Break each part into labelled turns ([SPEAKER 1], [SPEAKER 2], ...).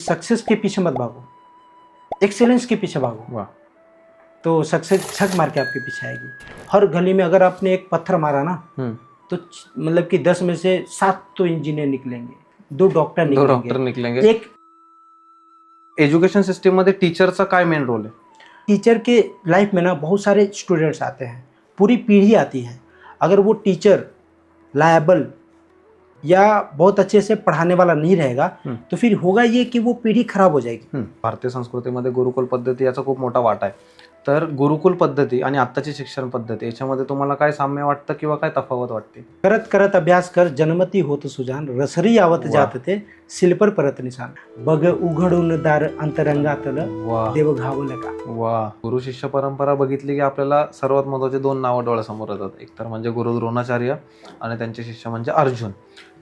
[SPEAKER 1] Success के पीछे मत भागो, एक्सेलेंस के पीछे भागो।
[SPEAKER 2] वाह।
[SPEAKER 1] तो सक्सेस छक मार के आपके पीछे आएगी। हर गली में अगर आपने एक पत्थर मारा ना, तो मतलब कि 10 में से 7 तो इंजीनियर निकलेंगे, 2 डॉक्टर
[SPEAKER 2] दो डॉक्टर निकलेंगे।
[SPEAKER 1] एक
[SPEAKER 2] एज्युकेशन सिस्टम मध्ये टीचरचा काय मेन रोल आहे?
[SPEAKER 1] टीचर के लाइफ में ना बहुत सारे स्टूडेंट्स आते हैं, पूरी पीढ़ी आती है। अगर वो टीचर लायबल या बहुत अच्छे से पढ़ाने वाला नहीं रहेगा तो फिर होगा ये कि वो पीढ़ी खराब हो जाएगी।
[SPEAKER 2] भारतीय संस्कृतीमध्ये गुरुकुल पद्धती याचा खूप मोठा वाटा आहे. तर गुरुकुल पद्धती आणि आत्ताची शिक्षण पद्धती याच्यामध्ये तुम्हाला काय साम्य वाटतं किंवा काय तफावत वाटते?
[SPEAKER 1] करत करत अभ्यास कर जन्मती होत सुजान, रसरी आवत जात ते शिल्पर परत निशान, बघ उघडून दार अंतरंगातलं
[SPEAKER 2] वाह
[SPEAKER 1] देव घावलं का.
[SPEAKER 2] वाह. गुरु शिष्य परंपरा बघितली की आपल्याला सर्वात महत्त्वाचे 2 नावं डोळ्यासमोर येतात. एक तर म्हणजे गुरु द्रोणाचार्य आणि त्यांचे शिष्य म्हणजे अर्जुन.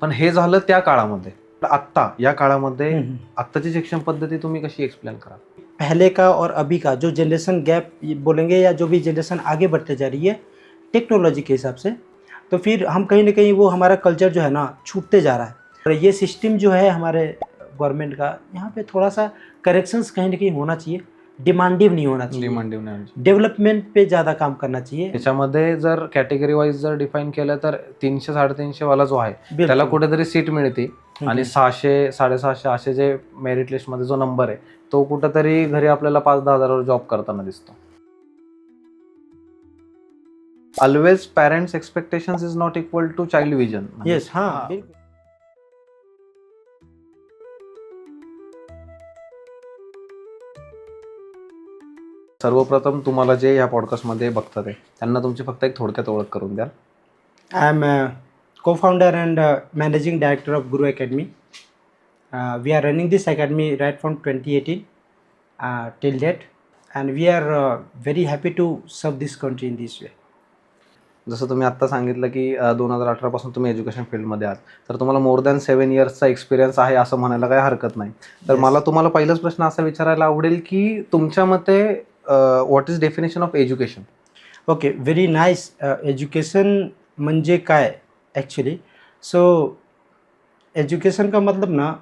[SPEAKER 2] पण हे झालं त्या काळामध्ये. आत्ता या काळामध्ये आत्ताची शिक्षण पद्धती तुम्ही कशी एक्सप्लेन कराल?
[SPEAKER 1] पहले का और अभी का जो जनरेशन गैप बोलेंगे या जो भी जनरेशन आगे बढ़ते जा रही है टेक्नोलॉजी के हिसाब से, तो फिर हम कहीं ना कहीं वो हमारा कल्चर जो है ना छूटते जा रहा है। और ये सिस्टम जो है हमारे गवर्नमेंट का, यहाँ पे थोड़ा सा करेक्शंस कहीं ना कहीं होना चाहिए, डिमांडिव नहीं होना चाहिए,
[SPEAKER 2] डिमांडिव नाही.
[SPEAKER 1] डेवलपमेंट पे ज़्यादा काम करना चाहिए।
[SPEAKER 2] त्याच्यामध्ये जर कॅटेगरी वाईज जर डिफाईन केलं तर 300-350 वाला जो आहे
[SPEAKER 1] बिलकुल.
[SPEAKER 2] त्याला कुठेतरी सीट मिळते आणि 600-750 असे जे मेरिट लिस्टमध्ये जो नंबर आहे तो कुठेतरी घरी आपल्याला 5-10 हजारावर जॉब करताना दिसतो. Always parents expectations is not equal to child vision.
[SPEAKER 1] Yes, हाँ बिल्कुल.
[SPEAKER 2] सर्वप्रथम तुम्हाला जे या पॉडकास्टमध्ये बघतात आहे त्यांना तुमची फक्त एक थोडक्यात ओळख करून द्या.
[SPEAKER 1] I am co-founder and managing director of Guru Academy. We are running this academy right from 2018 till date, and we are very happy to serve this country in this way.
[SPEAKER 2] जसं तुम्ही आत्ता सांगितलं की 2018 पासून तुम्ही एज्युकेशन फील्डमध्ये आहात, तर तुम्हाला मोर दॅन 7 इयर्सचा एक्सपिरियन्स आहे असं म्हणायला काही हरकत नाही. तर मला तुम्हाला पहिलाच प्रश्न असा विचारायला आवडेल की तुमच्या मते what is definition of education?
[SPEAKER 1] Okay, very nice. Education म्हणजे काय एक्चुअली? सो एजुकेशन का मतलब ना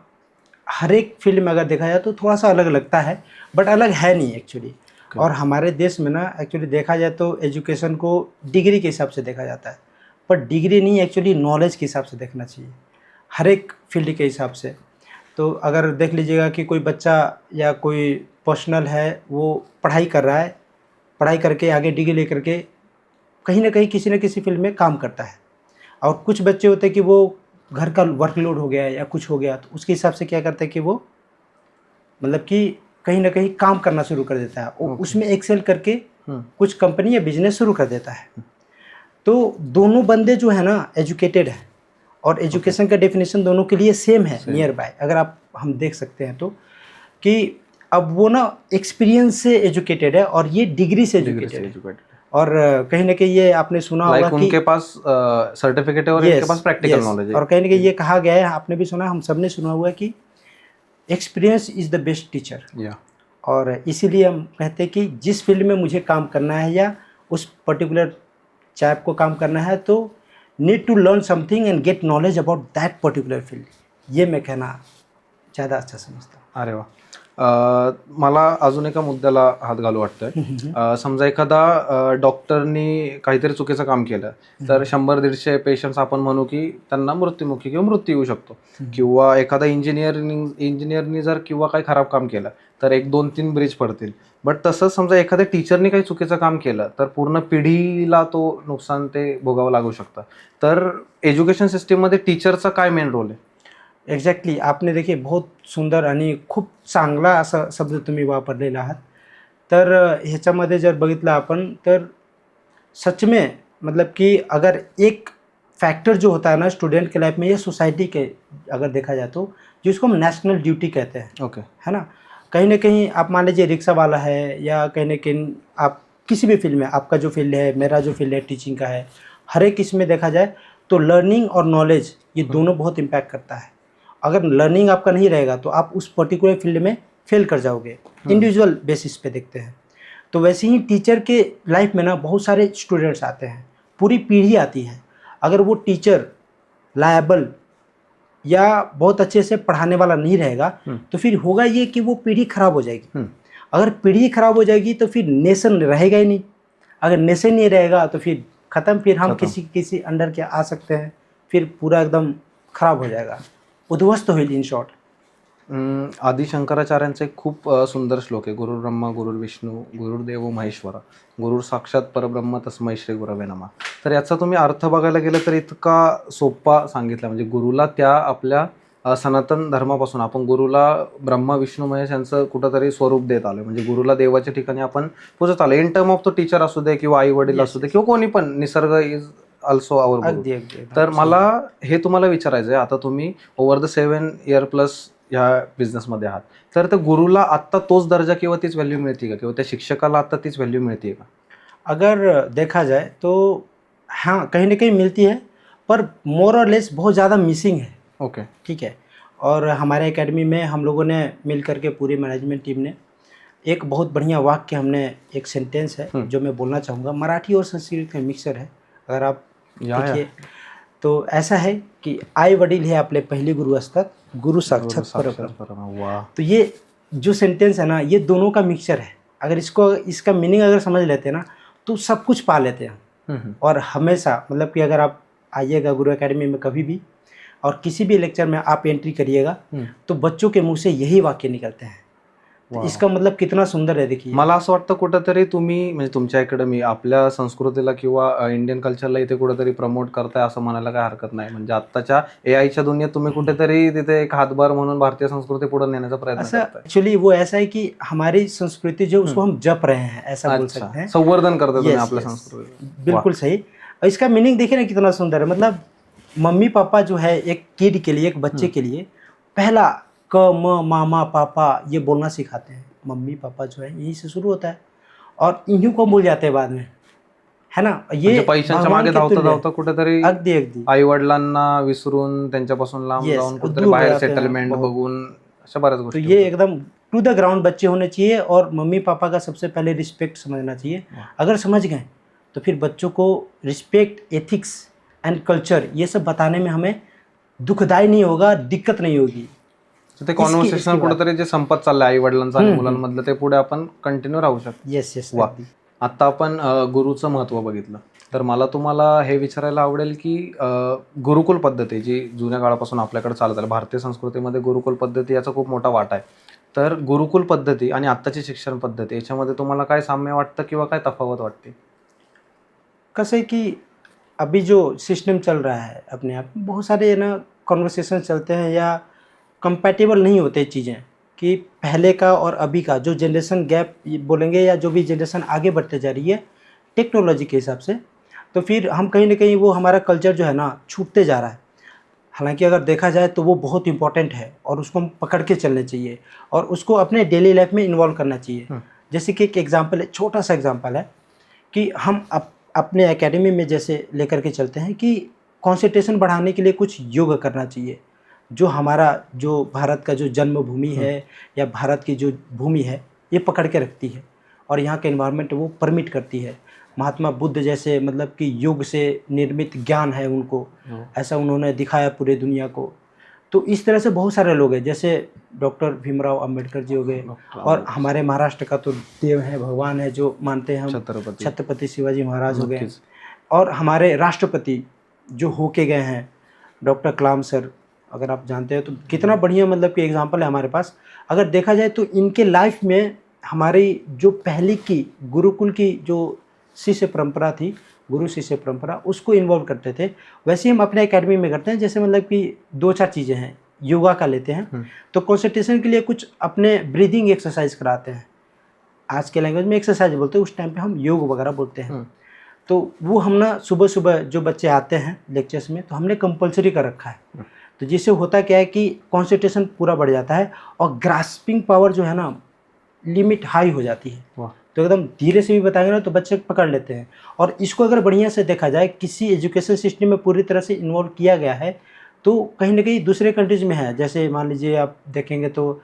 [SPEAKER 1] हर एक फील्ड में अगर देखा जाए तो थोड़ा सा अलग लगता है, बट अलग है नहीं एक्चुअली. और हमारे देश में ना एक्चुअली देखा जाए तो एजुकेशन को डिग्री के हिसाब से देखा जाता है, पर डिग्री नहीं, एक्चुअली नॉलेज के हिसाब से देखना चाहिए हर एक फील्ड के हिसाब से. तो अगर देख लीजिएगा कि कोई बच्चा या कोई पर्सनल है वो पढ़ाई कर रहा है, पढ़ाई करके आगे डिग्री लेकर के कहीं ना कहीं किसी न किसी फील्ड में काम करता है. और कुछ बच्चे होते हैं कि वो घर का वर्कलोड हो गया या कुछ हो गया तो उसके हिसाब से क्या करते हैं कि वो मतलब कि कहीं ना कहीं काम करना शुरू कर देता है और उसमें एक्सेल करके कुछ कंपनी या बिजनेस शुरू कर देता है. तो दोनों बंदे जो है ना एजुकेटेड है, और एजुकेशन का डेफिनेशन दोनों के लिए सेम है नियर बाय. अगर आप हम देख सकते हैं तो कि अब वो ना एक्सपीरियंस से एजुकेटेड है और ये डिग्री से एजुकेटेड है. और कहीं ना कहीं ये आपने सुना होगा कि
[SPEAKER 2] उनके पास सर्टिफिकेट है और इनके पास प्रैक्टिकल नॉलेज है.
[SPEAKER 1] और कहीं ना कहीं ये कहा गया है, आपने भी सुना, हम सब ने सुना हुआ है कि experience is the best teacher. और इसीलिए हम कहते हैं कि जिस फील्ड में मुझे काम करना है या उस पर्टिकुलर चैप को काम करना है तो need to learn something and get knowledge about that particular field. ये मैं कहना ज़्यादा अच्छा समझता हूँ.
[SPEAKER 2] अरे वा. मला अजून एका मुद्द्याला हात घालू वाटतंय. समजा एखादा डॉक्टरनी काहीतरी चुकीचं काम केलं तर 100-150 पेशंट्स आपण म्हणू की त्यांना मृत्युमुखी किंवा मृत्यू येऊ शकतो. किंवा एखादा इंजिनियरनी जर किंवा काही खराब काम केलं तर 1-2-3 ब्रिज पडतील. बट तसंच समजा एखाद्या टीचरनी काही चुकीचं काम केलं तर पूर्ण पिढीला तो नुकसान ते भोगावं लागू शकतं. तर एज्युकेशन सिस्टीममध्ये टीचरचा काय मेन रोल आहे?
[SPEAKER 1] एक्झॅक्टली, आपने देखिए बहुत सुंदर आणि खूप चांगला असा शब्द तुम्ही वापरलेला आहात. तर ह्याच्यामध्ये जर बघितलं आपण तर सच में मतलब कि अगर एक फैक्टर जो होता है ना स्टूडेंट के लाइफ में या सोसाइटी के अगर देखा जाए तो जिसको हम नेशनल ड्यूटी कहते हैं,
[SPEAKER 2] ओके,
[SPEAKER 1] है ना. कहीं ना कहीं आप मान लीजिए रिक्शा वाला है या कहीं ना कहीं आप किसी भी फील्ड में, आपका जो फील्ड है, मेरा जो फील्ड है टीचिंग का है, हर एक इसमें देखा जाए तो लर्निंग और नॉलेज ये दोनों बहुत इम्पैक्ट करता है. अगर लर्निंग आपका नहीं रहेगा तो आप उस पर्टिकुलर फील्ड में फेल कर जाओगे. इंडिविजुअल बेसिस पे देखते हैं. तो वैसे ही टीचर के लाइफ में ना बहुत सारे स्टूडेंट्स आते हैं, पूरी पीढ़ी आती है. अगर वो टीचर लायबल या बहुत अच्छे से पढ़ाने वाला नहीं रहेगा तो फिर होगा ये कि वो पीढ़ी खराब हो जाएगी। अगर पीढ़ी खराब हो जाएगी तो फिर नेशन रहेगा ही नहीं। अगर नेशन नहीं रहेगा तो फिर ख़त्म, फिर हम किसी अंडर के आ सकते हैं, फिर पूरा एकदम खराब हो जाएगा, उद्ध्वस्त होईल इन शॉर्ट।
[SPEAKER 2] आदि शंकराचार्यांचा एक खूप सुंदर श्लोक आहे, गुरुर् ब्रह्मा गुरुर्विष्णू गुरुर्देव महेश्वरा गुरुर साक्षात परब्रह्म तस्मै श्री गुरवे नमः. तर याचा तुम्ही अर्थ बघायला गेलं तर इतका सोपा सांगितला. म्हणजे गुरुला त्या आपल्या सनातन धर्मापासून आपण गुरुला ब्रह्मा विष्णू महेश यांचं कुठंतरी स्वरूप देत आलो. म्हणजे गुरुला देवाच्या ठिकाणी आपण पूजत आलो. इन टर्म ऑफ तो टीचर असू दे किंवा आई वडील असू दे किंवा कोणी पण, निसर्ग इज ऑल्सो आवर गुरु. तर मला हे तुम्हाला विचारायचं आहे, आता तुम्ही ओव्हर द 7 year प्लस ह्या बिझनेसमध्ये आहात, तर त्या गुरुला आत्ता तोच दर्जा किंवा तीच व्हॅल्यू मिळते का, किंवा त्या शिक्षकाला आत्ता तीच व्हॅल्यू मिळते का?
[SPEAKER 1] अगर देखा जाए तो हाँ, कहीं ना कहीं मिलती है, पर मोर और लेस बहुत ज़्यादा मिसिंग है।
[SPEAKER 2] ओके.
[SPEAKER 1] ठीक है। और हमारे एकेडमी में हम लोगों ने मिल करके पूरी मैनेजमेंट टीम ने एक बहुत बढ़िया वाक्य, हमने एक सेंटेंस है जो मैं बोलना चाहूँगा, मराठी और संस्कृत का मिक्सर है, अगर आप देखिए तो ऐसा है कि आई वडील हे आपले पहले गुरु असतात, गुरु साक्षात परब्रह्म।
[SPEAKER 2] वाह.
[SPEAKER 1] तो ये जो सेंटेंस है ना, ये दोनों का मिक्सचर है। अगर इसका मीनिंग अगर समझ लेते हैं ना तो सब कुछ पा लेते हैं। और हमेशा मतलब कि अगर आप आइएगा गुरु एकेडमी में कभी भी और किसी भी लेक्चर में आप एंट्री करिएगा तो बच्चों के मुंह से यही वाक्य निकलते हैं। तो इसका मतलब कितना सुंदर है, देखिए.
[SPEAKER 2] मला असं वाटतं कुठंतरी तुम्ही म्हणजे तुमच्या अकॅडमी आपल्या संस्कृतीला किंवा इंडियन कल्चरला इथे कुठेतरी प्रमोट करताय असं म्हणायला काय हरकत नाही. म्हणजे आत्ताच्या एआयच्या दुनियेत तुम्ही कुठेतरी तिथे एक हातभार म्हणून भारतीय संस्कृती पुढे नेण्याचा प्रयत्न करताय.
[SPEAKER 1] एक्चुअली वो ऐसा है कि हमारी संस्कृति जो उसको हम जप रहे हैं, ऐसा बोल सकते हैं,
[SPEAKER 2] संवर्धन करते तुम्ही आपल्या संस्कृती.
[SPEAKER 1] बिल्कुल सही. इसका मीनिंग देखिए ना कितना सुंदर है. मतलब मम्मी पापा जो है एक किड के लिए, एक बच्चे के लिए पहला क म मामा पापा ये बोलना सिखाते हैं. मम्मी पापा जो है यहीं से शुरू होता है और इन्हीं को भूल जाते हैं बाद में, है ना. ये
[SPEAKER 2] पैशांच्या मागे धावता धावता कुठेतरी
[SPEAKER 1] अगदी अगदी
[SPEAKER 2] आई वडिलांना विसरून त्यांच्यापासून लांब जाऊन कुठेतरी बाहेर सेटलमेंट बघून अशा बऱ्याच
[SPEAKER 1] तो
[SPEAKER 2] गोष्टी.
[SPEAKER 1] ये एकदम टू द ग्राउंड बच्चे होने चाहिए और मम्मी पापा का सबसे पहले रिस्पेक्ट समझना चाहिए. अगर समझ गए तो फिर बच्चों को रिस्पेक्ट, एथिक्स एंड कल्चर ये सब बताने में हमें दुखदाई नहीं होगा, दिक्कत नहीं होगी.
[SPEAKER 2] ते कॉन्व्हर्सेशन कुठेतरी जे संपत चाललंय आई वडिलांचं आणि मुलांमधलं, ते पुढे आपण कंटिन्यू राहू शकतो.
[SPEAKER 1] Yes yes.
[SPEAKER 2] आता आपण गुरुचं महत्त्व बघितलं, तर मला तुम्हाला हे विचारायला आवडेल की गुरुकुल पद्धती जी जुन्या काळापासून आपल्याकडे चालत आली, भारतीय संस्कृतीमध्ये गुरुकुल पद्धती याचा खूप मोठा वाटा आहे. तर गुरुकुल पद्धती आणि आत्ताची शिक्षण पद्धती याच्यामध्ये तुम्हाला काय साम्य वाटतं किंवा काय तफावत वाटते?
[SPEAKER 1] कसं है कि अभी जो सिस्टम चल रहा है अपने आप में बहुत सारे ना कॉन्वर्सेशन चलते हैं या कंपैटिबल नहीं होते चीज़ें, कि पहले का और अभी का जो जनरेशन गैप बोलेंगे या जो भी जनरेशन आगे बढ़ते जा रही है टेक्नोलॉजी के हिसाब से, तो फिर हम कहीं ना कहीं वो हमारा कल्चर जो है ना छूटते जा रहा है. हालांकि अगर देखा जाए तो वो बहुत इंपॉर्टेंट है और उसको हम पकड़ के चलना चाहिए और उसको अपने डेली लाइफ में इन्वॉल्व करना चाहिए. जैसे कि एक एग्जाम्पल है, छोटा सा एग्जाम्पल है कि हम अपने एकेडमी में जैसे लेकर के चलते हैं कि कॉन्सेंट्रेशन बढ़ाने के लिए कुछ योग करना चाहिए. जो हमारा जो भारत का जो जन्मभूमि है या भारत की जो भूमि है ये पकड़ के रखती है और यहाँ के एनवायरनमेंट वो परमिट करती है. महात्मा बुद्ध जैसे मतलब कि योग से निर्मित ज्ञान है उनको, ऐसा उन्होंने दिखाया पूरे दुनिया को. तो इस तरह से बहुत सारे लोग हैं, जैसे डॉक्टर भीमराव अंबेडकर जी हो गए, और हमारे महाराष्ट्र का तो देव है, भगवान है जो मानते हैं हम, छत्रपति शिवाजी महाराज हो गए. और हमारे राष्ट्रपति जो होके गए हैं डॉक्टर कलाम सर, अगर आप जानते हैं तो कितना बढ़िया मतलब कि एग्जांपल है हमारे पास. अगर देखा जाए तो इनके लाइफ में हमारी जो पहली की गुरुकुल की जो शिष्य परंपरा थी, गुरु शिष्य परंपरा, उसको इन्वॉल्व करते थे. वैसे ही हम अपने एकेडमी में करते हैं. जैसे मतलब कि 2-4 चीज़ें हैं, योगा का लेते हैं तो कंसंट्रेशन के लिए कुछ अपने ब्रीदिंग एक्सरसाइज कराते हैं. आज के लैंग्वेज में एक्सरसाइज बोलते हैं, उस टाइम पे हम योग वगैरह बोलते हैं. तो वो हम ना सुबह सुबह जो बच्चे आते हैं लेक्चर्स में तो हमने कंपलसरी कर रखा है. तो जिससे होता क्या है कि कंसंट्रेशन पूरा बढ़ जाता है और ग्रास्पिंग पावर जो है ना लिमिट हाई हो जाती है. तो एकदम धीरे से भी बताएंगे ना तो बच्चे पकड़ लेते हैं. और इसको अगर बढ़िया से देखा जाए, किसी एजुकेशन सिस्टम में पूरी तरह से इन्वॉल्व किया गया है तो कहीं ना कहीं दूसरे कंट्रीज़ में है. जैसे मान लीजिए आप देखेंगे तो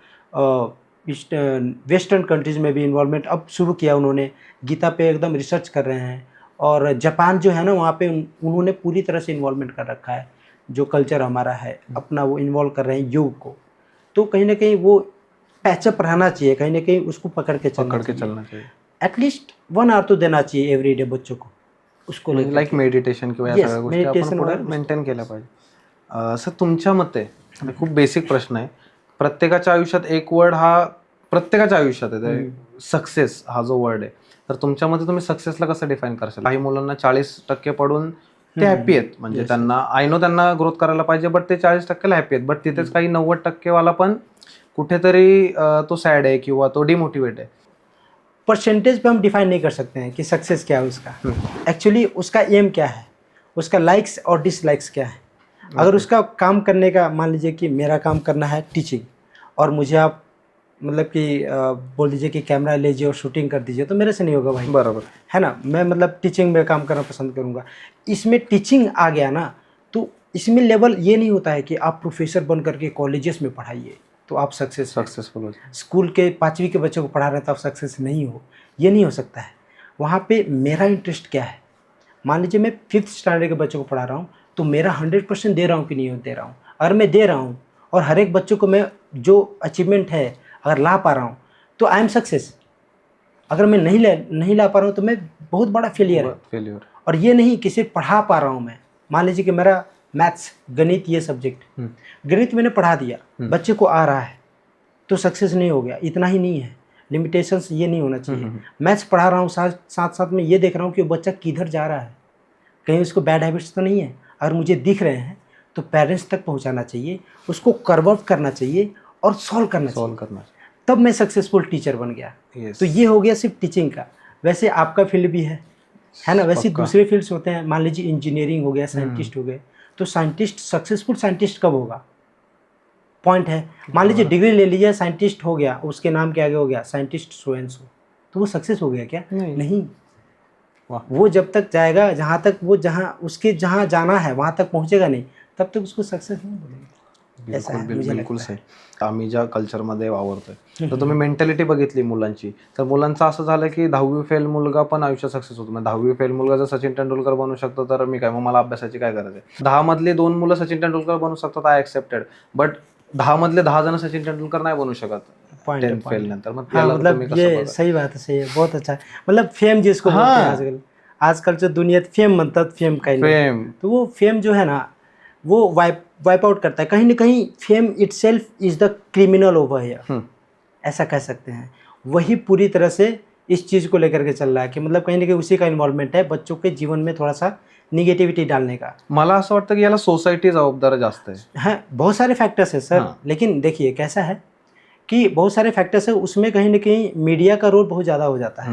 [SPEAKER 1] वेस्टर्न कंट्रीज़ में भी इन्वॉल्वमेंट अब शुरू किया उन्होंने, गीता पे एकदम रिसर्च कर रहे हैं. और जापान जो है ना वहाँ पे उन्होंने पूरी तरह से इन्वॉल्वमेंट कर रखा है. जो कल्चर हमारा है अपना वो इन्वॉल्व कर रहे हैं योग को, तो कहीं ना कहीं वो पैचअप रहना चाहिए, कहीं ना कहीं उसको पकड़ के चलना चाहिए। एटलीस्ट 1 आवर तो देना चाहिए एवरीडे बच्चों को उसको लेकर,
[SPEAKER 2] लाईक मेडिटेशन किंवा या सगळ्या गोष्टी आपण
[SPEAKER 1] मेडिटेशन
[SPEAKER 2] पुढे मेंटेन केल्या पाहिजे. सर तुमच्या मते खूप बेसिक प्रश्न आहे, प्रत्येकाच्या आयुष्यात एक वर्ड हा प्रत्येकाच्या आयुष्यात आहे, सक्सेस हा जो वर्ड आहे, तर तुमच्या मते तुम्ही सक्सेसला कसं डिफाईन करशाल? काही मुलांना 40% पडून ते हॅपी आहेत, म्हणजे त्यांना आय नो त्यांना ग्रोथ करायला पाहिजे, बट ते 40%ला हॅपी आहेत, बट तिथेच काही 90% वाला पण कुठेतरी तो सॅड आहे किंवा तो डिमोटिवेट आहे.
[SPEAKER 1] परसेंटेज पे हम डिफाइन नहीं कर सकते हैं कि सक्सेस क्या है उसका, एक्चुअली उसका एम क्या है, उसका लाइक्स और डिसलाइक्स क्या है. अगर उसका काम करने का, मान लीजिए कि मेरा काम करना है टीचिंग, और मुझे आप मतलब कि बोल दीजिए कि कैमरा लीजिए और शूटिंग कर दीजिए, तो मेरे से नहीं होगा भाई,
[SPEAKER 2] बराबर
[SPEAKER 1] है ना. मैं मतलब टीचिंग में काम करना पसंद करूँगा. इसमें टीचिंग आ गया ना, तो इसमें लेवल ये नहीं होता है कि आप प्रोफेसर बन करके कॉलेजेस में पढ़ाइए तो आप
[SPEAKER 2] सक्सेसफुल हो.
[SPEAKER 1] स्कूल के 5वीं के बच्चों को पढ़ा रहे हैं तो आप सक्सेस नहीं हो, ये नहीं हो सकता है. वहाँ पे मेरा इंटरेस्ट क्या है. मान लीजिए मैं 5th स्टैंडर्ड के बच्चों को पढ़ा रहा हूँ, तो मेरा 100% दे रहा हूँ कि नहीं दे रहा हूँ. अगर मैं दे रहा हूँ और हर एक बच्चों को मैं जो अचीवमेंट है अगर ला पा रहा हूँ तो आई एम सक्सेस. अगर मैं नहीं ला पा रहा हूँ तो मैं बहुत बड़ा फेलियर है. और ये नहीं कि सिर्फ पढ़ा पा रहा हूँ मैं. मान लीजिए कि मेरा मैथ्स, गणित, ये सब्जेक्ट, गणित मैंने पढ़ा दिया, बच्चे को आ रहा है तो सक्सेस नहीं हो गया. इतना ही नहीं है, लिमिटेशंस ये नहीं होना चाहिए. मैथ्स पढ़ा रहा हूँ, साथ साथ में ये देख रहा हूँ कि बच्चा किधर जा रहा है, कहीं उसको बैड हैबिट्स तो नहीं है. अगर मुझे दिख रहे हैं तो पेरेंट्स तक पहुँचाना चाहिए, उसको कर्व आउट करना चाहिए और सॉल्व करना चाहिए. तब मैं सक्सेसफुल टीचर बन गया. तो ये हो गया सिर्फ टीचिंग का. वैसे आपका फील्ड भी है ना, वैसे दूसरे फील्ड्स होते हैं. मान लीजिए इंजीनियरिंग हो गया, साइंटिस्ट हो गए, तो साइंटिस्ट सक्सेसफुल साइंटिस्ट कब होगा, पॉइंट है. मान लीजिए डिग्री ले लीजिए, साइंटिस्ट हो गया, उसके नाम के आगे हो गया साइंटिस्ट सो एंड सो, तो वो सक्सेस हो गया क्या? नहीं. वो जब तक जाएगा जहाँ तक वो, जहाँ उसके जहाँ जाना है वहाँ तक पहुँचेगा नहीं, तब तक उसको सक्सेस नहीं बोलेंगे.
[SPEAKER 2] बिलकुल सही. आम्ही ज्या कल्चरमध्ये वावरतोय, तर तुम्ही मेंटॅलिटी बघितली मुलांची, तर मुलांचं असं झालं की 10वी फेल मुलगा पण आयुष्यात सक्सेस होतो. मग 10वी फेल मुलगा जर सचिन तेंडुलकर बनू शकतो तर मी काय, मग मला अभ्यासाची काय गरज आहे. 10 मधले 2 मुलं सचिन तेंडुलकर बनू शकतात, आय एक्सेप्टेड, बट 10 मधले 10 जण सचिन तेंडुलकर नाही बनू शकत 10th फेल नंतर. मग
[SPEAKER 1] मतलब ये सही बात है, सही है, बहुत अच्छा. मतलब फेम जिसको बोलते हैं आजकलच्या दुनियेत फेम म्हणतात, फेम काही नाही. तो वो फेम जो है ना वो वाइप आउट करता है. कहीं ना कहीं fame itself is the criminal over here, ऐसा कह सकते हैं. वही पूरी तरह से इस चीज़ को लेकर के चल रहा है कि मतलब कहीं ना कहीं उसी का इन्वॉल्वमेंट है बच्चों के जीवन में थोड़ा सा निगेटिविटी डालने का.
[SPEAKER 2] मला असं वाटतं की याला सोसायटी जबाबदार जास्त आहे.
[SPEAKER 1] हाँ, बहुत सारे फैक्टर्स है सर. लेकिन देखिए कैसा है कि बहुत सारे फैक्टर्स है, उसमें कहीं ना कहीं मीडिया का रोल बहुत ज़्यादा हो जाता है.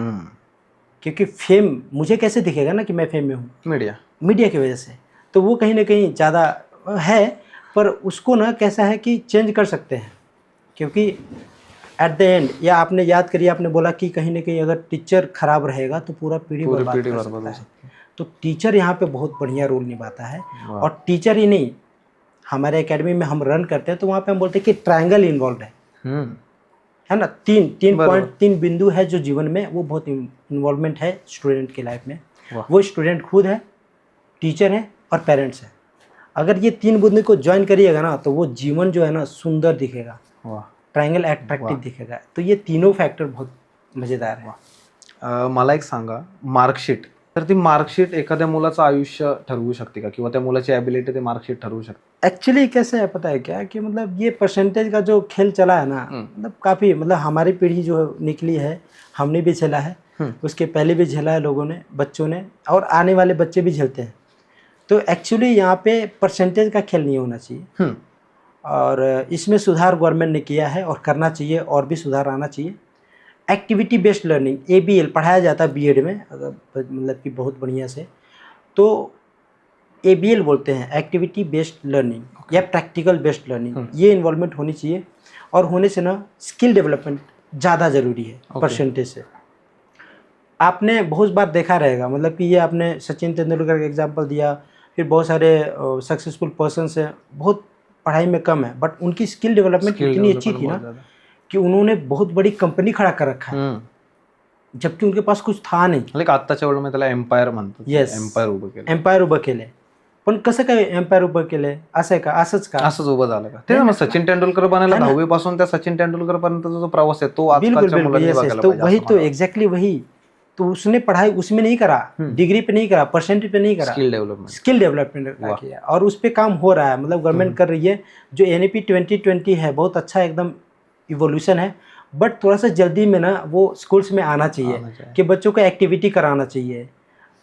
[SPEAKER 1] क्योंकि फेम मुझे कैसे दिखेगा ना कि मैं फेम में हूँ, मीडिया की वजह से, तो वो कहीं ना कहीं ज़्यादा है. पर उसको ना कैसा है कि चेंज कर सकते हैं, क्योंकि एट द एंड, या आपने याद करिए, आपने बोला कि कहीं ना कहीं अगर टीचर खराब रहेगा तो पूरा पीढ़ी बर्बाद कर सकता है. तो टीचर यहाँ पे बहुत बढ़िया रोल निभाता है. और टीचर ही नहीं, हमारे एकेडमी में हम रन करते हैं तो वहाँ पे हम बोलते हैं कि ट्रायंगल इन्वॉल्व है ना. तीन बिंदु है जो जीवन में वो बहुत इन्वॉल्वमेंट है स्टूडेंट की लाइफ में. वो स्टूडेंट खुद है, टीचर है और पेरेंट्स है. अगर ये 3 बिंदु को ज्वाइन करिएगा ना तो वो जीवन जो है ना सुंदर दिखेगा, ट्रायंगल अट्रैक्टिव दिखेगा. तो ये तीनों फॅक्टर बहुत मजेदार है.
[SPEAKER 2] मला एक सांगा, मार्कशीट, तर ती मार्कशीट एखाद्या मुलाचं आयुष्य ठरवू शकते का, किंवा त्या मुलाची ॲबिलिटी ते मार्कशीट ठरवू शकते?
[SPEAKER 1] एक्चुअली कैसे है पता है क्या कि मतलब ये परसेंटेज का जो खेल चला है ना, मतलब काफ़ी, मतलब हमारी पीढ़ी जो निकली है हमने भी झेला है, उसके पहले भी झेला है लोगों ने, बच्चों ने, और आने वाले बच्चे भी झेलते हैं. तो एक्चुअली यहाँ पे परसेंटेज का खेल नहीं होना चाहिए. और इसमें सुधार गवर्नमेंट ने किया है और करना चाहिए, और भी सुधार आना चाहिए. एक्टिविटी बेस्ड लर्निंग, ABL पढ़ाया जाता है बीएड में, अगर मतलब कि बहुत बढ़िया से, तो ABL बोलते हैं, एक्टिविटी बेस्ड लर्निंग या प्रैक्टिकल बेस्ड लर्निंग. ये इन्वॉल्वमेंट होनी चाहिए, और होने से ना स्किल डेवलपमेंट ज़्यादा ज़रूरी है परसेंटेज से. आपने बहुत बार देखा रहेगा, मतलब कि ये आपने सचिन तेंदुलकर का एग्जाम्पल दिया, फिर बहुत सारे सक्सेसफुल पर्सन्स हैं, बहुत पढ़ाई में कम है, बट उनकी स्किल डेवलपमेंट इतनी अच्छी थी ना कि उन्होंने बहुत बड़ी कंपनी खड़ा कर रखा है, जबकि उनके पास कुछ था नहीं.
[SPEAKER 2] आत्ताच्या वेळेला त्याला एम्पायर म्हणतात.
[SPEAKER 1] एम्पायर उभं केले. पण कसं काय एम्पायर उभं केलंय, असं आहे का, असंच का?
[SPEAKER 2] असंच उभं झालं का? ते मग सचिन तेंडुलकर बनायला 10वी पासून त्या सचिन तेंडुलकर पर्यंतचा जो प्रवास आहे तो
[SPEAKER 1] बिल्कुल
[SPEAKER 2] आजकालच्या
[SPEAKER 1] बिल्कुल,
[SPEAKER 2] मुलांनी
[SPEAKER 1] यस यस,
[SPEAKER 2] बघायला
[SPEAKER 1] तो
[SPEAKER 2] पाहिजे
[SPEAKER 1] वही
[SPEAKER 2] असं
[SPEAKER 1] तो
[SPEAKER 2] मला
[SPEAKER 1] एग्जैक्टली वही। तो उसने पढ़ाई उसमें नहीं करा, डिग्री पे नहीं करा, परसेंटेज पे नहीं करा,
[SPEAKER 2] स्किल डेव्हलपमेंट।
[SPEAKER 1] स्किल डेवलपमेंट का किया, और उस पे काम हो रहा है, मतलब गवर्नमेंट कर रही है। जो NEP 2020 है बहुत अच्छा एकदम इवोल्यूशन है, बट थोड़ा सा जल्दी में ना वो स्कूल्स में आना चाहिए
[SPEAKER 2] आना चाहिए।
[SPEAKER 1] कि बच्चों को एक्टिविटी कराना चाहिए।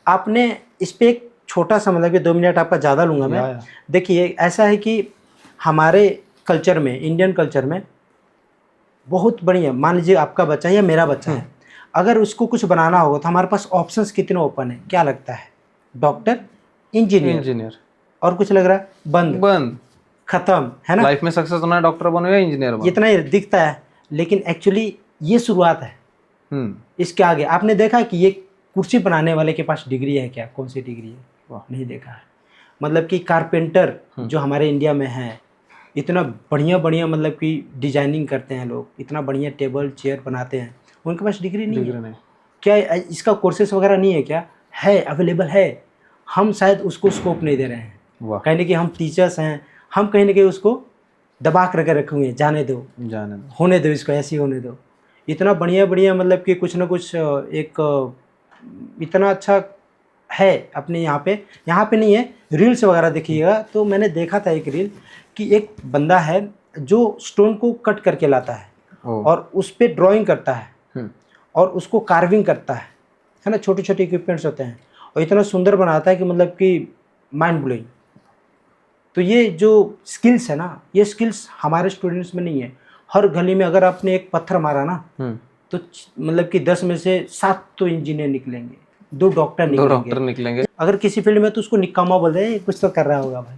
[SPEAKER 1] आपने इस पे एक छोटा सा, मतलब कि 2 मिनट आपका ज़्यादा लूँगा मैं।
[SPEAKER 2] या।
[SPEAKER 1] देखिए ऐसा है कि हमारे कल्चर में, इंडियन कल्चर में बहुत बढ़िया, मान लीजिए आपका बच्चा है या मेरा बच्चा है, अगर उसको कुछ बनाना होगा तो हमारे पास ऑप्शंस कितने ओपन है, क्या लगता है? डॉक्टर, इंजीनियर,
[SPEAKER 2] इंजीनियर,
[SPEAKER 1] और कुछ लग रहा है? बंद,
[SPEAKER 2] बंद।
[SPEAKER 1] खत्म, है ना?
[SPEAKER 2] लाइफ में सक्सेस होना है, डॉक्टर बनो या इंजीनियर बनो।
[SPEAKER 1] इतना ही दिखता है, लेकिन एक्चुअली ये शुरुआत है। इसके आगे आपने देखा कि ये कुर्सी बनाने वाले के पास डिग्री है क्या? कौन सी डिग्री है?
[SPEAKER 2] वाह।
[SPEAKER 1] नहीं देखा है। मतलब कि कारपेंटर जो हमारे इंडिया में है, इतना बढ़िया बढ़िया, मतलब कि डिजाइनिंग करते हैं लोग, इतना बढ़िया टेबल चेयर बनाते हैं, उनके पास डिग्री नहीं
[SPEAKER 2] डिग्री
[SPEAKER 1] है।
[SPEAKER 2] नहीं।
[SPEAKER 1] क्या इसका कोर्सेस वगैरह नहीं है क्या? है, अवेलेबल है। हम शायद उसको स्कोप नहीं दे रहे हैं।
[SPEAKER 2] वाह।
[SPEAKER 1] कहीं ना कि हम टीचर्स हैं, हम कहीं ना कहीं उसको दबा कर रखेंगे, जाने दो,
[SPEAKER 2] जाने दो।
[SPEAKER 1] होने दो, इसको ऐसे ही होने दो। इतना बढ़िया बढ़िया, मतलब कि कुछ ना कुछ एक इतना अच्छा है अपने यहाँ पे नहीं है। रील्स वगैरह देखिएगा तो मैंने देखा था एक रील कि एक बंदा है जो स्टोन को कट करके लाता है और उस पर ड्राइंग करता है और उसको कार्विंग करता है ना, छोटे छोटे इक्विपमेंट्स होते हैं, और इतना सुंदर बनाता है कि मतलब कि माइंड ब्लोइंग। तो ये जो स्किल्स है ना, ये स्किल्स हमारे स्टूडेंट्स में नहीं है। हर गली में अगर आपने एक पत्थर मारा ना, तो मतलब कि 10 में से 7 तो इंजीनियर निकलेंगे, 2 डॉक्टर
[SPEAKER 2] निकलेंगे।
[SPEAKER 1] अगर किसी फील्ड में तो उसको निकामा बोल रहे हैं, कुछ तो कर रहा होगा भाई।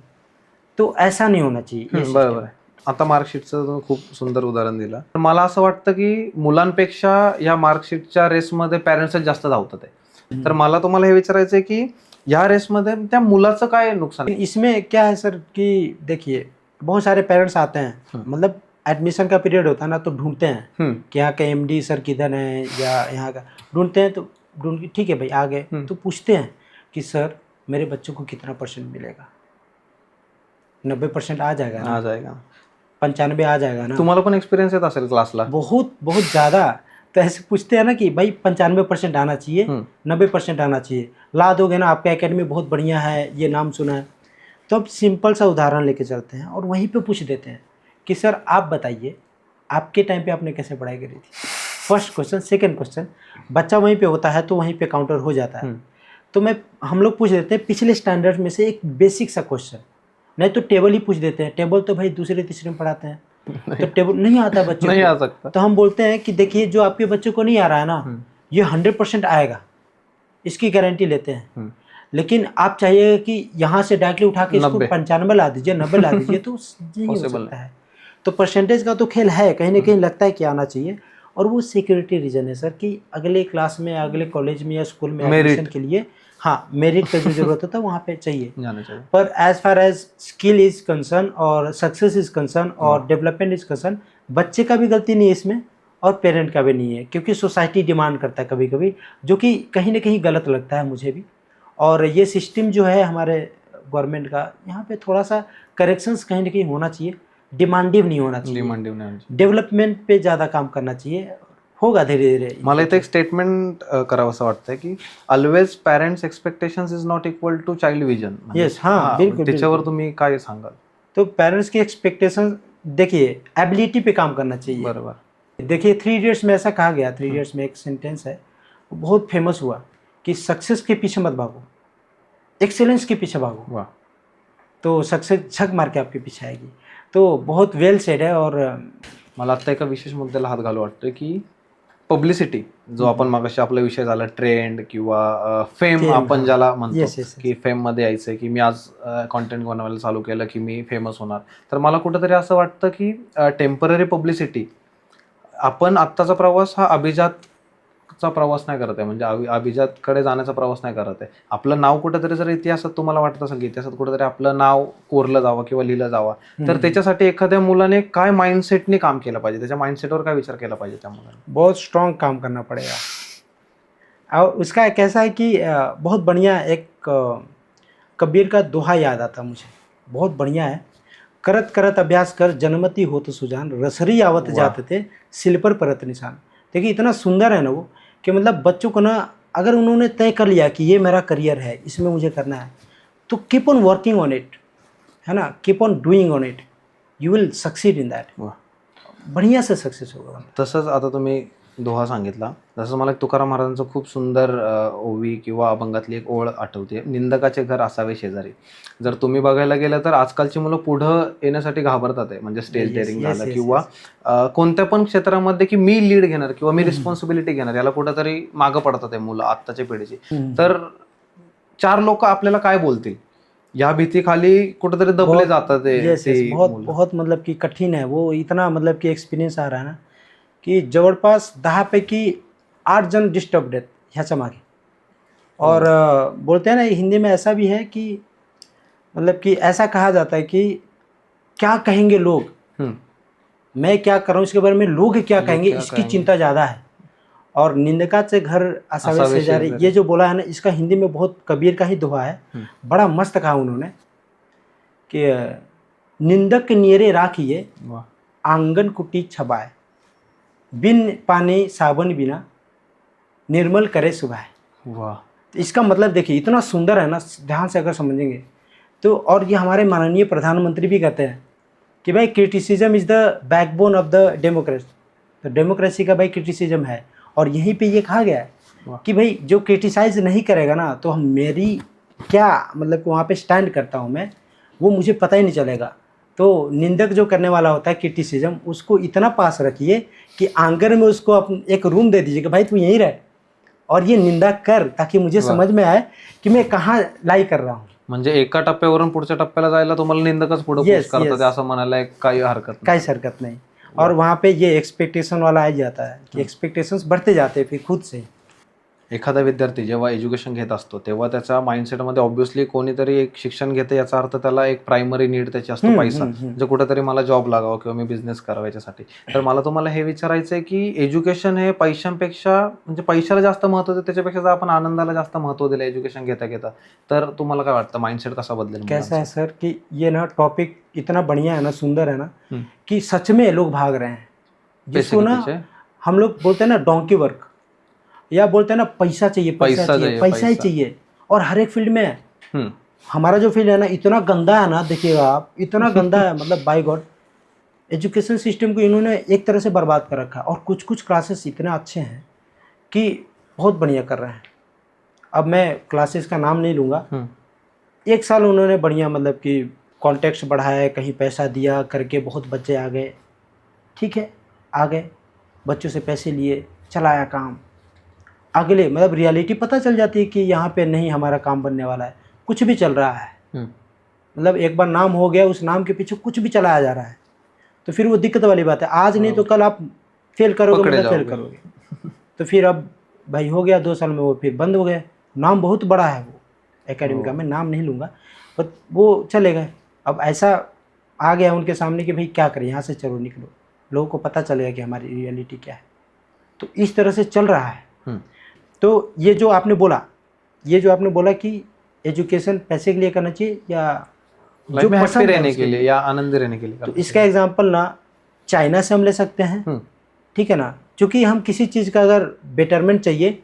[SPEAKER 1] तो ऐसा नाही होना चाहिए ये system
[SPEAKER 2] बरोबर आहे। आता मार्कशीटचं तुम्ही खूप सुंदर उदाहरण दिलं। मला असं वाटतं की मुलांपेक्षा या मार्कशीटच्या रेसमध्ये पॅरेंट्सच जास्त धावतात आहे। तर मला तुम्हाला हे विचारायचं आहे की या रेसमध्ये त्या मुलाचं काय नुकसान आहे?
[SPEAKER 1] इसमें क्या है सर कि देखिए बहुत सारे पेरेंट्स आते हैं, मतलब एडमिशन का पीरियड होता है ना, तो ढूंढते हैं कि यहाँ का MD सर किधर है, या यहाँ का ढूंढते हैं। तो ढूंढ के ठीक है भाई आ गए, तो पूछते हैं कि सर मेरे बच्चों को कितना % मिलेगा? 90% आ जाएगा ना?
[SPEAKER 2] आ जाएगा।
[SPEAKER 1] 95 आ जाएगा ना?
[SPEAKER 2] तुम्हाला पण एक्सपिरियन्स येत असेल क्लासला?
[SPEAKER 1] बहुत बहुत ज़्यादा। तो ऐसे पूछते हैं ना कि भाई 95% आना चाहिए, 90% आना चाहिए, ला दोगे ना? आपका एकेडमी बहुत बढ़िया है, ये नाम सुना है। तो अब सिंपल सा उदाहरण लेके चलते हैं और वहीं पे पूछ देते हैं कि सर आप बताइए आपके टाइम पे आपने कैसे पढ़ाई करी थी? First question. सेकंड क्वेश्चन, बच्चा वहीं पे होता है तो वहीं पे काउंटर हो जाता है। तो हम लोग पूछ देते हैं पिछले स्टैंडर्ड में से एक बेसिक सा क्वेश्चन, नहीं तो टेबल ही पूछ देते हैं। टेबल तो भाई दूसरे तीसरे में पढ़ाते हैं, तो टेबल नहीं आता बच्चे
[SPEAKER 2] नहीं
[SPEAKER 1] को।
[SPEAKER 2] आ सकता।
[SPEAKER 1] तो हम बोलते हैं कि देखिए जो आपके बच्चे को नहीं आ रहा है ना, ये 100% आएगा, इसकी गारंटी लेते हैं। लेकिन आप चाहिए कि यहाँ से डायरेक्टली उठा के इसको 95 ला दीजिए, 90 ला दीजिए, तो नहीं हो सकता है। तो परसेंटेज का तो खेल है, कहीं ना कहीं लगता है कि आना चाहिए, और वो सिक्योरिटी रीजन है सर कि अगले क्लास में, अगले कॉलेज में या स्कूल में एडमिशन के लिए, हाँ, मेरिट का जो जरूरत होता है वहाँ पे चाहिए
[SPEAKER 2] जाना चाहिए।
[SPEAKER 1] पर as far as skill is concern और सक्सेस इज कंसर्न और डेवलपमेंट इज कंसर्न, बच्चे का भी गलती नहीं है इसमें और पेरेंट का भी नहीं है, क्योंकि सोसाइटी डिमांड करता है कभी कभी, जो कि कहीं ना कहीं गलत लगता है मुझे भी। और ये सिस्टम जो है हमारे गवर्नमेंट का, यहाँ पे थोड़ा सा करेक्शंस कहीं ना कहीं होना चाहिए, डिमांडिव नहीं होना चाहिए, डेवलपमेंट पे ज़्यादा काम करना चाहिए, होगा धीरे धीरे।
[SPEAKER 2] मला इथे एक स्टेटमेंट करावं असं वाटतंय की always parents expectations is not equal to child vision.
[SPEAKER 1] Yes, हाँ बिल्कुल।
[SPEAKER 2] त्याच्यावर तुम्ही काय सांगाल?
[SPEAKER 1] तो पेरेंट्स की एक्सपेक्टेशन, देखिए एबिलिटी पे काम करना चाहिए।
[SPEAKER 2] बरोबर।
[SPEAKER 1] देखिए 3 इडियट्स में ऐसा कहा गया, 3 इडियट्स में एक सेंटेंस है, बहुत फेमस हुआ कि सक्सेस के पीछे मत भागो, एक्सेलेंस के पीछे भागो।
[SPEAKER 2] वाह।
[SPEAKER 1] तो सक्सेस झक मार के आपके पीछे आएगी। तो बहुत वेल सेड है। और
[SPEAKER 2] मला आता एका विशेष मुद्द्याला हात घालू वाटतोय की पब्लिसिटी, जो आपण मागाशी आपला विषय झाला ट्रेंड किंवा फेम आपण ज्याला म्हणतो की फेम मध्ये यायचंय, की मी आज कॉन्टेंट बनवायला चालू केलं की मी फेमस होणार, तर मला कुठेतरी असं वाटतं की टेम्पररी पब्लिसिटी, आपण आत्ताचा प्रवास हा अभिजातचा प्रवास नाही करत आहे, म्हणजे अभिजातकडे जाण्याचा प्रवास नाही करत आहे. आपलं नाव कुठेतरी जर इतिहासात तुम्हाला वाटत असेल की इतिहासात कुठेतरी आपलं नाव कोरलं जावं किंवा लिहिलं जावं, तर त्याच्यासाठी एखाद्या मुलाने काय माइंडसेटने काम केलं पाहिजे, त्याच्या माइंडसेटवर काय विचार केला पाहिजे त्या मुलाने?
[SPEAKER 1] बहुत स्ट्रॉन्ग काम करना पड़ेगा। और उसका कैसा है कि बहुत बढ़िया एक कबीर का दोहा याद आता मुझे, बहुत बढ़िया है। करत करत अभ्यास कर जनमति हो तो सुजान, रसरी आवत जाते थे सिल पर परत निशान। देखिए इतना सुंदर है ना वो, कि मतलब बच्चों को ना अगर उन्होंने तय कर लिया कि ये मेरा करियर है, इसमें मुझे करना है, तो keep on working on it, है ना, keep on doing on it, you will succeed in that, बढ़िया से सक्सेस होगा।
[SPEAKER 2] तसंच आता तुम्ही दोहा सांगितला, तसंच मला एक तुकाराम महाराजांचं खूप सुंदर ओवी किंवा अभंगातली एक ओळ आठवते, निंदकाचे घर असावे शेजारी. जर तुम्ही बघायला गेलं तर आजकालची मुलं पुढं येण्यासाठी घाबरतात आहे, म्हणजे स्टेज डेअरिंग झालं किंवा कोणत्या पण क्षेत्रामध्ये की मी लीड घेणार किंवा मी रिस्पॉन्सिबिलिटी घेणार, याला कुठंतरी मागं पडतात आहे मुलं आत्ताच्या पिढीची. तर 4 लोक आपल्याला काय बोलतील या भीतीखाली कुठेतरी दबले जातात ते
[SPEAKER 1] बहुत
[SPEAKER 2] मुलं.
[SPEAKER 1] बहुत मतलब कि कठिन है वो, इतना मतलब कि एक्सपिरियन्स आ रहा है ना की जवळपास 10 पैकी 8 जन डिस्टर्ब्ड आहेत ह्याच्या मागे. और बोलते हैं ना हिंदी में ऐसा भी है कि मतलब कि ऐसा कहा जाता है कि क्या कहेंगे लोग, मैं क्या कर रहा हूँ इसके बारे में लोग क्या कहेंगे, इसकी चिंता ज़्यादा है. और निंदकाचे घर असावे शेजारी, ये जो बोला है ना, इसका हिंदी में बहुत कबीर का ही दोहा है, बड़ा मस्त कहा उन्होंने कि निंदक नियरे राखिए आंगन कुटी छबाए, बिन पानी साबन बिना निर्मल करे सुबह.
[SPEAKER 2] वाह,
[SPEAKER 1] इसका मतलब देखिए इतना सुंदर है ना, ध्यान से अगर समझेंगे तो. और ये हमारे माननीय प्रधानमंत्री भी कहते हैं कि भाई criticism is the backbone of the democracy. तो डेमोक्रेसी का भाई क्रिटिसिज्म है, और यहीं पे ये कहा गया है कि भाई जो क्रिटिसाइज नहीं करेगा ना, तो हम मेरी क्या मतलब वहाँ पे स्टैंड करता हूँ मैं, वो मुझे पता ही नहीं चलेगा. तो निंदक जो करने वाला होता है क्रिटिसिज्म, उसको इतना पास रखिए कि आंगन में उसको अपन एक रूम दे दीजिए कि भाई तू यहीं रह और ये निंदा कर, ताकि मुझे समझ में आए कि मैं कहाँ लाई कर रहा हूँ.
[SPEAKER 2] म्हणजे एका टप्प्यावरून पुढच्या टप्प्याला जायला तुम्हाला निंदकच पुढे पुश करतात असं म्हणायला काही हरकत
[SPEAKER 1] नहीं. और वहाँ पे ये एक्सपेक्टेशन वाला आ जाता है कि एक्सपेक्टेशंस बढ़ते जाते हैं फिर खुद से.
[SPEAKER 2] एखादा विद्यार्थी जेव्हा एज्युकेशन घेत असतो तेव्हा त्याच्या माइंडसेटमध्ये ऑब्व्हियसली कोणीतरी एक शिक्षण घेते, याचा अर्थ त्याला एक प्रायमरी नीड त्याची असतो पैसा, म्हणजे कुठेतरी मला जॉब लागावा किंवा मी बिझनेस करावा याच्यासाठी. तर मला तुम्हाला हे विचारायचं आहे की एज्युकेशन हे पैशांपेक्षा, म्हणजे पैशाला जास्त महत्व देतं त्याच्यापेक्षा जर आपण आनंदाला जास्त महत्व दिलं एज्युकेशन घेता घेता, तर तुम्हाला काय वाटतं माइंडसेट कसा बदलेल?
[SPEAKER 1] कैसा है सर कि ये ना टॉपिक इतना बढ़िया है ना, सुंदर है ना, कि सच में लोग भाग रहे हैं, जिसको ना हम लोग बोलते हैं ना डोंकी वर्क, या बोलते हैं ना पैसा चाहिए पैसा ही चाहिए. और हर एक फील्ड में है. हमारा जो फील्ड है ना इतना गंदा है ना, देखिएगा आप, इतना गंदा है मतलब बाय गॉड. एजुकेशन सिस्टम को इन्होंने एक तरह से बर्बाद कर रखा है. और कुछ कुछ क्लासेस इतने अच्छे हैं कि बहुत बढ़िया कर रहे हैं. अब मैं क्लासेस का नाम नहीं लूँगा. 1 साल उन्होंने बढ़िया मतलब कि कॉन्टेक्स्ट बढ़ाया, कहीं पैसा दिया करके बहुत बच्चे आ गए. ठीक है, आ गए, बच्चों से पैसे लिए, चलाया काम. अगले मतलब रियलिटी पता चल जाती है कि यहाँ पे नहीं हमारा काम बनने वाला है, कुछ भी चल रहा है. मतलब एक बार नाम हो गया, उस नाम के पीछे कुछ भी चलाया जा रहा है, तो फिर वो दिक्कत वाली बात है. आज नहीं तो कल आप फेल करोगे, मतलब फेल करोगे. तो फिर अब भाई हो गया 2 साल में वो फिर बंद हो गए. नाम बहुत बड़ा है वो एकेडमी का, मैं नाम नहीं लूँगा, बट वो चले गए. अब ऐसा आ गया उनके सामने कि भाई क्या करें, यहाँ से चलो निकलो, लोगों को पता चलेगा कि हमारी रियलिटी क्या है. तो इस तरह से चल रहा है. तो ये जो आपने बोला कि एजुकेशन पैसे के लिए करना चाहिए या जो पसंद
[SPEAKER 2] रहने के लिए या आनंदी रहने के लिए,
[SPEAKER 1] तो इसका एग्जांपल ना चाइना से हम ले सकते हैं. ठीक है ना, क्योंकि हम किसी चीज़ का अगर बेटरमेंट चाहिए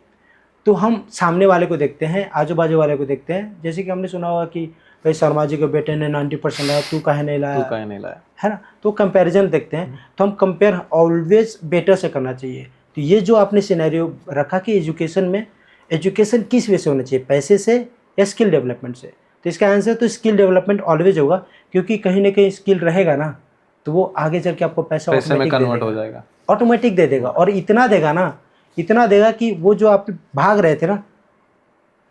[SPEAKER 1] तो हम सामने वाले को देखते हैं, आजू बाजू वाले को देखते हैं. जैसे कि हमने सुना होगा कि भाई शर्मा जी के बेटे ने 90% लाया, तू काहे नहीं लाया, है ना. तो कंपैरिजन देखते हैं. तो हम कंपेयर ऑलवेज बेटर से करना चाहिए. तो ये जो आपने सिनेरियो रखा कि एजुकेशन किस वे से होना चाहिए, पैसे से या स्किल डेवलपमेंट से, तो इसका आंसर तो स्किल डेवलपमेंट ऑलवेज होगा. क्योंकि कहीं ना कहीं स्किल रहेगा ना, तो वो आगे चल के आपको पैसा ऑटोमेटिक दे देगा. और इतना देगा कि वो जो आप भाग रहे थे ना,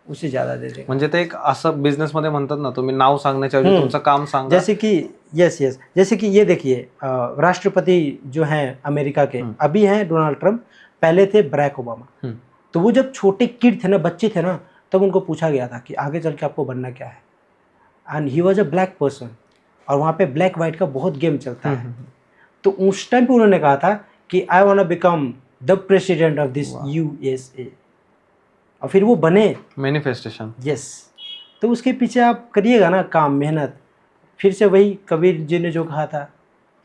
[SPEAKER 1] उससे ज़्यादा दे देगा.
[SPEAKER 2] म्हणजे ते एक असं बिझनेसमध्ये म्हणतात ना, तुम्ही नाव सांगण्याच्या ऐवजी तुमचं काम सांगा.
[SPEAKER 1] जैसे कि यस जैसे कि ये देखिए, राष्ट्रपति जो हैं अमेरिका के अभी हैं डोनाल्ड ट्रम्प, पहले थे बराक ओबामा. तो वो जब छोटे किड थे ना, बच्चे थे ना, तब उनको पूछा गया था कि आगे चल के आपको बनना क्या है. And he was a black person, और वहाँ पे ब्लैक वाइट का बहुत गेम चलता है. तो उस टाइम पे उन्होंने कहा था कि I want to become the president of this USA. और फिर वो बने
[SPEAKER 2] मैनिफेस्टेशन.
[SPEAKER 1] यस. तो उसके पीछे आप करिएगा ना काम, मेहनत, फिर से वही कबीर जी ने जो कहा था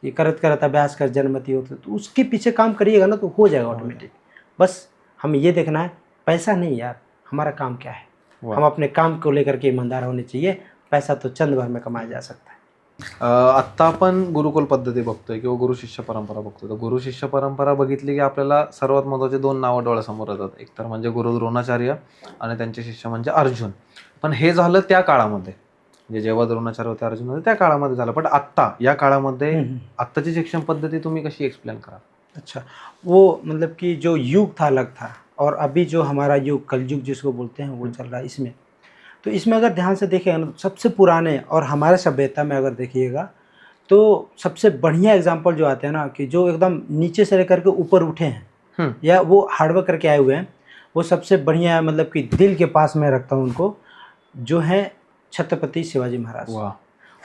[SPEAKER 1] कि करत करत अभ्यास कर जन्मति हो, तो उसके पीछे काम करिएगा ना तो हो जाएगा ऑटोमेटिक। बस हमें ये देखना है, पैसा नहीं यार, हमारा काम क्या है। हम अपने काम को लेकर के ईमानदार होने चाहिए। पैसा तो चंद भर में कमाया जा सकता है।
[SPEAKER 2] आत्ता आपण गुरुकुल पद्धती बघतोय किंवा गुरु शिष्य परंपरा बघतोय. तर गुरु शिष्य परंपरा बघितली की आपल्याला सर्वात महत्त्वाचे 2 नावं डोळ्यासमोर येतात. एक तर म्हणजे गुरु द्रोणाचार्य आणि त्यांचे शिष्य म्हणजे अर्जुन. पण हे झालं त्या काळामध्ये, म्हणजे जेव्हा द्रोणाचार्य होते, अर्जुन होते, त्या काळामध्ये झालं. पण आत्ता या काळामध्ये आत्ताची शिक्षण पद्धती तुम्ही कशी एक्सप्लेन कराल?
[SPEAKER 1] अच्छा, वो मतलब कि जो युग था अलग था, और अभी जो हमारा युग कलयुग जिसको बोलते हैं वो चल रहा है इसमें। तो इसमें अगर ध्यान से देखेगा ना, सबसे पुराने और हमारे सभ्यता में अगर देखिएगा तो सबसे बढ़िया एग्जाम्पल जो आते हैं ना, कि जो एकदम नीचे से लेकर के ऊपर उठे हैं या वो हार्डवर्क करके आए हुए हैं, वो सबसे बढ़िया है, मतलब कि दिल के पास में रखता हूँ उनको, जो है छत्रपति शिवाजी महाराज।
[SPEAKER 2] वाह,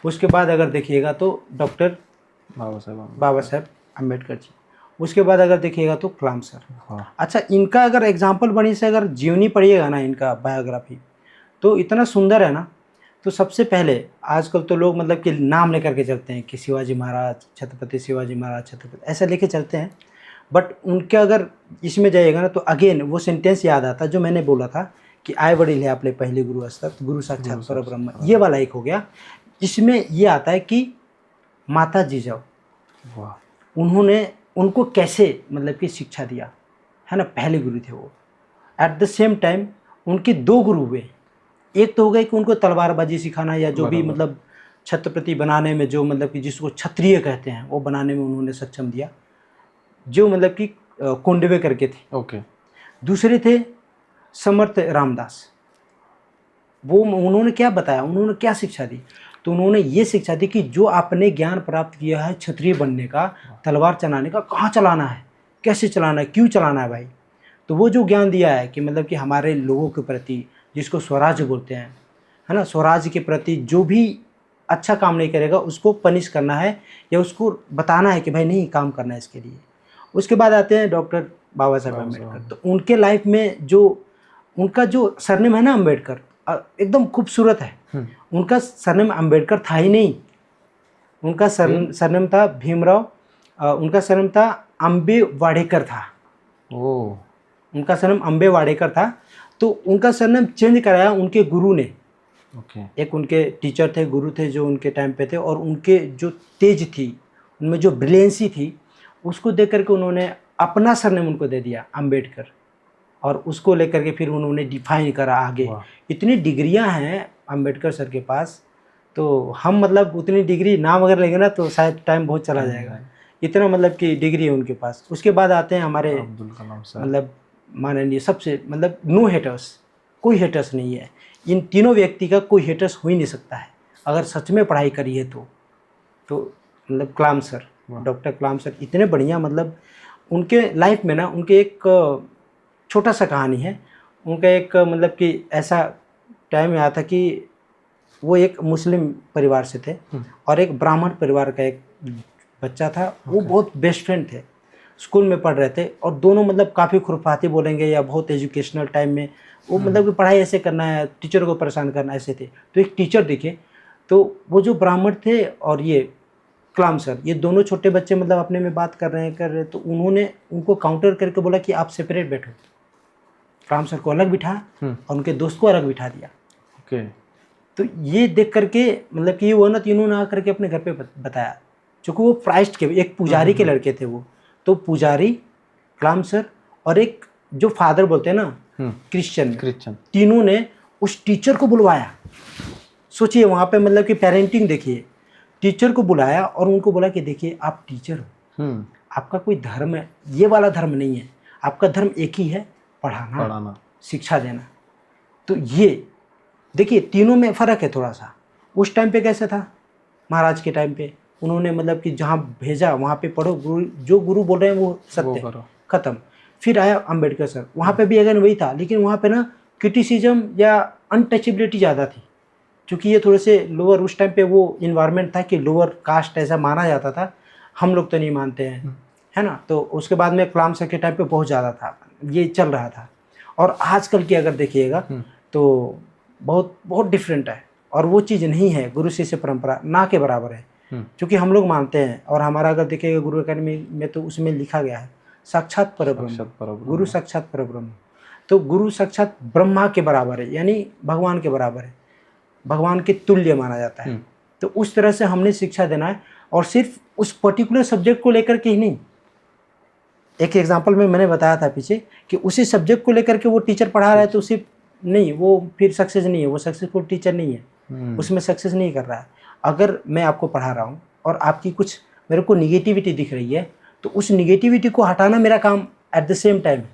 [SPEAKER 1] उसके बाद अगर देखिएगा तो डॉक्टर बाबा साहेब अम्बेडकर जी। उसके बाद अगर देखिएगा तो कलाम सर। अच्छा, इनका अगर एग्जाम्पल बनी से अगर जीवनी पढ़िएगा ना, इनका बायोग्राफी, तो इतना सुंदर है ना। तो सबसे पहले आजकल तो लोग मतलब कि नाम लेकर के चलते हैं कि शिवाजी महाराज, छत्रपति शिवाजी महाराज, छत्रपति ऐसा लेके चलते हैं। बट उनके अगर इसमें जाइएगा ना तो अगेन वो सेंटेंस याद आता जो मैंने बोला था कि आए बड़े है अपने पहले गुरु अस्तक, गुरु साक्षात परब्रह्म, ये वाला एक हो गया। इसमें ये आता है कि माता जिजाऊ, उन्होंने उनको कैसे मतलब कि शिक्षा दिया है ना, पहले गुरु थे वो। एट द सेम टाइम उनके 2 गुरु हुए। एक तो हो गए कि उनको तलवारबाजी सिखाना या जो भी मतलब छत्रपति बनाने में, जो मतलब कि जिसको क्षत्रिय कहते हैं वो बनाने में उन्होंने सक्षम दिया, जो मतलब कि कोंडवे करके थे।
[SPEAKER 2] ओके।
[SPEAKER 1] दूसरे थे समर्थ रामदास। वो उन्होंने क्या बताया, उन्होंने क्या शिक्षा दी, तो उन्होंने ये शिक्षा दी कि जो आपने ज्ञान प्राप्त किया है क्षत्रिय बनने का, तलवार चलाने का, कहाँ चलाना है, कैसे चलाना है, क्यों चलाना है भाई। तो वो जो ज्ञान दिया है कि मतलब कि हमारे लोगों के प्रति, जिसको स्वराज्य बोलते हैं, है ना, स्वराज्य के प्रति जो भी अच्छा काम नहीं करेगा उसको पनिश करना है या उसको बताना है कि भाई नहीं काम करना है इसके लिए। उसके बाद आते हैं डॉक्टर बाबा साहेब अम्बेडकर। तो उनके लाइफ में जो उनका जो सरनेम है ना अम्बेडकर, एकदम खूबसूरत है। उनका सरनेम अम्बेडकर था ही नहीं, उनका सरनेम था भीमराव, उनका सरनेम था अम्बे वाडेकर था। उनका सरनेम अम्बे वाडेकर था। तो उनका सरनेम चेंज कराया उनके गुरु ने। एक उनके टीचर थे, गुरु थे जो उनके टाइम पे थे, और उनके जो तेज थी, उनमें जो ब्रिलियंसी थी, उसको देख करके उन्होंने अपना सरनेम उनको दे दिया अम्बेडकर, और उसको लेकर के फिर उन्होंने डिफाइन करा आगे। इतनी डिग्रियां हैं अम्बेडकर सर के पास, तो हम मतलब उतनी डिग्री नाम अगर लेंगे ना तो शायद टाइम बहुत चला जाएगा, इतना मतलब कि डिग्री है उनके पास। उसके बाद आते हैं हमारे
[SPEAKER 2] अब्दुल कलाम सर, मतलब
[SPEAKER 1] माननीय, सबसे मतलब नो हेटर्स, कोई हेटर्स नहीं है। इन तीनों व्यक्ति का कोई हेटर्स हो ही नहीं सकता है अगर सच में पढ़ाई करी है तो मतलब कलाम सर, डॉक्टर कलाम सर इतने बढ़िया, मतलब उनके लाइफ में ना, उनके एक छोटा सा कहानी है। उनका एक मतलब कि ऐसा टाइम आया था कि वो एक मुस्लिम परिवार से थे और एक ब्राह्मण परिवार का एक बच्चा था। वो बहुत बेस्ट फ्रेंड थे, स्कूल में पढ़ रहे थे, और दोनों मतलब काफ़ी खुरफाती बोलेंगे या बहुत एजुकेशनल टाइम में वो मतलब कि पढ़ाई ऐसे करना है, टीचर को परेशान करना, ऐसे थे। तो एक टीचर दिखे, तो वो जो ब्राह्मण थे और ये कलाम सर, ये दोनों छोटे बच्चे मतलब अपने में बात कर रहे हैं, तो उन्होंने उनको काउंटर करके बोला कि आप सेपरेट बैठो। कलाम सर को अलग बिठा और उनके दोस्त को अलग बिठा दिया।
[SPEAKER 2] ओके।
[SPEAKER 1] तो ये देख करके मतलब कि ये वो ना, तीनों ने आकर के अपने घर पे बताया, चूँकि वो प्राइस्ट के एक पुजारी के लड़के थे वो, तो पुजारी, कलाम सर और एक जो फादर बोलते हैं ना क्रिश्चियन, तीनों ने उस टीचर को बुलवाया। सोचिए वहाँ पे मतलब कि पेरेंटिंग देखिए, टीचर को बुलाया और उनको बोला कि देखिए आप टीचर हो, आपका कोई धर्म है, ये वाला धर्म नहीं है, आपका धर्म एक ही है, पढ़ाना, शिक्षा देना। तो ये देखिए तीनों में फ़र्क है थोड़ा सा। उस टाइम पे कैसे था, महाराज के टाइम पे उन्होंने मतलब कि जहाँ भेजा वहाँ पे पढ़ो, गुरु जो गुरु बोल रहे हैं वो सत्य, खत्म। फिर आया अम्बेडकर सर, वहाँ पे भी अगर वही था, लेकिन वहाँ पे ना क्रिटिसिज्म या अनटचेबिलिटी ज़्यादा थी, क्योंकि ये थोड़े से लोअर, उस टाइम पे वो इन्वायरमेंट था कि लोअर कास्ट ऐसा माना जाता था, हम लोग तो नहीं मानते हैं, है ना। तो उसके बाद में कलाम सर के टाइम पे बहुत ज़्यादा था, ये चल रहा था। और आजकल की अगर देखिएगा तो बहुत बहुत डिफरेंट है। और वो चीज़ नहीं है, गुरु शिष्य परंपरा ना के बराबर है। क्योंकि हम लोग मानते हैं, और हमारा अगर देखिएगा गुरु अकेडमी में तो उसमें लिखा गया है साक्षात परब्रह्म, गुरु साक्षात परब्रह्म। तो गुरु साक्षात ब्रह्मा के बराबर है, यानी भगवान के बराबर है, भगवान के तुल्य माना जाता है। तो उस तरह से हमने शिक्षा देना है, और सिर्फ उस पर्टिकुलर सब्जेक्ट को लेकर के ही नहीं। एक एग्जांपल में मैंने बताया था पीछे कि उसी सब्जेक्ट को लेकर के वो टीचर पढ़ा रहा है तो सिर्फ नहीं, वो फिर सक्सेस नहीं है, वो सक्सेसफुल टीचर नहीं है, उसमें सक्सेस नहीं कर रहा है। अगर मैं आपको पढ़ा रहा हूँ और आपकी कुछ मेरे को निगेटिविटी दिख रही है, तो उस निगेटिविटी को हटाना मेरा काम एट द सेम टाइम है।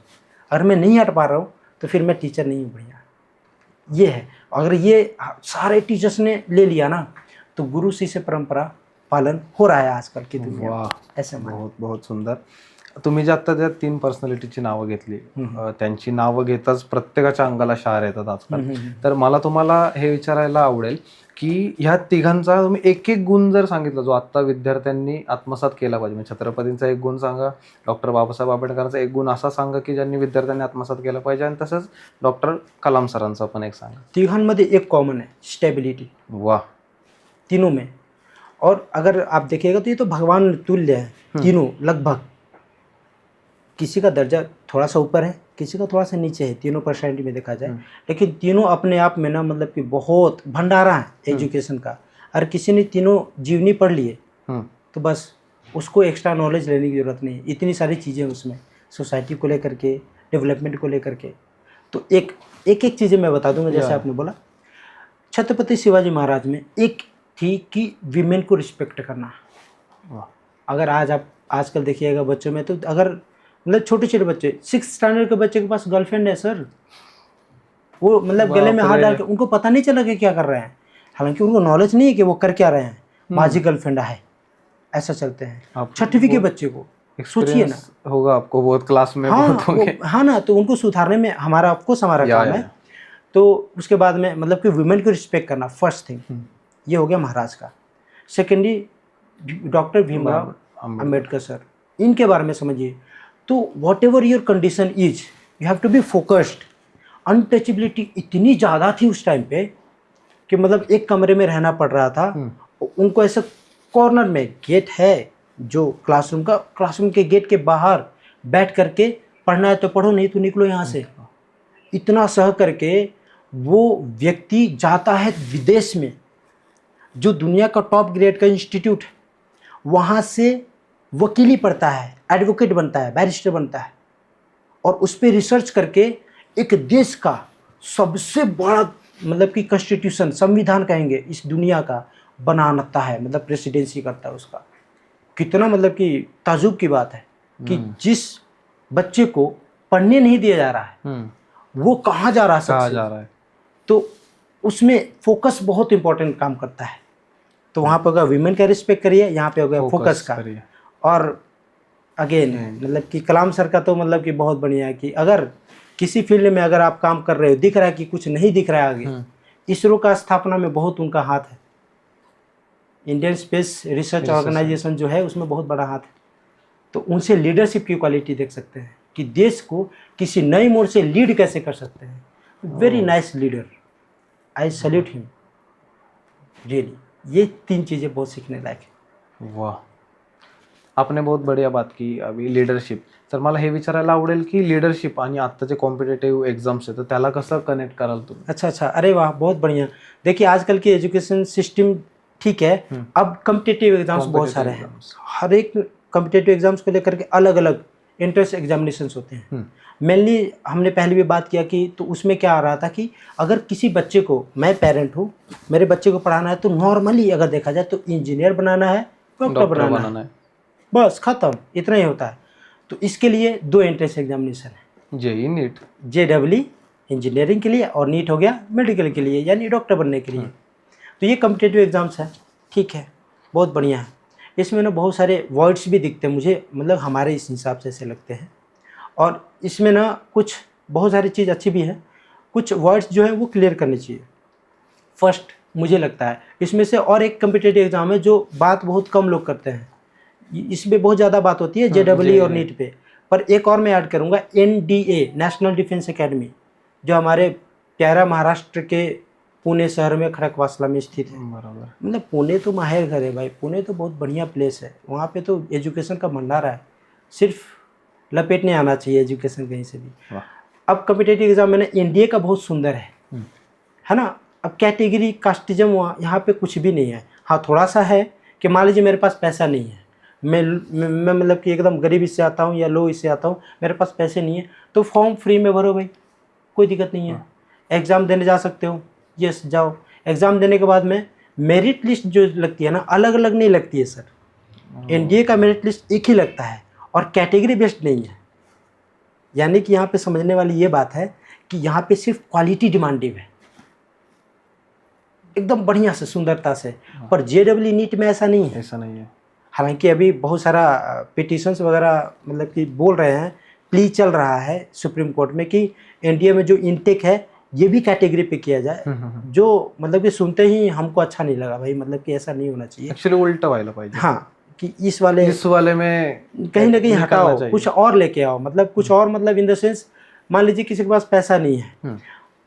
[SPEAKER 1] अगर मैं नहीं हट पा रहा हूँ तो फिर मैं टीचर नहीं हूँ बढ़िया। ये है, अगर ये सारे टीचर्स ने ले लिया ना, तो गुरु शिष्य परंपरा पालन हो रहा है आजकल की दुनिया में। ऐसे
[SPEAKER 2] बहुत बहुत सुंदर. तुम्ही जे आता त्या 3 पर्सनॅलिटीची नावं घेतली, त्यांची नावं घेताच प्रत्येकाच्या अंगाला शहारे येतात आजकाल. तर मला तुम्हाला हे विचारायला आवडेल की ह्या तिघांचा तुम्ही एक एक गुण जर सांगितला जो आता विद्यार्थ्यांनी आत्मसात केला पाहिजे. म्हणजे छत्रपतींचा एक गुण सांगा, डॉक्टर बाबासाहेब आंबेडकरांचा एक गुण असा सांगा की ज्यांनी विद्यार्थ्यांनी आत्मसात केला पाहिजे, आणि तसंच डॉक्टर कलाम सरांचा पण एक सांगा.
[SPEAKER 1] तिघांमध्ये एक कॉमन है, स्टेबिलिटी.
[SPEAKER 2] वाह.
[SPEAKER 1] तीनों में. और अगर आप देखिएगा तो ये तो भगवान तुल्य है तीनों लगभग। किसी का दर्जा थोड़ा सा ऊपर है, किसी का थोड़ा सा नीचे है, तीनों पर्सनैलिटी में देखा जाए, लेकिन तीनों अपने आप में ना मतलब कि बहुत भंडारा है एजुकेशन का। और किसी ने तीनों जीवनी पढ़ लिए तो बस उसको एक्स्ट्रा नॉलेज लेने की ज़रूरत नहीं, इतनी सारी चीज़ें उसमें सोसाइटी को लेकर के, डेवलपमेंट को लेकर के। तो एक एक चीज़ें मैं बता दूंगा, जैसे आपने बोला छत्रपति शिवाजी महाराज में एक थी कि वीमेन को रिस्पेक्ट करना। अगर आज आप आजकल देखिएगा बच्चों में, तो अगर मतलब छोटे छोटे बच्चे 6th स्टैंडर्ड के बच्चे के पास गर्लफ्रेंड है सर, वो मतलब गले में हाथ डाल के, उनको पता नहीं चला कि क्या कर रहे हैं, हालांकि उनको नॉलेज नहीं है कि वो कर क्या रहे हैं, माझी गर्लफ्रेंड है, ऐसा चलते हैं 6वीं के बच्चे को। सोचिए ना,
[SPEAKER 2] होगा आपको बहुत क्लास में बहुत होंगे।
[SPEAKER 1] हाँ ना, तो उनको सुधारने में हमारा ऑफकोर्स हमारा काम है। तो उसके बाद में मतलब कि वुमेन को रिस्पेक्ट करना फर्स्ट थिंग, ये हो गया महाराज का। Secondly doctor Bhimrao Ambedkar sir, इनके बारे में समझिए। तो whatever your condition is, you have to be focused. Untouchability इतनी ज़्यादा थी उस टाइम पे कि मतलब एक कमरे में रहना पड़ रहा था उनको, ऐसा कॉर्नर में गेट है जो क्लासरूम का, क्लासरूम के गेट के बाहर बैठ करके पढ़ना है तो पढ़ो, नहीं तो निकलो यहाँ से। इतना सह करके वो व्यक्ति जाता है विदेश में, जो दुनिया का टॉप ग्रेड का इंस्टीट्यूट है, वहाँ से वकीली पढ़ता है, एडवोकेट बनता है, बैरिस्टर बनता है, और उस पर रिसर्च करके एक देश का सबसे बड़ा मतलब कि कॉन्स्टिट्यूशन, संविधान कहेंगे इस दुनिया का, बनाता है, मतलब प्रेसिडेंसी करता है उसका। कितना मतलब कि ताजुब की बात है कि जिस बच्चे को पढ़ने नहीं दिया जा रहा है वो कहाँ जा रहा है, तो उसमें फोकस बहुत इंपॉर्टेंट काम करता है। तो वहाँ पर अगर वीमेन का रिस्पेक्ट करिए, यहाँ पे हो गया फोकस का। और अगेन मतलब कि कलाम सर का तो मतलब कि बहुत बढ़िया है कि अगर किसी फील्ड में अगर आप काम कर रहे हो, दिख रहा है कि कुछ नहीं दिख रहा है आगे, इसरो का स्थापना में बहुत उनका हाथ है। इंडियन स्पेस रिसर्च ऑर्गेनाइजेशन जो है उसमें बहुत बड़ा हाथ है। तो उनसे लीडरशिप की क्वालिटी देख सकते हैं कि देश को किसी नए मोड़ से लीड कैसे कर सकते हैं। वेरी नाइस लीडर, आई सैल्यूट हिम रियली। ये 3 चीज़ें बहुत सीखने लायक है।
[SPEAKER 2] वाह, आपने बहुत बढ़िया बात की अभी लीडरशिप. तर मला हे विचारायला आवडेल की लीडरशिप आणि आत्ताचे कॉम्पिटेटिव्ह एक्झाम्स आहेत तर त्याला कसं कनेक्ट कराल तुम्ही?
[SPEAKER 1] अच्छा, अरे वाह, बहुत बढ़िया. देखिए आजकल की एजुकेशन सिस्टम ठीक है, अब कॉम्पिटेटिव एग्जाम्स बहुत सारे हैं. हर एक कॉम्पिटेटिव एग्जाम्स को लेकर के अलग अलग एंट्रेंस एग्जामिनेशंस होते हैं. मेनली हमने पहले भी बात किया कि तो उसमें क्या आ रहा था कि अगर किसी बच्चे को, मैं पेरेंट हूँ, मेरे बच्चे को पढ़ाना है तो नॉर्मली अगर देखा जाए तो इंजीनियर बनाना है, डॉक्टर बनाना है, बस खत्म, इतना ही होता है. तो इसके लिए 2 एंट्रेंस एग्जामिनेशन है, जेई नीट, JEE इंजीनियरिंग के लिए और नीट हो गया मेडिकल के लिए यानी डॉक्टर बनने के लिए. तो ये कॉम्पिटेटिव एग्जाम्स हैं, ठीक है, बहुत बढ़िया है. इसमें ना बहुत सारे वर्ड्स भी दिखते हैं मुझे, मतलब हमारे इस हिसाब से ऐसे लगते हैं. और इसमें ना कुछ बहुत सारी चीज़ अच्छी भी है, कुछ वर्ड्स जो है वो क्लियर करने चाहिए. फर्स्ट मुझे लगता है इसमें से और एक कॉम्पिटेटिव एग्ज़ाम है जो बात बहुत कम लोग करते हैं, इसमें बहुत ज़्यादा बात होती है JEE और नीट पे. पर एक और मैं ऐड करूँगा, NDA नेशनल डिफेंस एकेडमी, जो हमारे प्यारा महाराष्ट्र के पुणे शहर में खड़कवासला में स्थित है।
[SPEAKER 2] बरोबर.
[SPEAKER 1] मतलब पुणे तो माहिर घर है भाई, पुणे तो बहुत बढ़िया प्लेस है, वहाँ पे तो एजुकेशन का भंडारा है, सिर्फ लपेटने आना चाहिए एजुकेशन कहीं से भी।
[SPEAKER 2] वाह.
[SPEAKER 1] अब कम्पिटेटिव एग्जाम में एनडीए का बहुत सुंदर है ना। अब कैटेगरी कास्टिज्म वहाँ यहाँ पे कुछ भी नहीं है। हाँ थोड़ा सा है कि मान लीजिए मेरे पास पैसा नहीं है, मैं मतलब कि एकदम गरीबी से आता हूँ या लो इससे आता हूँ, मेरे पास पैसे नहीं है, तो फॉर्म फ्री में भरो भाई, कोई दिक्कत नहीं है। एग्ज़ाम देने जा सकते हो, यस जाओ। एग्ज़ाम देने के बाद में मेरिट लिस्ट जो लगती है ना, अलग अलग नहीं लगती है सर। एनडीए का मेरिट लिस्ट एक ही लगता है और कैटेगरी बेस्ड नहीं है। यानी कि यहाँ पे समझने वाली ये बात है कि यहाँ पे सिर्फ क्वालिटी डिमांडिंग है, एकदम बढ़िया से सुंदरता से। पर जेडब्ल्यू नीट में ऐसा नहीं है,
[SPEAKER 2] ऐसा नहीं है।
[SPEAKER 1] हालांकि अभी बहुत सारा पिटिशंस वगैरह मतलब कि बोल रहे हैं, प्ली चल रहा है सुप्रीम कोर्ट में कि एनडीए में जो इनटेक है ये भी कैटेगरी पे किया जाए, जो मतलब कि सुनते ही हमको अच्छा नहीं लगा भाई, मतलब कि ऐसा नहीं होना चाहिए।
[SPEAKER 2] एक्चुअली उल्टा व्हायला पाहिजे.
[SPEAKER 1] हाँ कि इस वाले
[SPEAKER 2] में
[SPEAKER 1] कहीं ना कहीं
[SPEAKER 2] नहीं
[SPEAKER 1] हटाओ,
[SPEAKER 2] करना चाहिए.
[SPEAKER 1] कुछ और लेके आओ, मतलब कुछ और, मतलब इन द सेंस मान लीजिए किसी के पास पैसा नहीं है,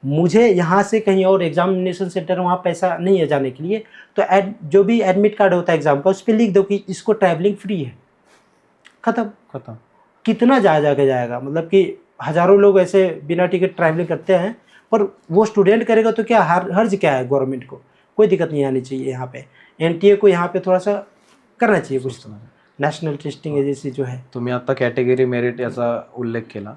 [SPEAKER 1] मुझे यहाँ से कहीं और एग्जामिनेशन सेंटर वहाँ पैसा नहीं है जाने के लिए, तो जो भी एडमिट कार्ड होता है एग्जाम का उस पर लिख दो कि इसको ट्रैवलिंग फ्री है, खत्म। कितना जाके जाएगा, मतलब कि हज़ारों लोग ऐसे बिना टिकट ट्रैवलिंग करते हैं, पर वो स्टूडेंट करेगा तो क्या हर्ज क्या है, गवर्नमेंट को कोई दिक्कत नहीं आनी चाहिए। यहाँ पे एनटीए को यहाँ पे थोड़ा सा करना चाहिए कुछ, नॅशनल टेस्टिंग एजन्सी जो आहे.
[SPEAKER 2] तुम्ही आता कॅटेगरी मेरिट याचा उल्लेख केला,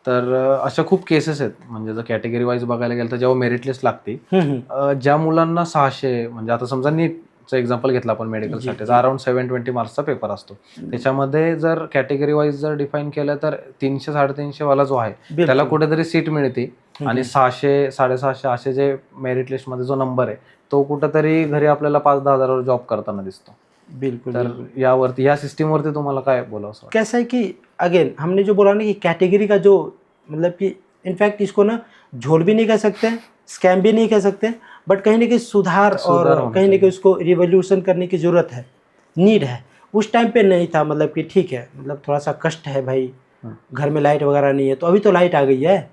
[SPEAKER 2] तर अशा खूप केसेस आहेत, म्हणजे जर कॅटेगरी वाईज बघायला गेलं तर जेव्हा मेरिट लिस्ट लागते, ज्या मुलांना 600, म्हणजे आता समजा नीटचं एक्झाम्पल घेतलं आपण मेडिकलसाठी, अराउंड 720 मार्क्सचा पेपर असतो, त्याच्यामध्ये जर कॅटेगरी वाईज जर डिफाईन केलं तर 300-350 वाला जो आहे त्याला कुठेतरी सीट मिळते आणि 600-650 असे जे मेरिट लिस्टमध्ये जो नंबर आहे तो कुठेतरी घरी आपल्याला 5-10 हजारावर जॉब करताना दिसतो.
[SPEAKER 1] बिल्कुल.
[SPEAKER 2] तर यावरती, या सिस्टीमवरती तुम्हाला काय बोलावं?
[SPEAKER 1] कैसा है कि अगेन हमने जो बोला ना कि कैटेगरी का जो मतलब कि इनफैक्ट इसको ना झोल भी नहीं कह सकते, स्कैम भी नहीं कह सकते, बट कहीं ना कहीं सुधार और कहीं ना कहीं उसको रिवोल्यूशन करने की ज़रूरत है, नीड है। उस टाइम पे नहीं था, मतलब कि ठीक है, मतलब थोड़ा सा कष्ट है भाई, घर में लाइट वगैरह नहीं है, तो अभी तो लाइट आ गई है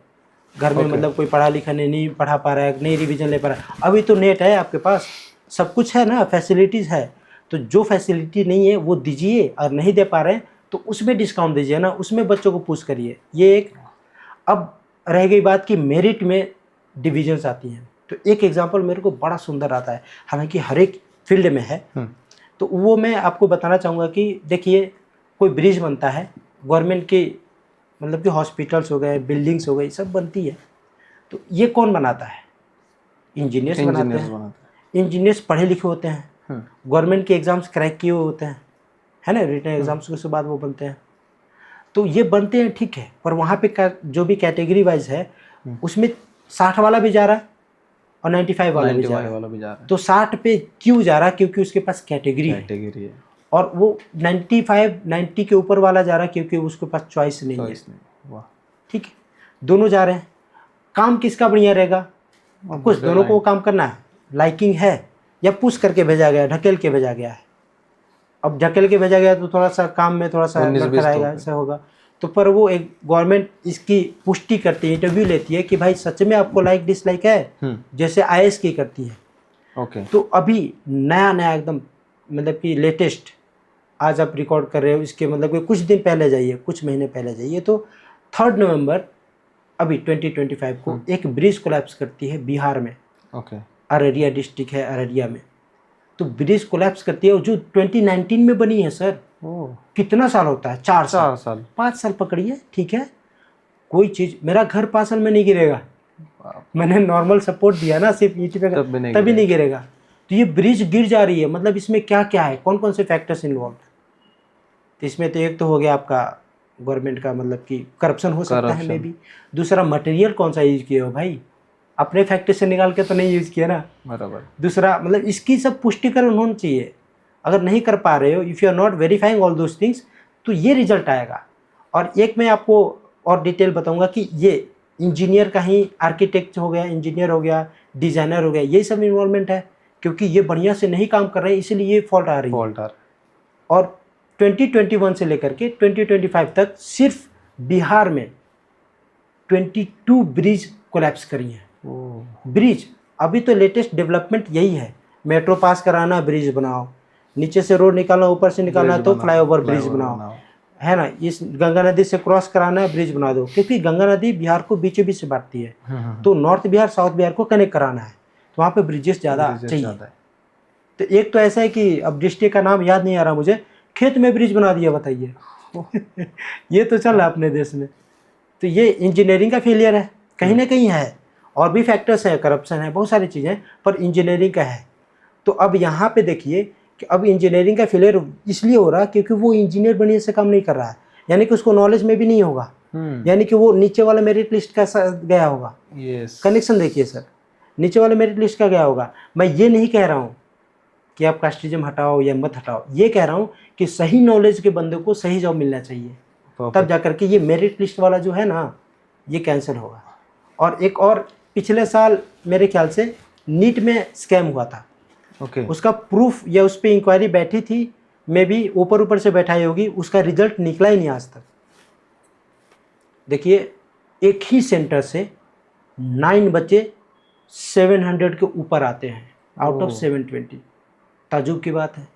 [SPEAKER 1] घर में, मतलब कोई पढ़ा लिखा नहीं पढ़ा पा रहा है, नहीं रिविजन ले पा रहा है, अभी तो नेट है आपके पास, सब कुछ है ना, फैसिलिटीज़ है, तो जो फैसिलिटी नहीं है वो दीजिए, और नहीं दे पा रहे हैं तो उसमें डिस्काउंट दीजिए ना, उसमें बच्चों को पुश करिए, ये एक। अब रह गई बात कि मेरिट में डिविजन्स आती हैं, तो एक एग्जांपल मेरे को बड़ा सुंदर आता है, हालांकि हर एक फील्ड में है, तो वो मैं आपको बताना चाहूँगा कि देखिए कोई ब्रिज बनता है, गवर्नमेंट की मतलब कि हॉस्पिटल्स हो गए, बिल्डिंग्स हो गई, सब बनती है, तो ये कौन बनाता है? इंजीनियर्स बनाते हैं। इंजीनियर्स पढ़े लिखे होते हैं, गवर्नमेंट के एग्ज़ाम्स क्रैक किए हुए होते हैं, है ना, रिटन एग्ज़ाम्स के बाद वो बनते हैं, तो ये बनते हैं ठीक है, पर वहाँ पे जो भी कैटेगरी वाइज है उसमें 60 वाला भी जा रहा है और 95 वाला भी जा रहा है, तो 60 पे क्यों जा रहा है? क्योंकि उसके पास कैटेगरी है, और वो 90 के ऊपर वाला जा रहा है क्योंकि उसके पास चॉइस नहीं है। ठीक है, दोनों जा रहे हैं, काम किसका बढ़िया रहेगा? कुछ दोनों को काम करना है, लाइकिंग है या पुश करके भेजा गया, ढकेल के भेजा गया है। अब ढकेल के भेजा गया तो थोड़ा सा काम में थोड़ा सा आएगा, ऐसा होगा, तो पर वो एक गवर्नमेंट इसकी पुष्टि करती है, इंटरव्यू लेती है कि भाई सच में आपको लाइक डिसलाइक है, जैसे आईएएस की करती है।
[SPEAKER 2] ओके, तो
[SPEAKER 1] अभी नया एकदम मतलब कि लेटेस्ट आज आप रिकॉर्ड कर रहे हो, इसके मतलब कि कुछ दिन पहले जाइए, कुछ महीने पहले जाइए, तो 3 नवंबर अभी 2025 को एक ब्रिज कोलैप्स करती है बिहार में।
[SPEAKER 2] ओके,
[SPEAKER 1] अररिया डिस्ट्रिक्ट है, अररिया में, तो ब्रिज कोलैप्स करती है, जो 2019 में बनी है सर। कितना साल होता है? 4 साल 5 साल पकड़िए, ठीक है, कोई चीज़, मेरा घर 5 साल में नहीं गिरेगा, मैंने नॉर्मल सपोर्ट दिया ना, सिर्फ ईंट पे, तभी नहीं गिरेगा। तो ये ब्रिज गिर जा रही है, मतलब इसमें क्या क्या है, कौन कौन से फैक्टर्स इन्वॉल्व? तो इसमें तो एक तो हो गया आपका गवर्नमेंट का मतलब कि करप्शन हो सकता है मे बी, दूसरा मटेरियल कौन सा यूज किए हो भाई, अपने फैक्ट्री से निकाल के तो नहीं यूज़ किया ना, बराबर। दूसरा मतलब इसकी सब पुष्टिकरण होना चाहिए, अगर नहीं कर पा रहे हो, if you are not verifying all those things, तो ये रिजल्ट आएगा। और एक मैं आपको और डिटेल बताऊंगा कि ये इंजीनियर का ही, आर्किटेक्ट हो गया, इंजीनियर हो गया, डिज़ाइनर हो गया, ये सब इन्वॉल्वमेंट है, क्योंकि ये बढ़िया से नहीं काम कर रहे हैं, इसलिए ये फॉल्ट आ रही है। और 2021 से लेकर के 2025 तक सिर्फ बिहार में 22 ब्रिज कोलैप्स करी हैं, ब्रिज अभी तो लेटेस्ट डेवलपमेंट यही है, मेट्रो पास कराना ब्रिज बनाओ, नीचे से रोड निकालना ऊपर से निकालना तो फ्लाईओवर ब्रिज बनाओ, है ना। इस गंगा नदी से क्रॉस कराना है ब्रिज बना दो, क्योंकि गंगा नदी बिहार को बीचों बीच से बांटती है। तो नॉर्थ बिहार साउथ बिहार को कनेक्ट कराना है, तो वहाँ पे ब्रिजेस ज़्यादा चाहिए। तो एक तो ऐसा है कि अब डिस्ट्रिक्ट का नाम याद नहीं आ रहा मुझे, खेत में ब्रिज बना दिया, बताइए। ये तो चल रहा है अपने देश में। तो ये इंजीनियरिंग का फेलियर है, कहीं ना कहीं है। और भी फैक्टर्स हैं, करप्शन है, बहुत सारी चीज़ें, पर इंजीनियरिंग का है। तो अब यहाँ पे देखिए कि अब इंजीनियरिंग का फेलियर इसलिए हो रहा है क्योंकि वो इंजीनियर बनने से काम नहीं कर रहा है, यानी कि उसको नॉलेज में भी नहीं होगा, यानी कि वो नीचे वाला मेरिट लिस्ट का गया होगा। कनेक्शन देखिए सर, नीचे वाले मेरिट लिस्ट का गया होगा। मैं ये नहीं कह रहा हूँ कि आप कास्टिज्म हटाओ या मत हटाओ, ये कह रहा हूँ कि सही नॉलेज के बंदे को सही जॉब मिलना चाहिए, तब जाकर के ये मेरिट लिस्ट वाला जो है ना, ये कैंसिल होगा। और एक और, पिछले साल मेरे ख्याल से नीट में स्कैम हुआ था, उसका प्रूफ या उस पर इंक्वायरी बैठी थी, मे भी ऊपर ऊपर से बैठाई होगी, उसका रिजल्ट निकला ही नहीं आज तक। देखिए, एक ही सेंटर से 9 बच्चे 700 के ऊपर आते हैं आउट ऑफ 720। ताजुब की बात है,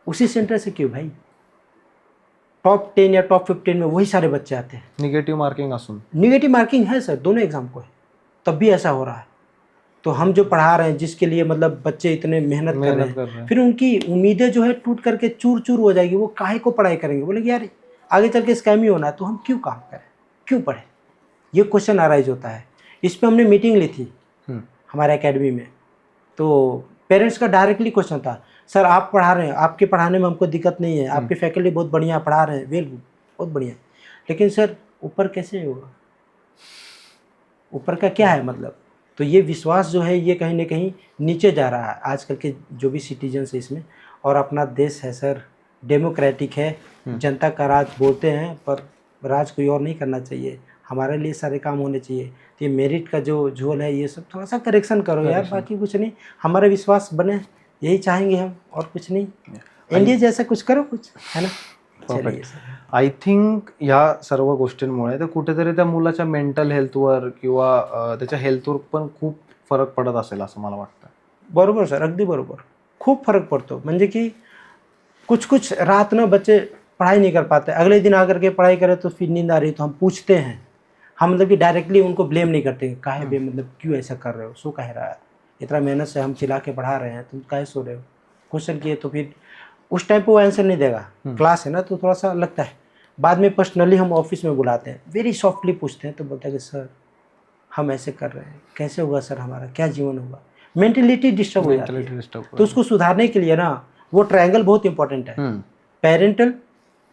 [SPEAKER 1] उसी सेंटर से क्यों भाई? टॉप 10 या टॉप 15 में वही सारे बच्चे आते हैं।
[SPEAKER 2] निगेटिव मार्किंग असून,
[SPEAKER 1] निगेटिव मार्किंग है सर, दोनों एग्जाम को है, तब भी ऐसा हो रहा है। तो हम जो पढ़ा रहे हैं, जिसके लिए मतलब बच्चे इतने मेहनत कर रहे हैं, फिर उनकी उम्मीदें जो है टूट करके चूर चूर हो जाएगी। वो काहे को पढ़ाई करेंगे? बोले यार आगे चल के स्कैम ही होना है, तो हम क्यों काम करें, क्यों पढ़ें? ये क्वेश्चन अराइज होता है। इस पर हमने मीटिंग ली थी हमारे एकेडमी में, तो पेरेंट्स का डायरेक्टली क्वेश्चन था, सर आप पढ़ा रहे हैं, आपके पढ़ाने में हमको दिक्कत नहीं है, आपके फैकल्टी बहुत बढ़िया पढ़ा रहे हैं, वेल गुड, बहुत बढ़िया, लेकिन सर ऊपर कैसे होगा? ऊपर का क्या है मतलब? तो ये विश्वास जो है ये कहीं ना कहीं नीचे जा रहा है आजकल के जो भी सिटीजन्स है इसमें। और अपना देश है सर, डेमोक्रेटिक है, जनता का राज बोलते हैं, पर राज कोई और नहीं करना चाहिए, हमारे लिए सारे काम होने चाहिए। तो ये मेरिट का जो झोल है, ये सब थोड़ा सा करेक्शन करो यार, बाकी कुछ नहीं, हमारा विश्वास बने, यही चाहेंगे हम, और कुछ नहीं। इंडिया जैसा कुछ करो, कुछ है ना।
[SPEAKER 2] आय थिंक ह्या सर्व गोष्टींमुळे तर कुठेतरी त्या मुलाच्या मेंटल हेल्थवर किंवा त्याच्या हेल्थवर पण खूप फरक पडत असेल असं मला वाटतं.
[SPEAKER 1] बरोबर सर, अगदी बरोबर, खूब फर्क पड़ता। म्हणजे कि कुछ कुछ रात ना बच्चे पढ़ाई नहीं कर पाते, अगले दिन आकर के पढ़ाई करें तो फिर नींद आ रही, तो हम पूछते हैं, हम मतलब कि डायरेक्टली उनको ब्लेम नहीं करते, काहे बे मतलब क्यों ऐसा कर रहे हो, सो कह रहा है, इतना मेहनत से हम चिल्ला के पढ़ा रहे हैं, तुम काहे सो रहे हो, क्वेश्चन किए तो फिर उस टाइम पे वो आंसर नहीं देगा, क्लास है ना तो थोड़ा सा लगता है। बाद में पर्सनली हम ऑफिस में बुलाते हैं, वेरी सॉफ्टली पूछते हैं, तो बोलता है कि सर हम ऐसे कर रहे हैं, कैसे होगा सर, हमारा क्या जीवन होगा, मेंटलिटी डिस्टर्ब हो जाती है। तो उसको सुधारने के लिए ना वो ट्रायंगल बहुत इंपॉर्टेंट है, पेरेंटल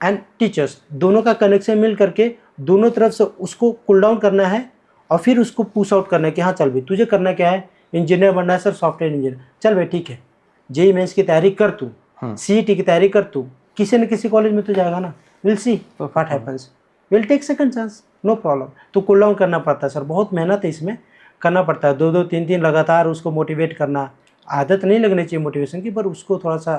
[SPEAKER 1] एंड टीचर्स दोनों का कनेक्शन मिल करके दोनों तरफ से उसको कूल डाउन करना है, और फिर उसको पुश आउट करना है कि हाँ चल भाई तुझे करना क्या है, इंजीनियर बनना है सर, सॉफ्टवेयर इंजीनियर, चल भाई ठीक है, जेईई मेंस की तैयारी कर तू, सीईटी की तैयारी कर तू, किसी न किसी कॉलेज में तो जाएगा ना, will see what happens, will take second chance, no problem. तो कूल डाउन करना पड़ता है सर, बहुत मेहनत है इसमें, करना पड़ता है, 2-2 3-3 लगातार उसको मोटिवेट करना। आदत नहीं लगनी चाहिए मोटिवेशन की, पर उसको थोड़ा सा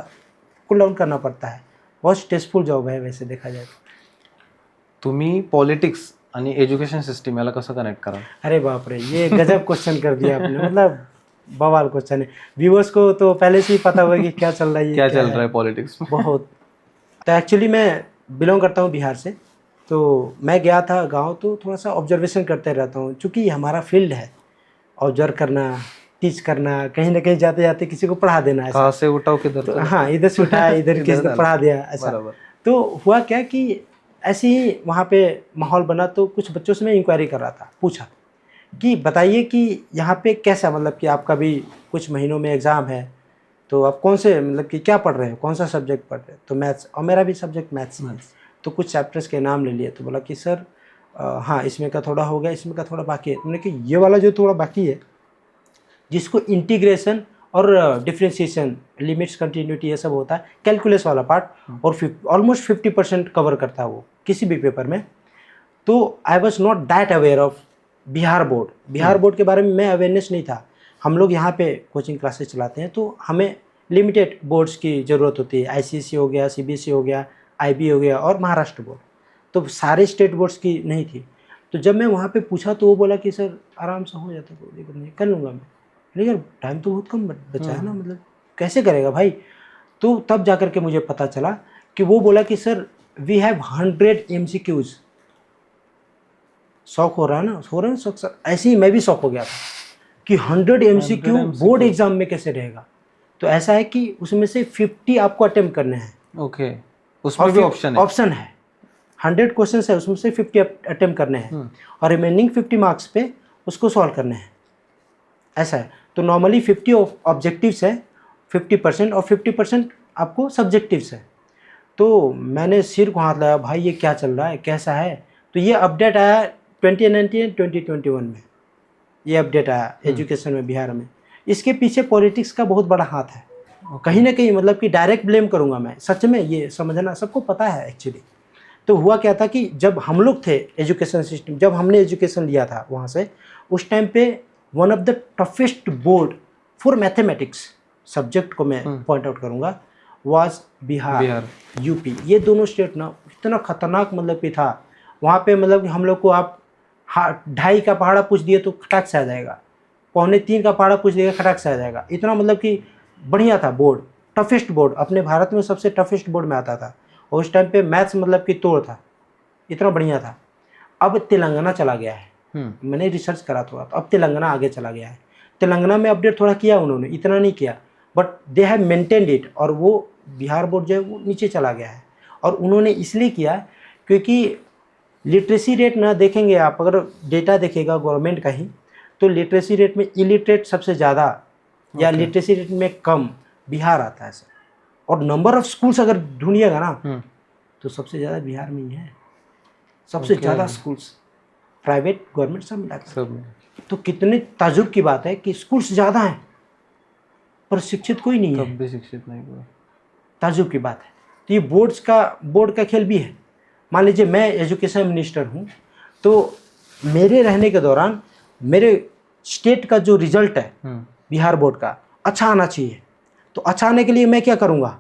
[SPEAKER 1] कूल डाउन करना पड़ता है। बहुत स्ट्रेसफुल जॉब है वैसे देखा जाए तो।
[SPEAKER 2] तुम्ही पॉलिटिक्स आणि एज्युकेशन सिस्टम याला कसं कनेक्ट करा?
[SPEAKER 1] अरे बाप रे, ये गजब क्वेश्चन कर दिया आपने, मतलब बवाल क्वेश्चन है। व्यूअर्स को तो पहले से ही पता होगा कि क्या चल रहा है,
[SPEAKER 2] क्या चल रहा है पॉलिटिक्स में।
[SPEAKER 1] बहुत। तो एक्चुअली मैं बिलोंग करता हूँ बिहार से, तो मैं गया था गांव, तो थोड़ा सा ऑब्जर्वेशन करते रहता हूँ, चूँकि हमारा फील्ड है ऑब्जर्व करना, टीच करना, कहीं ना कहीं जाते जाते किसी को पढ़ा देना ऐसा।
[SPEAKER 2] कहाँ से उठाओ किधर
[SPEAKER 1] तो हाँ, इधर से उठाया इधर किसी को पढ़ा दिया ऐसा। तो हुआ क्या कि ऐसे ही वहाँ पे माहौल बना, तो कुछ बच्चों से मैं इंक्वायरी कर रहा था, पूछा कि बताइए कि यहाँ पे कैसा, मतलब कि आपका भी कुछ महीनों में एग्ज़ाम है, तो आप कौन से मतलब कि क्या पढ़ रहे हो, कौन सा सब्जेक्ट पढ़ रहे हो? तो मैथ्स, और मेरा भी सब्जेक्ट मैथ्स है। तो कुछ चैप्टर्स के नाम ले लिए, तो बोला कि सर हाँ इसमें का थोड़ा हो गया, इसमें का थोड़ा बाकी है। मैंने कि ये वाला जो थोड़ा बाकी है, जिसको इंटीग्रेशन और डिफ्रेंशिएशन, लिमिट्स, कंटिन्यूटी, ये सब होता है, कैलकुलस वाला पार्ट, और ऑलमोस्ट 50% कवर करता है वो किसी भी पेपर में। तो I was not that aware of Bihar board के बारे में मैं अवेयरनेस नहीं था। हम लोग यहाँ पे कोचिंग क्लासेस चलाते हैं, तो हमें लिमिटेड बोर्ड्स की ज़रूरत होती है, आईसीएसई हो गया, सीबीएसई हो गया, आईबी हो गया, और महाराष्ट्र बोर्ड, तो सारे स्टेट बोर्ड्स की नहीं थी। तो जब मैं वहाँ पे पूछा, तो वो बोला कि सर आराम से हो जाता, कोई दिक्कत नहीं, कर लूँगा मैं। लेकिन टाइम तो बहुत कम बचा है ना, मतलब कैसे करेगा भाई। तो तब जाकर के मुझे पता चला कि वो बोला कि सर वी हैव 100 MCQs। शौक हो रहा है ना, हो रहा है ना शौक सर, ऐसे ही मैं भी शौक हो गया था कि 100 MCQ बोर्ड एग्जाम में कैसे रहेगा। तो ऐसा है कि उसमें से 50 आपको अटेम्प्ट करने हैं।
[SPEAKER 2] ओके, उसमें भी ऑप्शन है?
[SPEAKER 1] ऑप्शन है, 100 क्वेश्चन है, उसमें से 50 अटेम्प्ट करने हैं और रिमेनिंग 50 मार्क्स पे उसको सॉल्व करने हैं, ऐसा है। तो नॉर्मली 50 ऑब्जेक्टिव्स है 50% और 50% आपको सब्जेक्टिव्स है। तो मैंने सिर को हाथ लगाया, भाई ये क्या चल रहा है, कैसा है। तो ये अपडेट आया 2019 2021 में, ये अपडेट आया एजुकेशन में बिहार में। इसके पीछे पॉलिटिक्स का बहुत बड़ा हाथ है कहीं ना कहीं, मतलब कि डायरेक्ट ब्लेम करूंगा मैं, सच में ये समझना सबको पता है एक्चुअली। तो हुआ क्या था कि जब हम लोग थे एजुकेशन सिस्टम, जब हमने एजुकेशन लिया था वहाँ से, उस टाइम पे one of the toughest board for mathematics subject को मैं पॉइंट आउट करूँगा वाज बिहार, यूपी। ये दोनों स्टेट ना इतना खतरनाक मतलब कि था वहाँ पे, मतलब कि हम लोग को आप 2.5 का पहाड़ा पूछ दिए तो खटाक से आ जाएगा, 2.25 का पहाड़ा पूछ दिएगा खटाक से आ जाएगा, इतना मतलब कि बढ़िया था बोर्ड। टफेस्ट बोर्ड अपने भारत में सबसे टफेस्ट बोर्ड में आता था, और उस टाइम पे मैथ्स मतलब कि तोड़ था, इतना बढ़िया था। अब तेलंगाना चला गया है, मैंने रिसर्च करा थोड़ा, तो अब तेलंगाना आगे चला गया है। तेलंगाना में अपडेट थोड़ा किया उन्होंने, इतना नहीं किया, but they have maintained it, और वो बिहार बोर्ड जो है वो नीचे चला गया है। और उन्होंने इसलिए किया क्योंकि लिटरेसी रेट ना देखेंगे आप, अगर डेटा देखेगा गवर्नमेंट का ही, तो लिटरेसी रेट में इलिटरेट सबसे ज़्यादा या लिटरेसी रेट में कम बिहार आता है सर। और नंबर ऑफ स्कूल्स अगर ढूंढिएगा ना तो सबसे ज़्यादा बिहार में ही है, सबसे ज़्यादा स्कूल्स, प्राइवेट गवर्नमेंट सब मिलाकर। तो कितने ताजुब की बात है कि स्कूल्स ज़्यादा हैं पर शिक्षित कोई नहीं है,
[SPEAKER 2] तब भी शिक्षित नहीं हुआ,
[SPEAKER 1] ताजुब की बात है। तो ये बोर्ड का खेल भी है। मान लीजिए मैं एजुकेशन मिनिस्टर हूँ, तो मेरे रहने के दौरान मेरे स्टेट का जो रिजल्ट है बिहार बोर्ड का अच्छा आना चाहिए। तो अच्छा आने के लिए मैं क्या करूँगा,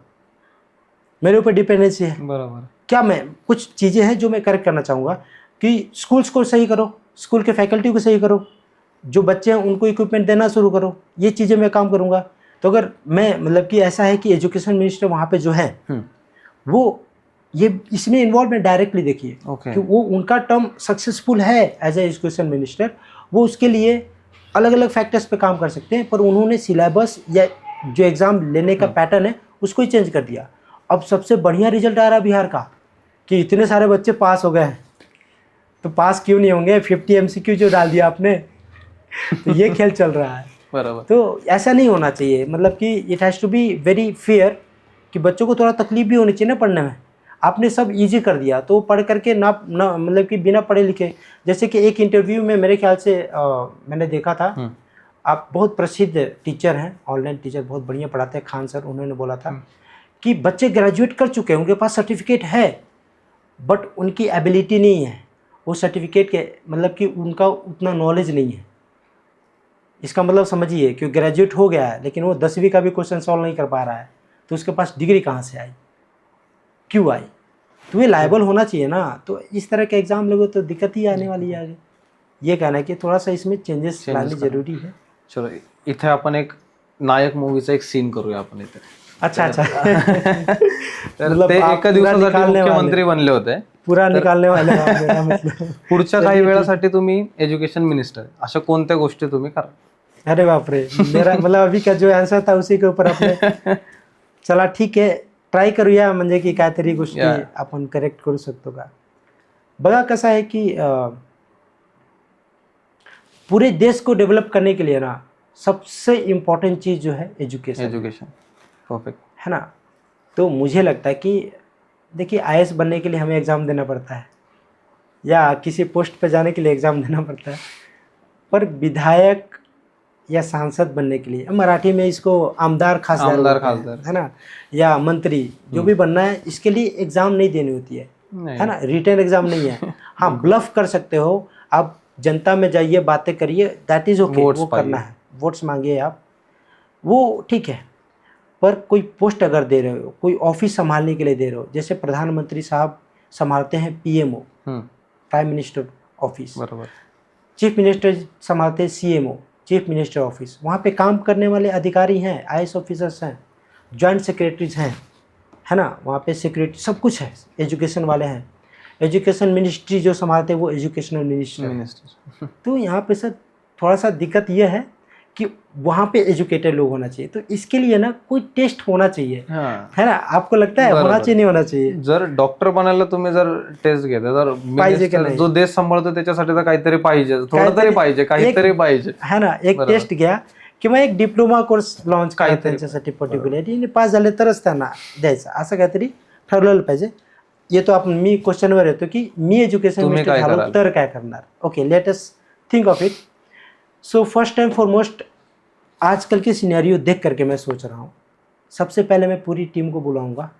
[SPEAKER 1] मेरे ऊपर डिपेंडेंसी है।
[SPEAKER 2] बराबर।
[SPEAKER 1] क्या मैं कुछ चीज़ें हैं जो मैं करेक्ट करना चाहूँगा कि स्कूल्स को सही करो, स्कूल के फैकल्टी को सही करो, जो बच्चे हैं उनको इक्विपमेंट देना शुरू करो, ये चीज़ें मैं काम करूँगा। तो अगर मैं मतलब कि ऐसा है कि एजुकेशन मिनिस्टर वहाँ पे जो है वो ये इसमें इन्वॉल्व है डायरेक्टली, देखिए कि वो उनका टर्म सक्सेसफुल है एज ए एजुकेशन मिनिस्टर, वो उसके लिए अलग अलग फैक्टर्स पे काम कर सकते हैं, पर उन्होंने सिलेबस या जो एग्ज़ाम लेने का पैटर्न है उसको ही चेंज कर दिया। अब सबसे बढ़िया रिजल्ट आ रहा है बिहार का कि इतने सारे बच्चे पास हो गए हैं, तो पास क्यों नहीं होंगे, 50 MCQ जो डाल दिया आपने। तो ये खेल चल रहा है।
[SPEAKER 2] बराबर।
[SPEAKER 1] तो ऐसा नहीं होना चाहिए, मतलब कि it has to be very fair, कि बच्चों को थोड़ा तकलीफ भी होनी चाहिए ना पढ़ने में। आपने सब इजी कर दिया तो पढ़ करके ना मतलब कि बिना पढ़े लिखे, जैसे कि एक इंटरव्यू में मेरे ख्याल से मैंने देखा था, आप बहुत प्रसिद्ध टीचर हैं, ऑनलाइन टीचर बहुत बढ़िया पढ़ाते हैं, खान सर, उन्होंने बोला था कि बच्चे ग्रेजुएट कर चुके हैं, उनके पास सर्टिफिकेट है, बट उनकी एबिलिटी नहीं है वो सर्टिफिकेट के, मतलब कि उनका उतना नॉलेज नहीं है। इसका मतलब समझिए कि ग्रेजुएट हो गया है लेकिन वो 10वीं का भी क्वेश्चन सॉल्व नहीं कर पा रहा है, तो उसके पास डिग्री कहाँ से आई, क्यों आई। तो ये लायबल होना चाहिए ना। तो इस तरह के एग्जाम लोगों तो दिक्कत ही आने वाली है आगे। ये कहना है की थोड़ा सा इसमें चेंजेस लाने जरुरी है।
[SPEAKER 2] चलो इथे आपण एक नायक मूवीचा एक सीन करूया आपण इथे।
[SPEAKER 1] अच्छा
[SPEAKER 2] तर ते एका दिवसासाठी मुख्यमंत्री बनले होते,
[SPEAKER 1] पूरा निकालने वाले मेरा मतलब।
[SPEAKER 2] पुढच्या काही वेळासाठी तुम्ही एज्युकेशन मिनिस्टर, अशा कोणत्या गोष्टी तुम्ही करा?
[SPEAKER 1] अरे बाप रे, मेरा मतलब अभी का जो आन्सर था उसी के ऊपर आपने चला ठीक आहे, ट्राय करूया, म्हणजे की काहीतरी गोष्टी आपण करेक्ट करू शकतो का। बघा कसं आहे की पूरे देश को डेवलप करने के लिए ना सबसे इम्पोर्टेंट चीज़ जो है एजुकेशन
[SPEAKER 2] परफेक्ट
[SPEAKER 1] है ना। तो मुझे लगता है कि देखिए IAS बनने के लिए हमें एग्ज़ाम देना पड़ता है या किसी पोस्ट पर जाने के लिए एग्ज़ाम देना पड़ता है, पर विधायक या सांसद बनने के लिए, मराठी में इसको आमदार खासदार है ना, या मंत्री जो भी बनना है, इसके लिए एग्ज़ाम नहीं देनी होती है ना, रिटन एग्ज़ाम नहीं है। हाँ, ब्लफ कर सकते हो आप, जनता में जाइए, बातें करिए, दैट इज़ ओके, वो करना है, वोट्स मांगिए आप, वो ठीक है। पर कोई पोस्ट अगर दे रहे हो, कोई ऑफिस संभालने के लिए दे रहे हो, जैसे प्रधानमंत्री साहब संभालते हैं prime minister office, chief minister संभालते हैं CMO, चीफ मिनिस्टर ऑफिस, वहाँ पे काम करने वाले अधिकारी हैं, आईएएस ऑफिसर्स हैं, जॉइंट सेक्रेटरीज हैं, है ना, वहाँ पे सेक्रेटरी सब कुछ है, एजुकेशन वाले हैं, एजुकेशन मिनिस्ट्री जो संभालते हैं वो एजुकेशनल मिनिस्टर हैं।
[SPEAKER 2] मिनिस्टर।
[SPEAKER 1] तो यहाँ पे सर थोड़ा सा दिक्कत यह है कि वहाँ पे एजुकेटेड लोग होना चाहिए, तो इसके लिए ना कोई टेस्ट होना चाहिए,
[SPEAKER 2] हां.
[SPEAKER 1] है ना, आपको लगता है होना
[SPEAKER 2] बरोबर.
[SPEAKER 1] चाहिए नहीं होना चाहिए?
[SPEAKER 2] जर डॉक्टर बनायला तुम्ही जर टेस्ट घेता तर
[SPEAKER 1] पाहिजे का
[SPEAKER 2] मिनिस्टर
[SPEAKER 1] नाही?
[SPEAKER 2] जो देश सांभाळतो त्याच्यासाठी तर काहीतरी पाहिजे, थोडं तरी
[SPEAKER 1] काहीतरी
[SPEAKER 2] पाहिजे, काहीतरी पाहिजे.
[SPEAKER 1] है ना, एक
[SPEAKER 2] बरोबर.
[SPEAKER 1] टेस्ट घ्या किंवा एक डिप्लोमा कोर्स लॉन्च करा
[SPEAKER 2] काहीतरी.
[SPEAKER 1] त्यांच्यासाठी पर्टिक्युलरली, पास झाले तरच त्यांना द्यायचं, असं काहीतरी ठरवलं पाहिजे. येतो आपण, मी क्वेश्चनवर येतो की मी एज्युकेशन
[SPEAKER 2] तुम्ही
[SPEAKER 1] मिनिस्टर
[SPEAKER 2] काय
[SPEAKER 1] झालो
[SPEAKER 2] कराल?
[SPEAKER 1] तर काय करणार. Okay, let us think of it. So first and foremost आजकल के सिनेरियो देख करके मैं सोच रहा हूँ, सबसे पहले मैं पूरी टीम को बुलाऊंगा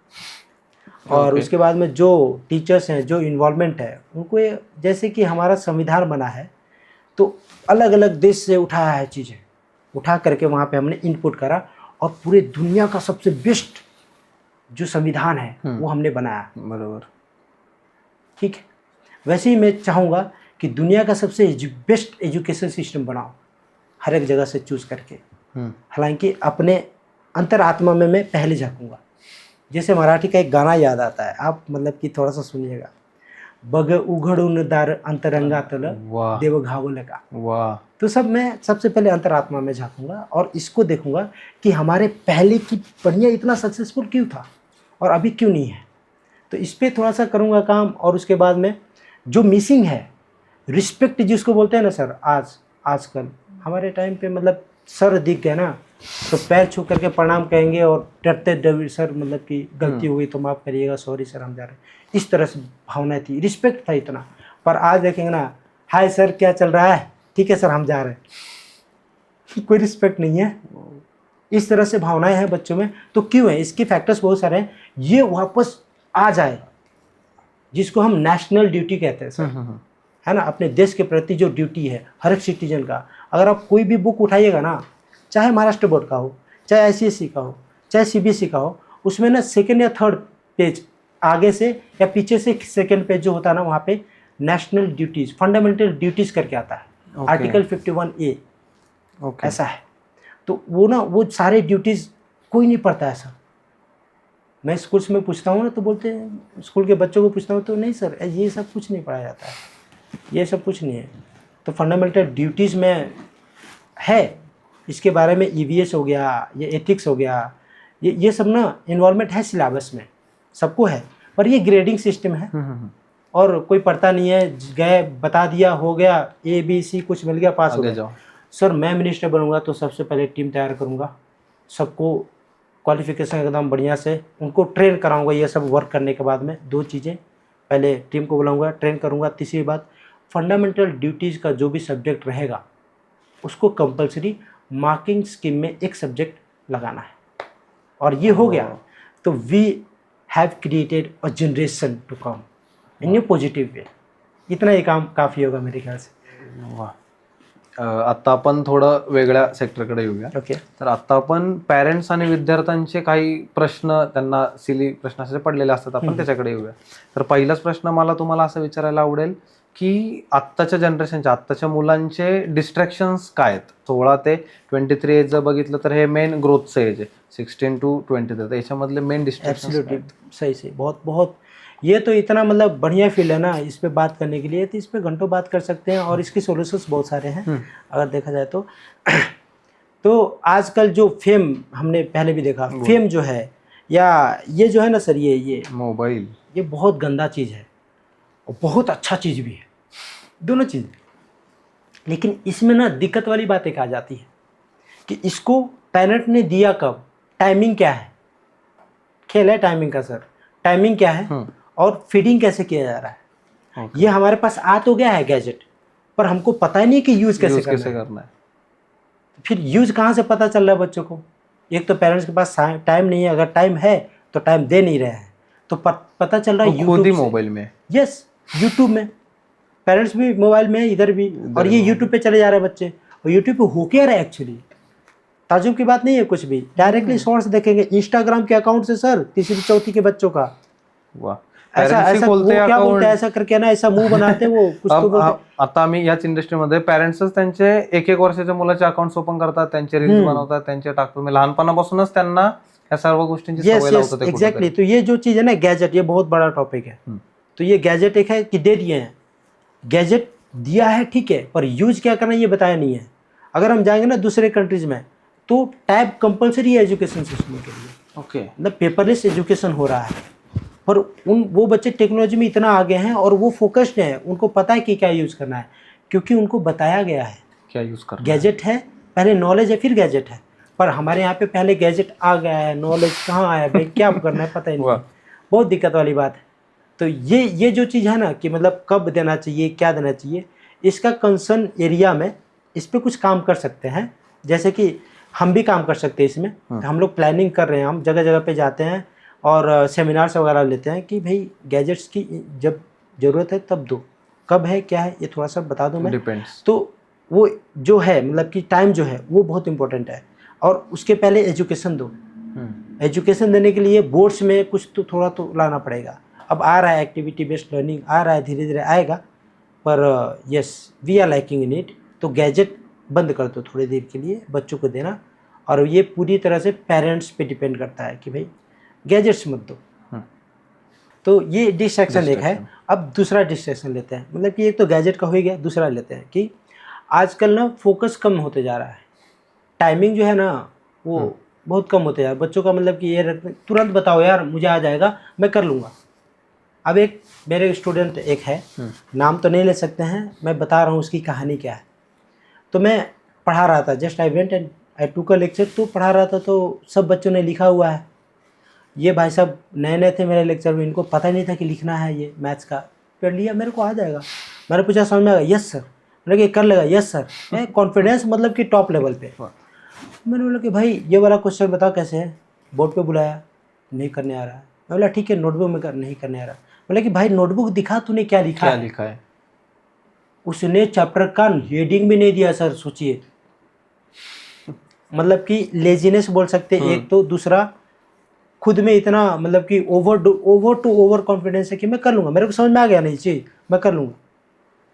[SPEAKER 1] और
[SPEAKER 2] Okay.
[SPEAKER 1] उसके बाद में जो टीचर्स हैं, जो इन्वॉल्वमेंट है उनको, जैसे कि हमारा संविधान बना है तो अलग अलग देश से उठाया है चीज़ें, उठा करके वहाँ पे हमने इनपुट करा और पूरे दुनिया का सबसे बेस्ट जो संविधान है वो हमने बनाया.
[SPEAKER 2] बरोबर.
[SPEAKER 1] ठीक है, वैसे ही मैं चाहूँगा कि दुनिया का सबसे बेस्ट एजुकेशन सिस्टम बनाओ, हर एक जगह से चूज़ करके. हालांकि अपने अंतरात्मा में मैं पहले झाँकूँगा. जैसे मराठी का एक गाना याद आता है, आप मतलब कि थोड़ा सा सुनिएगा. बग उघडून दार अंतरंगातलं
[SPEAKER 2] वाह.
[SPEAKER 1] देव घावलं का.
[SPEAKER 2] वाह.
[SPEAKER 1] तो सब मैं सबसे पहले अंतरात्मा में झाँकूँगा और इसको देखूँगा कि हमारे पहले की पढ़िया इतना सक्सेसफुल क्यों था और अभी क्यों नहीं है. तो इस पर थोड़ा सा करूँगा काम. और उसके बाद में जो मिसिंग है, रिस्पेक्ट जिसको बोलते हैं ना सर, आजकल हमारे टाइम पे मतलब सर दिख गए ना तो पैर छू करके प्रणाम कहेंगे और डरते डर, सर मतलब कि गलती हुई तो माफ़ करिएगा, सॉरी सर हम जा रहे हैं, इस तरह से भावना थी, रिस्पेक्ट था इतना. पर आज देखेंगे ना, हाय सर क्या चल रहा है, ठीक है सर हम जा रहे हैं, कोई रिस्पेक्ट नहीं है. इस तरह से भावनाएं हैं बच्चों में. तो क्यों है, इसके फैक्टर्स बहुत सारे हैं. ये वापस आ जाए, जिसको हम नेशनल ड्यूटी कहते हैं सर, है ना, अपने देश के प्रति जो ड्यूटी है हर एक सिटीजन का. अगर आप कोई भी बुक उठाइएगा ना, चाहे महाराष्ट्र बोर्ड का हो, चाहे आईसीएसई का हो, चाहे सीबीएसई का हो, उसमें ना सेकंड या थर्ड पेज आगे से या पीछे से सेकंड पेज जो होता है ना, वहाँ पे नेशनल ड्यूटीज़, फंडामेंटल ड्यूटीज़ करके आता है.
[SPEAKER 2] Okay.
[SPEAKER 1] Article 51A
[SPEAKER 2] okay.
[SPEAKER 1] ऐसा है. तो वो ना, वो सारे ड्यूटीज़ कोई नहीं पढ़ता है सर. मैं स्कूल्स में पूछता हूँ ना तो बोलते हैं, स्कूल के बच्चों को पूछता हूँ तो नहीं सर ये सब कुछ नहीं पढ़ाया जाता है, ये सब कुछ नहीं है. तो फंडामेंटल ड्यूटीज़ में है, इसके बारे में ईवीएस हो गया, ये एथिक्स हो गया, ये सब ना इन्वॉल्वमेंट है सिलेबस में, सबको है. पर ये ग्रेडिंग सिस्टम है और कोई पढ़ता नहीं है, गए बता दिया हो गया, ABC कुछ मिल गया, पास हो
[SPEAKER 2] आगे
[SPEAKER 1] गया.
[SPEAKER 2] जाओ.
[SPEAKER 1] सर मैं मिनिस्टर बनूंगा तो सबसे पहले टीम तैयार करूंगा, सबको क्वालिफिकेशन एकदम बढ़िया से उनको ट्रेन कराऊंगा. ये सब वर्क करने के बाद में दो चीज़ें, पहले टीम को बुलाऊंगा, ट्रेन करूंगा. तीसरी बात, फंडामेंटल ड्यूटीज़ का जो भी सब्जेक्ट रहेगा उसको कंपलसरी मार्किंग स्कीम में एक सब्जेक्ट लगाना है. और ये हो गया तो we have created a generation to come in a positive way. इतना ही काम काफ़ी होगा मेरे ख्याल से.
[SPEAKER 2] वा. आता आपण थोडं वेगळ्या सेक्टरकडे येऊया.
[SPEAKER 1] ओके.
[SPEAKER 2] तर आता आपण पॅरेंट्स आणि विद्यार्थ्यांचे काही प्रश्न, त्यांना सिली प्रश्न असे पडलेले असतात, आपण त्याच्याकडे येऊया. तर पहिलाच प्रश्न मला तुम्हाला असं विचारायला आवडेल की आत्ताच्या जनरेशनच्या, आत्ताच्या मुलांचे डिस्ट्रॅक्शन्स काय आहेत. 16 ते 23 एज जर बघितलं तर हे मेन ग्रोथचं एज आहे, 16 to 23. तर याच्यामधले मेन डिस्ट्रॅक्शन्स.
[SPEAKER 1] एब्सोल्युटली सही से, बहुत बहुत. ये तो इतना मतलब बढ़िया फील्ड है ना, इस पे बात करने के लिए, तो इस पे घंटों बात कर सकते हैं और इसके सॉल्यूशंस बहुत सारे हैं अगर देखा जाए तो. तो आजकल जो फेम, हमने पहले भी देखा, फेम जो है या ये जो है ना सर, ये
[SPEAKER 2] मोबाइल,
[SPEAKER 1] ये बहुत गंदा चीज़ है और बहुत अच्छा चीज़ भी है, दोनों चीज़. लेकिन इसमें ना दिक्कत वाली बात एक आ जाती है कि इसको पेरेंट ने दिया कब, टाइमिंग क्या है, खेल है टाइमिंग का सर, टाइमिंग क्या है और फीडिंग कैसे किया जा रहा है. ये हमारे पास आ तो गया है गैजेट, पर हमको पता ही नहीं कि यूज़ कैसे करना है. फिर यूज़ कहाँ से पता चल रहा है बच्चों को. एक तो पेरेंट्स के पास टाइम नहीं है, अगर टाइम है तो टाइम दे नहीं रहे हैं, तो पता चल रहा है
[SPEAKER 2] खुद ही
[SPEAKER 1] यूट्यूब
[SPEAKER 2] मोबाइल में.
[SPEAKER 1] यस, यूट्यूब में. पेरेंट्स भी मोबाइल में है, इधर भी, और ये यूट्यूब पे चले जा रहे हैं बच्चे. और यूट्यूब पे हो क्या रहा है एक्चुअली, ताजुब की बात नहीं है कुछ भी, डायरेक्टली शॉर्ट्स देखेंगे. इंस्टाग्राम के अकाउंट से सर, तीसरी चौथी के बच्चों का.
[SPEAKER 2] वाह.
[SPEAKER 1] ऐसा
[SPEAKER 2] Parents ही
[SPEAKER 1] ऐसा
[SPEAKER 2] खोलते
[SPEAKER 1] वो क्या
[SPEAKER 2] account.
[SPEAKER 1] बोलते हैं, ऐसा करके ना ऐसा मुंह बनाते हैं वो कुछ तो बोलते
[SPEAKER 2] आता आम्ही याच इंडस्ट्रीमध्ये पॅरेंट्सच त्यांचे 1-1 वर्षाच्या मुलाचे अकाउंट्स ओपन करतात, त्यांचे रील्स बनवतात, त्यांचे टाकतात. मी लहानपणापासूनच त्यांना या सर्व गोष्टींची
[SPEAKER 1] यस
[SPEAKER 2] सवय
[SPEAKER 1] यस
[SPEAKER 2] लावतो ते
[SPEAKER 1] एग्जैक्टली।
[SPEAKER 2] कुठेतरी.
[SPEAKER 1] तो ये जो चीज़ है ना गैजेट, ये बहुत बड़ा टॉपिक है। तो ये गैजेट एक है कि दे दिए हैं, गैजेट दिया है ठीक है, पर यूज क्या करना ये बताया नहीं है। अगर हम जाएंगे ना दूसरे कंट्रीज में तो टैब कंपलसरी है एजुकेशन सिस्टम के लिए,
[SPEAKER 2] ओके.
[SPEAKER 1] मतलब पेपरलेस एजुकेशन हो रहा है। पर वो बच्चे टेक्नोलॉजी में इतना आगे हैं और वो फोकस्ड हैं, उनको पता है कि क्या यूज़ करना है, क्योंकि उनको बताया गया है।
[SPEAKER 2] क्या यूज करना है?
[SPEAKER 1] गैजेट है, पहले नॉलेज है फिर गैजेट है। पर हमारे यहाँ पे पहले गैजेट आ गया है, नॉलेज कहाँ आया भाई, क्या करना है पता ही नहीं
[SPEAKER 2] वाह.
[SPEAKER 1] है। बहुत दिक्कत वाली बात है। तो ये जो चीज़ है ना कि मतलब कब देना चाहिए, क्या देना चाहिए, इसका कंसर्न एरिया में इस पे कुछ काम कर सकते हैं। जैसे कि हम भी काम कर सकते हैं इसमें। तो हम लोग प्लानिंग कर रहे हैं, हम जगह जगह पे जाते हैं और सेमिनार्स वगैरह लेते हैं कि भाई गैजेट्स की जब ज़रूरत है तब दो, कब है क्या है ये थोड़ा सा बता दूं मैं।
[SPEAKER 2] डिपेंड्स.
[SPEAKER 1] तो वो जो है मतलब कि टाइम जो है वो बहुत इंपॉर्टेंट है। और उसके पहले एजुकेशन दो। एजुकेशन देने के लिए बोर्ड्स में कुछ तो थोड़ा तो लाना पड़ेगा। अब आ रहा है एक्टिविटी बेस्ड लर्निंग, आ रहा है, धीरे धीरे आएगा, पर yes we are liking in it. तो गैजेट बंद कर दो थोड़ी देर के लिए बच्चों को देना, और ये पूरी तरह से पेरेंट्स पे डिपेंड करता है कि भाई गैजेट्स मत दो। तो ये डिस्ट्रैक्शन एक है। अब दूसरा डिस्ट्रैक्शन लेते हैं, मतलब कि एक तो गैजेट का हो ही गया, दूसरा लेते हैं कि आजकल ना फोकस कम होते जा रहा है। टाइमिंग जो है ना वो बहुत कम होते जा रहा है बच्चों का, मतलब कि ये तुरंत बताओ यार मुझे आ जाएगा मैं कर लूँगा। अब एक मेरे स्टूडेंट एक है, नाम तो नहीं ले सकते हैं, मैं बता रहा हूँ उसकी कहानी क्या है। तो मैं पढ़ा रहा था, just I went and I टूक अ लेक्चर, तो पढ़ा रहा था तो सब बच्चों ने लिखा हुआ है। ये भाई साहब नए नए थे मेरे लेक्चर में, इनको पता नहीं था कि लिखना है ये मैथ्स का। कर लिया, मेरे को आ जाएगा। मैंने पूछा समझ में आ गया? Yes sir. मैंने कहा कर लेगा? Yes sir. मैं कॉन्फिडेंस मतलब कि टॉप लेवल पे। मैंने बोला कि भाई ये वाला क्वेश्चन बताओ कैसे है। बोर्ड पे बुलाया, नहीं करने आ रहा है। मैं बोला ठीक है नोटबुक में कर, नहीं करने आ रहा। बोला कि भाई नोटबुक दिखा तूने क्या लिखा है। उसने चैप्टर का हेडिंग भी नहीं दिया सर, सोचिए। मतलब कि लेजीनेस बोल सकते एक तो, दूसरा खुद में इतना मतलब कि ओवर कॉन्फिडेंस है कि मैं कर लूँगा, मेरे को समझ में आ गया नहीं चीज़, मैं कर लूँगा।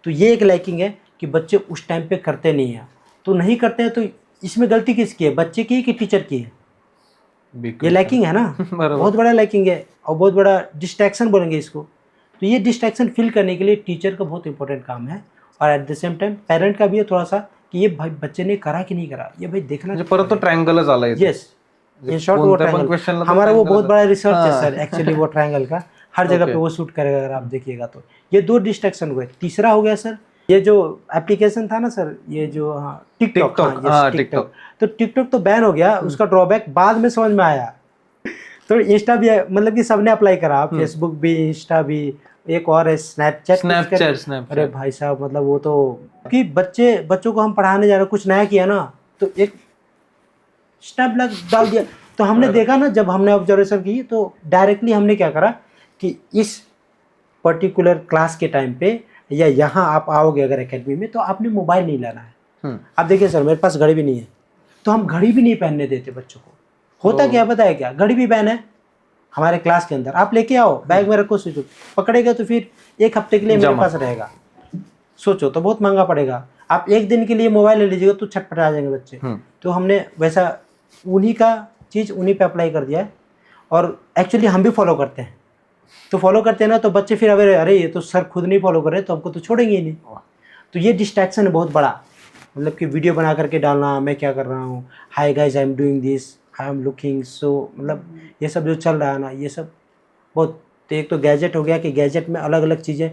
[SPEAKER 1] तो ये एक लैकिंग है कि बच्चे उस टाइम पे करते नहीं हैं। तो नहीं करते हैं तो इसमें गलती किसकी है, बच्चे की कि टीचर की है? ये लैकिंग है ना, बहुत बड़ा लैकिंग है और बहुत बड़ा डिस्ट्रैक्शन बोलेंगे इसको। तो ये डिस्ट्रैक्शन फिल करने के लिए टीचर का बहुत इंपॉर्टेंट काम है, और at the same time parent का भी है थोड़ा सा कि ये भाई बच्चे ने करा कि नहीं करा, ये भाई देखना।
[SPEAKER 2] परत तो ट्रायंगलच आला इथे.
[SPEAKER 1] यस, इन शॉर्ट वो ट्रायंगल हमारा वो बहुत बड़ा रिसर्च है सर एक्चुअली, वो ट्रायंगल का हर जगह पे वो शूट करेगा अगर आप देखिएगा तो। ये दो डिस्ट्रैक्शन हुए। तीसरा हो गया सर ये जो एप्लीकेशन था ना सर, ये जो टिकटॉक। टिकटॉक तो टिकटॉक तो बैन हो गया, उसका ड्रॉबैक बाद में समझ में आया। तो इंस्टा भी मतलब कि सबने अप्लाई करा, फेसबुक भी, इंस्टा भी, एक और है स्नैपचैट। अरे भाई साहब मतलब वो तो कि बच्चों को हम पढ़ाने जा रहे, कुछ नया किया ना तो एक स्नैप डाल दिया। तो हमने देखा ना, जब हमने ऑब्जर्वेशन की तो डायरेक्टली हमने क्या करा कि इस पर्टिकुलर क्लास के टाइम पे या यहाँ आप आओगे अगर एकेडमी में तो आपने मोबाइल नहीं लाना है। आप देखिए सर मेरे पास घड़ी भी नहीं है, तो हम घड़ी भी नहीं पहनने देते बच्चों को। होता क्या पता है क्या, घड़ी भी बैन है हमारे क्लास के अंदर। आप लेके आओ, बैग में रखो, स्विच पकड़ेगा तो फिर एक हफ्ते के लिए मेरे पास रहेगा। सोचो तो बहुत महंगा पड़ेगा। आप एक दिन के लिए मोबाइल ले लीजिएगा तो छटपटा जाएंगे बच्चे। तो हमने वैसा उन्हीं का चीज़ उन्हीं पे अप्लाई कर दिया है, और एक्चुअली हम भी फॉलो करते हैं। तो फॉलो करते हैं ना तो बच्चे फिर अरे ये तो सर खुद नहीं फॉलो कर रहे तो हमको तो छोड़ेंगे ही नहीं। तो ये डिस्ट्रैक्शन है बहुत बड़ा, मतलब कि वीडियो बना करके डालना, मैं क्या कर रहा हूँ, hi guys I am doing this, I am looking so, मतलब ये सब जो चल रहा है ना ये सब बहुत। तो एक तो गैजेट हो गया कि गैजेट में अलग अलग चीज़ें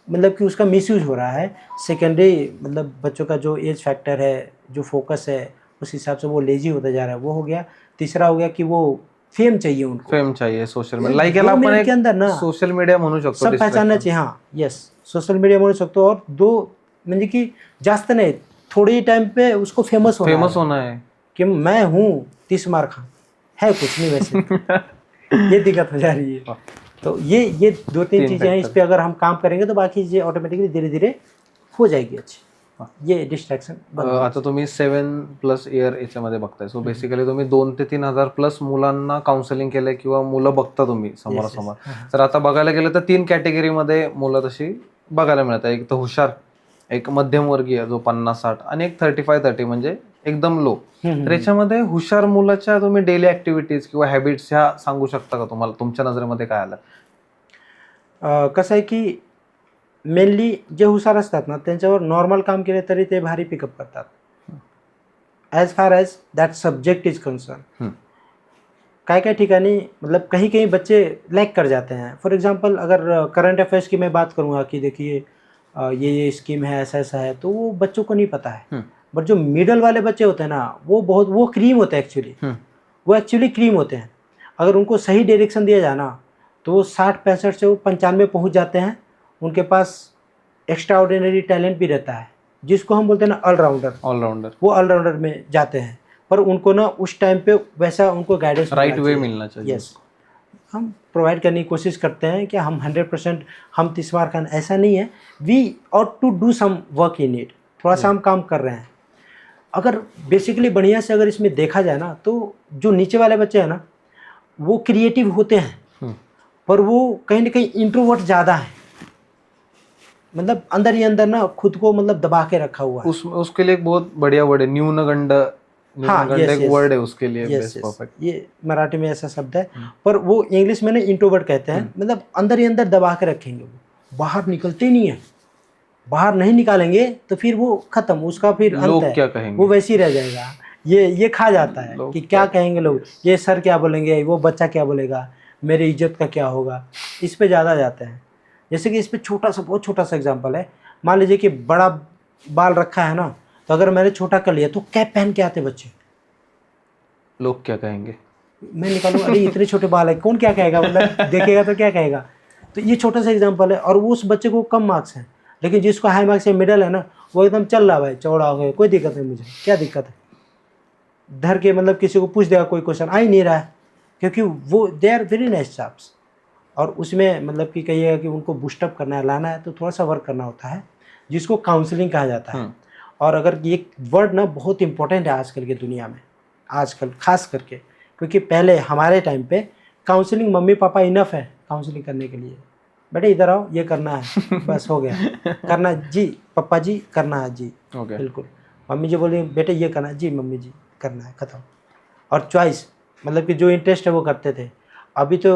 [SPEAKER 1] मतलब कि उसका मिसयूज हो रहा है। सेकेंडरी मतलब बच्चों का जो एज फैक्टर है, जो फोकस है, उस हिसाब से वो लेजी होता जा रहा है, वो हो गया। तीसरा हो गया कि वो फेम चाहिए उनको,
[SPEAKER 2] फेम चाहिए सोशल मीडिया, लाईक याला आपण एक
[SPEAKER 1] के अंदर ना
[SPEAKER 2] सोशल मीडिया म्हणू शकतो,
[SPEAKER 1] सब पहचानना चाहिए। हाँ यस, सोशल मीडिया म्हणू शकतो। और दो म्हणजे की जास्त नाही, थोड़ी टाइम पे उसको फेमस होना है कि मैं हूँ 30 मार खान, है कुछ नहीं वैसे। ये दिक्कत हो जा रही है। तो ये 2-3 चीज़ें हैं, इस पे अगर हम काम करेंगे तो बाकी चीज़ें ऑटोमेटिकली धीरे धीरे हो जाएगी अच्छी। ये डिस्ट्रॅक्शन
[SPEAKER 2] आता तुम्ही 7+ इयर याच्यामध्ये बघताय, सो बेसिकली तुम्ही 2,000 ते 3,000 प्लस मुलांना काउन्सिलिंग केलंय किंवा मुलं बघता तुम्ही समोरासमोर. तर आता बघायला गेलं तर 3 कॅटेगरीमध्ये मुलं तशी बघायला मिळतात. एक तर हुशार, एक मध्यमवर्गीय जो 50-60 आणि एक 35-30 म्हणजे एकदम लो. तर याच्यामध्ये हुशार मुलाच्या तुम्ही डेली ऍक्टिव्हिटीज किंवा हॅबिट्स ह्या सांगू शकता का? तुम्हाला तुमच्या नजरेमध्ये काय आलं?
[SPEAKER 1] कसं आहे की मेनली जे हुशार असतात ना त्यांच्यावर नॉर्मल काम केले तरी ते भारी पिकअप करतात. As far as that subject is concern. काय काय ठिकाणी मतलब कहीं कहीं बच्चे लैक कर जाते हैं. फॉर एग्जांपल अगर करंट अफेयर्स की मैं बात करूँगा कि देखिए ये स्कीम है, ऐसा ऐसा है, तो वो बच्चों को नहीं पता है. बट जो मिडल वाले बच्चे होते हैं ना वो क्रीम होते हैं एक्चुअली. वो एक्चुअली क्रीम होते हैं. अगर उनको सही डायरेक्शन दिया जाए ना तो वो 60-65 से वो 95 पहुँच जाते हैं. उनके पास एक्स्ट्रा ऑर्डिनरी टैलेंट भी रहता है जिसको हम बोलते हैं ना ऑलराउंडर. वो ऑलराउंडर में जाते हैं. पर उनको ना उस टाइम पे वैसा उनको गाइडेंस
[SPEAKER 2] राइट वे मिलना चाहिए.
[SPEAKER 1] यस, हम प्रोवाइड करने की कोशिश करते हैं कि हम 100% हम 30 मार खान ऐसा नहीं है. We ought to do some work in it. थोड़ा सा हम काम कर रहे हैं. अगर बेसिकली बढ़िया से अगर इसमें देखा जाए ना तो जो नीचे वाले बच्चे हैं ना वो क्रिएटिव होते हैं पर वो कहीं ना कहीं इंट्रोवर्ट ज़्यादा है. मतलब अंदर ही अंदर ना खुद को मतलब दबा के रखा हुआ है.
[SPEAKER 2] उसके लिए एक बहुत बढ़िया वर्ड है न्यूनगंड. एक वर्ड है उसके लिए. परफेक्ट.
[SPEAKER 1] ये मराठी में ऐसा शब्द है. पर वो इंग्लिश में ना इंट्रोवर्ट कहते हैं. मतलब अंदर ही अंदर दबा के रखेंगे. वो बाहर निकलते नहीं है. बाहर नहीं निकालेंगे तो फिर वो खत्म. उसका फिर
[SPEAKER 2] लोग
[SPEAKER 1] अंत
[SPEAKER 2] क्या
[SPEAKER 1] है.
[SPEAKER 2] कहेंगे,
[SPEAKER 1] वो वैसे ही रह जाएगा. ये खा जाता है कि क्या कहेंगे लोग, ये सर क्या बोलेंगे, वो बच्चा क्या बोलेगा, मेरी इज्जत का क्या होगा. इस पे ज़्यादा जाते हैं. जैसे कि इस पे बहुत छोटा सा एग्जांपल है. मान लीजिए कि बड़ा बाल रखा है ना तो अगर मैंने छोटा कर लिया तो कैप पहन के आते बच्चे.
[SPEAKER 2] लोग क्या कहेंगे,
[SPEAKER 1] मैं निकालूंगा अरे इतने छोटे बाल है कौन क्या कहेगा. मतलब देखेगा तो क्या कहेगा. तो ये छोटा सा एग्जांपल है. और उस बच्चे को कम मार्क्स हैं लेकिन जिसको हाई मार्क्स है मिडल है ना वो एकदम चल रहा भाई चौड़ा हो गया. कोई दिक्कत नहीं. मुझे क्या दिक्कत है धर के मतलब किसी को पूछ देगा कोई क्वेश्चन आ ही नहीं रहा है क्योंकि वो they are very nice chaps. और उसमें मतलब कि कहिएगा कि उनको बूस्टअप करना है, लाना है तो थोड़ा सा वर्क करना होता है जिसको काउंसलिंग कहा जाता है. और अगर ये वर्ड ना बहुत इंपॉर्टेंट है आजकल की दुनिया में, आजकल खास करके क्योंकि पहले हमारे टाइम पे काउंसलिंग मम्मी पापा इनफ है काउंसलिंग करने के लिए. बेटे इधर आओ ये करना है बस हो गया. करना जी पापा जी करना है जी बिल्कुल. मम्मी जी बोली बेटे ये करना है जी मम्मी जी करना है खत्म. और चॉइस मतलब कि जो इंटरेस्ट है वो करते थे. अभी तो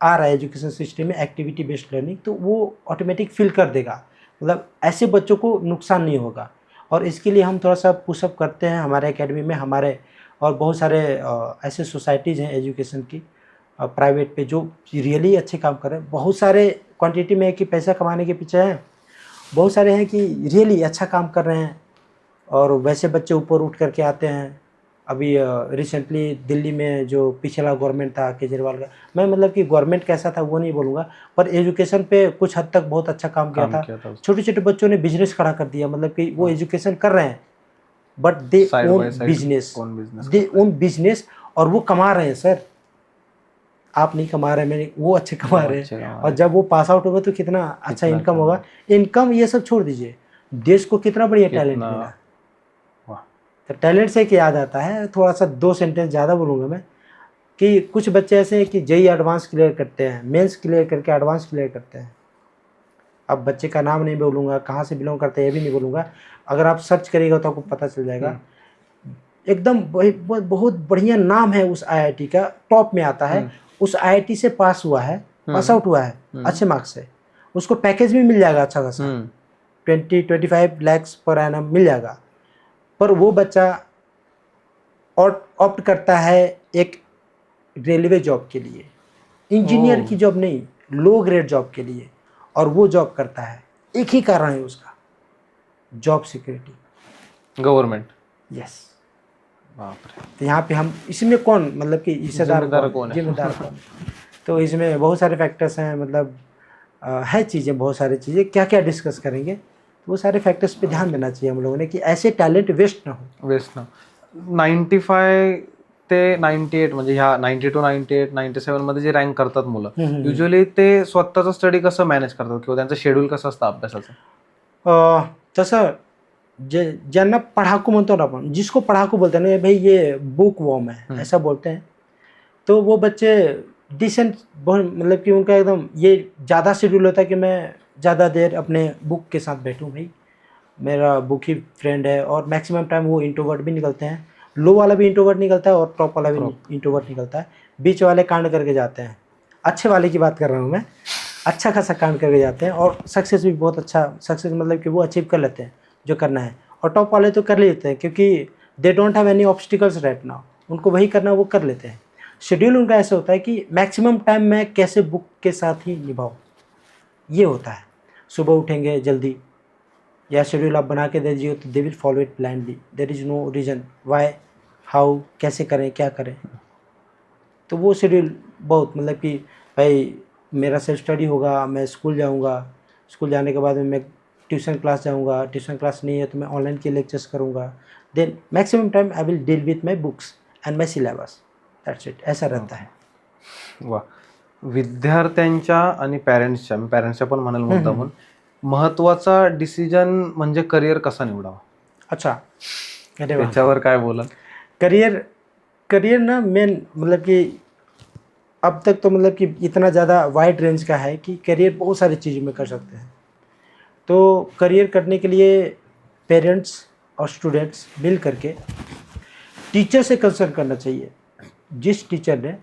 [SPEAKER 1] आ रहा है एजुकेशन सिस्टम में एक्टिविटी बेस्ड लर्निंग तो वो ऑटोमेटिक फिल कर देगा. मतलब ऐसे बच्चों को नुकसान नहीं होगा. और इसके लिए हम थोड़ा सा पुशअप करते हैं हमारे एकेडमी में. हमारे और बहुत सारे ऐसे सोसाइटीज़ हैं एजुकेशन की प्राइवेट पे जो रियली अच्छे काम कर रहे हैं. बहुत सारे क्वांटिटी में है कि पैसा कमाने के पीछे हैं, बहुत सारे हैं कि रियली अच्छा काम कर रहे हैं. और वैसे बच्चे ऊपर उठ करके आते हैं. अभी रिसेंटली दिल्ली में जो पिछला गवर्नमेंट था केजरीवाल का, मैं मतलब कि गवर्नमेंट कैसा था वो नहीं बोलूँगा पर एजुकेशन पे कुछ हद तक बहुत अच्छा काम किया था. छोटे छोटे बच्चों ने बिजनेस खड़ा कर दिया. मतलब कि वो एजुकेशन कर रहे हैं बट दे ओन बिजनेस और वो कमा रहे हैं. सर आप नहीं कमा रहे हैं, वो अच्छे कमा रहे हैं. और जब वो पास आउट होगा तो कितना अच्छा इनकम होगा. इनकम ये सब छोड़ दीजिए, देश को कितना बढ़िया टैलेंट मिला. तो टैलेंट से क्या याद आता है, थोड़ा सा 2 सेंटेंस ज़्यादा बोलूँगा मैं कि कुछ बच्चे ऐसे हैं कि जेई एडवांस क्लियर करते हैं, मेंस क्लियर करके एडवांस क्लियर करते हैं. अब बच्चे का नाम नहीं बोलूँगा, कहाँ से बिलोंग करते हैं ये भी नहीं बोलूँगा. अगर आप सर्च करिएगा तो आपको पता चल जाएगा. एकदम बहुत बढ़िया नाम है उस आईआईटी का, टॉप में आता है. उस आईआईटी से पास हुआ है, पास आउट हुआ है अच्छे मार्क्स से. उसको पैकेज भी मिल जाएगा अच्छा खासा, 20-25 लाख पर एनम मिल जाएगा. पर वो बच्चा ऑप्ट करता है एक रेलवे जॉब के लिए, इंजीनियर की जॉब नहीं, लो ग्रेड जॉब के लिए. और वो जॉब करता है, एक ही कारण है उसका, जॉब सिक्योरिटी,
[SPEAKER 2] गवर्नमेंट.
[SPEAKER 1] यस. तो यहाँ पे हम इसमें कौन मतलब कि हिस्सेदार कौन, जिम्मेदार कौन. तो इसमें बहुत सारे फैक्टर्स हैं. मतलब है चीज़ें, बहुत सारी चीज़ें, क्या क्या डिस्कस करेंगे. वो सारे फैक्टर्स पे ध्यान देना चाहिए हम लोगों ने कि ऐसे टैलेंट वेस्ट ना हो.
[SPEAKER 2] 95 ते 98 म्हणजे ह्या 90 to 98, 97 मध्ये जे रँक करतात मुलं, युजली ते स्वतःचा स्टडी कसं मॅनेज करतात किंवा त्यांचं शेड्यूल कसं असतं अभ्यासाचं?
[SPEAKER 1] तसं जानना पढ़ाकू मन तो ना अपन जिसको पढ़ाकू बोलते हैं ना भाई ये बुक वॉर्म है ऐसा बोलते हैं। तो वो बच्चे डिसेंट बहुत मतलब कि उनका एकदम ये ज़्यादा शेड्यूल होता है कि मैं ज़्यादा देर अपने बुक के साथ बैठूं भाई, मेरा बुक ही फ्रेंड है। और मैक्सिमम टाइम वो इंट्रोवर्ट भी निकलते हैं, लो वाला भी इंट्रोवर्ट निकलता है और टॉप वाला भी इंट्रोवर्ट निकलता है। बीच वाले कांड करके जाते हैं, अच्छे वाले की बात कर रहा हूँ मैं, अच्छा खासा कांड करके जाते हैं और सक्सेस भी बहुत अच्छा सक्सेस मतलब कि वो अचीव कर लेते हैं जो करना है। और टॉप वाले तो कर लेते हैं क्योंकि they don't have any obstacles right now, उनको वही करना वो कर लेते हैं। शेड्यूल उनका ऐसा होता है कि मैक्सिमम टाइम मैं कैसे बुक के साथ ही निभाऊँ, ये होता है। सुबह उठेंगे जल्दी या शेड्यूल आप बना के दे दीजिए तो they will follow it blindly, there is no reason why how कैसे करें क्या करें। तो वो शेड्यूल बहुत मतलब कि भाई मेरा सेल्फ स्टडी होगा, मैं स्कूल जाऊंगा, स्कूल जाने के बाद में मैं ट्यूशन क्लास जाऊंगा, ट्यूशन क्लास नहीं है तो मैं ऑनलाइन के लेक्चर्स करूंगा। Then maximum time I will deal with my books and my syllabus, that's it, ऐसा रहता है।
[SPEAKER 2] वा. विद्यार्थ्यांच्या आणि पॅरेंट्सच्या, मी पॅरेंट्सच्या पण म्हणाल मुद्दा म्हणून, महत्वाचा डिसिजन म्हणजे करिअर कसा निवडावा,
[SPEAKER 1] अच्छा, अरे वाह,
[SPEAKER 2] त्याच्यावर काय बोला?
[SPEAKER 1] करियर करियर ना मेन मतलब कि अब तक तो मतलब कि इतना ज़्यादा वाइड रेंज का है कि करियर बहुत सारी चीज़ों में कर सकते हैं। तो करियर करने के लिए पेरेंट्स और स्टूडेंट्स मिल करके टीचर से कंसर्न करना चाहिए। जिस टीचर ने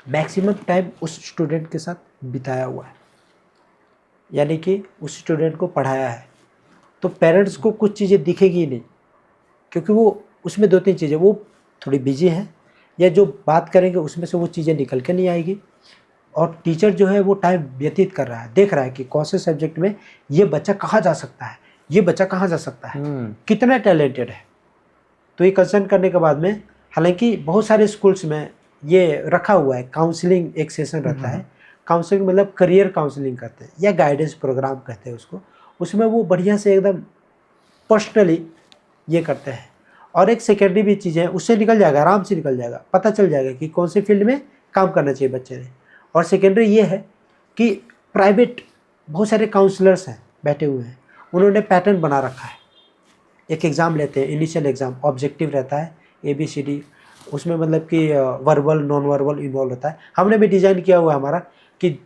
[SPEAKER 1] मैक्सिमम टाइम उस स्टूडेंट के साथ बिताया हुआ है, यानी कि उस स्टूडेंट को पढ़ाया है, तो पेरेंट्स को कुछ चीज़ें दिखेगी ही नहीं क्योंकि वो उसमें 2-3 चीज़ें वो थोड़ी बिजी हैं या जो बात करेंगे उसमें से वो चीज़ें निकल के नहीं आएगी। और टीचर जो है वो टाइम व्यतीत कर रहा है, देख रहा है कि कौन से सब्जेक्ट में ये बच्चा कहाँ जा सकता है, ये बच्चा कहाँ जा सकता है, कितना टैलेंटेड है। तो ये कंसर्न करने के बाद में, हालांकि बहुत सारे स्कूल्स में ये रखा हुआ है, काउंसलिंग एक सेशन रहता है। काउंसलिंग मतलब करियर काउंसलिंग करते हैं या गाइडेंस प्रोग्राम कहते हैं उसको। उसमें वो बढ़िया से एकदम पर्सनली ये करते हैं। और एक सेकेंडरी भी चीज़ है, उससे निकल जाएगा, आराम से निकल जाएगा, पता चल जाएगा कि कौन से फील्ड में काम करना चाहिए बच्चे ने। और सेकेंडरी ये है कि प्राइवेट बहुत सारे काउंसलर्स हैं बैठे हुए हैं, उन्होंने पैटर्न बना रखा है। एक एग्ज़ाम लेते हैं, इनिशियल एग्ज़ाम, ऑब्जेक्टिव रहता है ABCD, उसमें मतलब कि वर्बल नॉन वर्बल इन्वॉल्व होता है। हमने भी डिज़ाइन किया हुआ है हमारा कि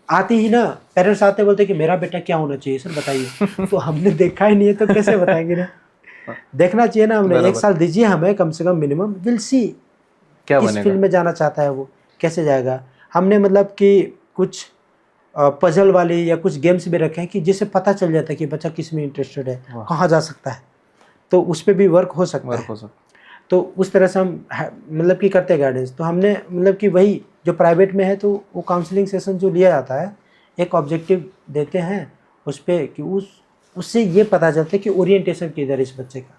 [SPEAKER 1] आते ही ना पेरेंट्स आते बोलते कि मेरा बेटा क्या होना चाहिए सर बताइए। तो हमने देखा ही नहीं है तो कैसे बताएंगे ना, देखना चाहिए ना हमने। 1 साल दीजिए हमें कम से कम मिनिमम, विल सी
[SPEAKER 2] क्या
[SPEAKER 1] किस फील्ड में जाना चाहता है वो, कैसे जाएगा। हमने मतलब कि कुछ पजल वाली या कुछ गेम्स भी रखे हैं कि जिससे पता चल जाता है कि बच्चा किस में इंटरेस्टेड है, कहाँ जा सकता है, तो उस पर भी वर्क हो सकता है। तो उस तरह से हम मतलब कि करते हैं गाइडेंस। तो हमने मतलब कि वही जो प्राइवेट में है तो वो काउंसलिंग सेशन जो लिया जाता है, एक ऑब्जेक्टिव देते हैं उस पर कि उससे ये पता चलता है कि ओरिएंटेशन किधर है इस बच्चे का।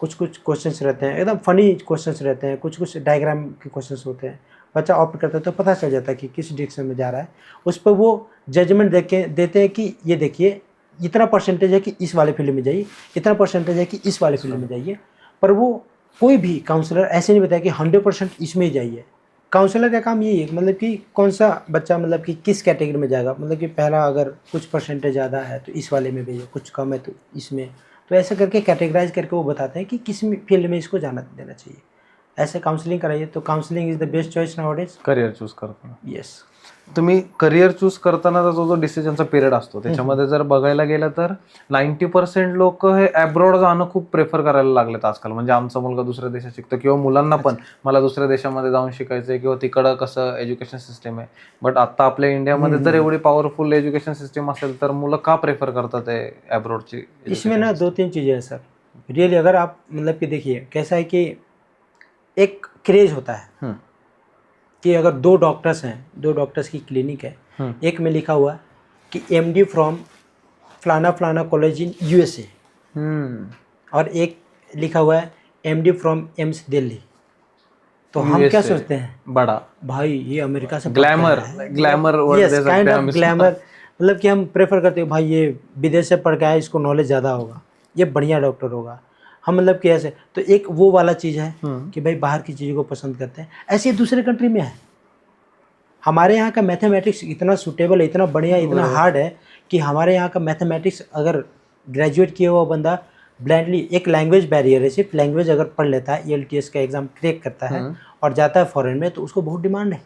[SPEAKER 1] कुछ कुछ क्वेश्चंस रहते हैं एकदम फनी क्वेश्चंस रहते हैं, कुछ कुछ डायग्राम के क्वेश्चंस होते हैं, बच्चा ऑप्ट करता है तो पता चल जाता है कि किस डायरेक्शन में जा रहा है। उस पर वो जजमेंट देते हैं कि ये देखिए इतना परसेंटेज है कि इस वाले फील्ड में जाइए, इतना परसेंटेज है कि इस वाले फील्ड में जाइए। पर वो कोई भी काउंसलर ऐसे नहीं बताया कि 100% इसमें ही जाइए। काउंसलर का काम यही है मतलब कि कौन सा बच्चा मतलब कि किस कैटेगरी में जाएगा, मतलब कि पहला अगर कुछ परसेंटेज ज़्यादा है तो इस वाले में भेजो, कुछ कम है तो इसमें। तो ऐसे करके कैटेगराइज करके वो बताते हैं कि किस फील्ड में इसको जाना देना चाहिए। ऐसे काउंसलिंग कराइए तो counselling is the best choice nowadays
[SPEAKER 2] career choose करताना.
[SPEAKER 1] येस.
[SPEAKER 2] तुम्ही करिअर चूज करतानाचा जो डिसिजनचा पिरियड असतो त्याच्यामध्ये जर बघायला गेलं तर 90% लोक हे अब्रॉड जाणं खूप प्रेफर करायला लागलेत आजकाल. म्हणजे आमचा मुलगा दुसऱ्या देशात शिकतो किंवा मुलांना पण मला दुसऱ्या देशामध्ये जाऊन शिकायचंय किंवा तिकडं कसं एज्युकेशन सिस्टम आहे. बट आता आपल्या इंडियामध्ये जर एवढी पॉवरफुल एज्युकेशन सिस्टम असेल तर मुलं का प्रेफर करतात अब्रॉडची?
[SPEAKER 1] इसमें ना 2-3 चीज़ें हैं सर रियली। अगर आप मतलब कि देखिए कैसा है कि एक क्रेज होता है कि अगर 2 डॉक्टर्स हैं, 2 डॉक्टर्स की क्लिनिक है, एक में लिखा हुआ कि MD फ्रॉम फलाना फलाना कॉलेज इन USA और एक लिखा हुआ है MD फ्रॉम एम्स दिल्ली। तो हम क्या सोचते हैं
[SPEAKER 2] बड़ा
[SPEAKER 1] भाई ये अमेरिका से
[SPEAKER 2] glamour
[SPEAKER 1] yes kind of glamour, मतलब कि हम प्रेफर करते हैं भाई ये विदेश से पढ़ के आया, इसको नॉलेज ज़्यादा होगा, ये बढ़िया डॉक्टर होगा। हम मतलब कि ऐसे तो एक वो वाला चीज़ है कि भाई बाहर की चीज़ों को पसंद करते हैं। ऐसे ही दूसरे कंट्री में है। हमारे यहाँ का मैथमेटिक्स इतना सूटेबल है, इतना बढ़िया, इतना हार्ड है कि हमारे यहाँ का मैथमेटिक्स अगर ग्रेजुएट किया हुआ बंदा ब्लाइंडली, एक लैंग्वेज बैरियर है, सिर्फ लैंग्वेज अगर पढ़ लेता है, ELTS का एग्ज़ाम क्रैक करता है और जाता है फॉरेन में, तो उसको बहुत डिमांड है,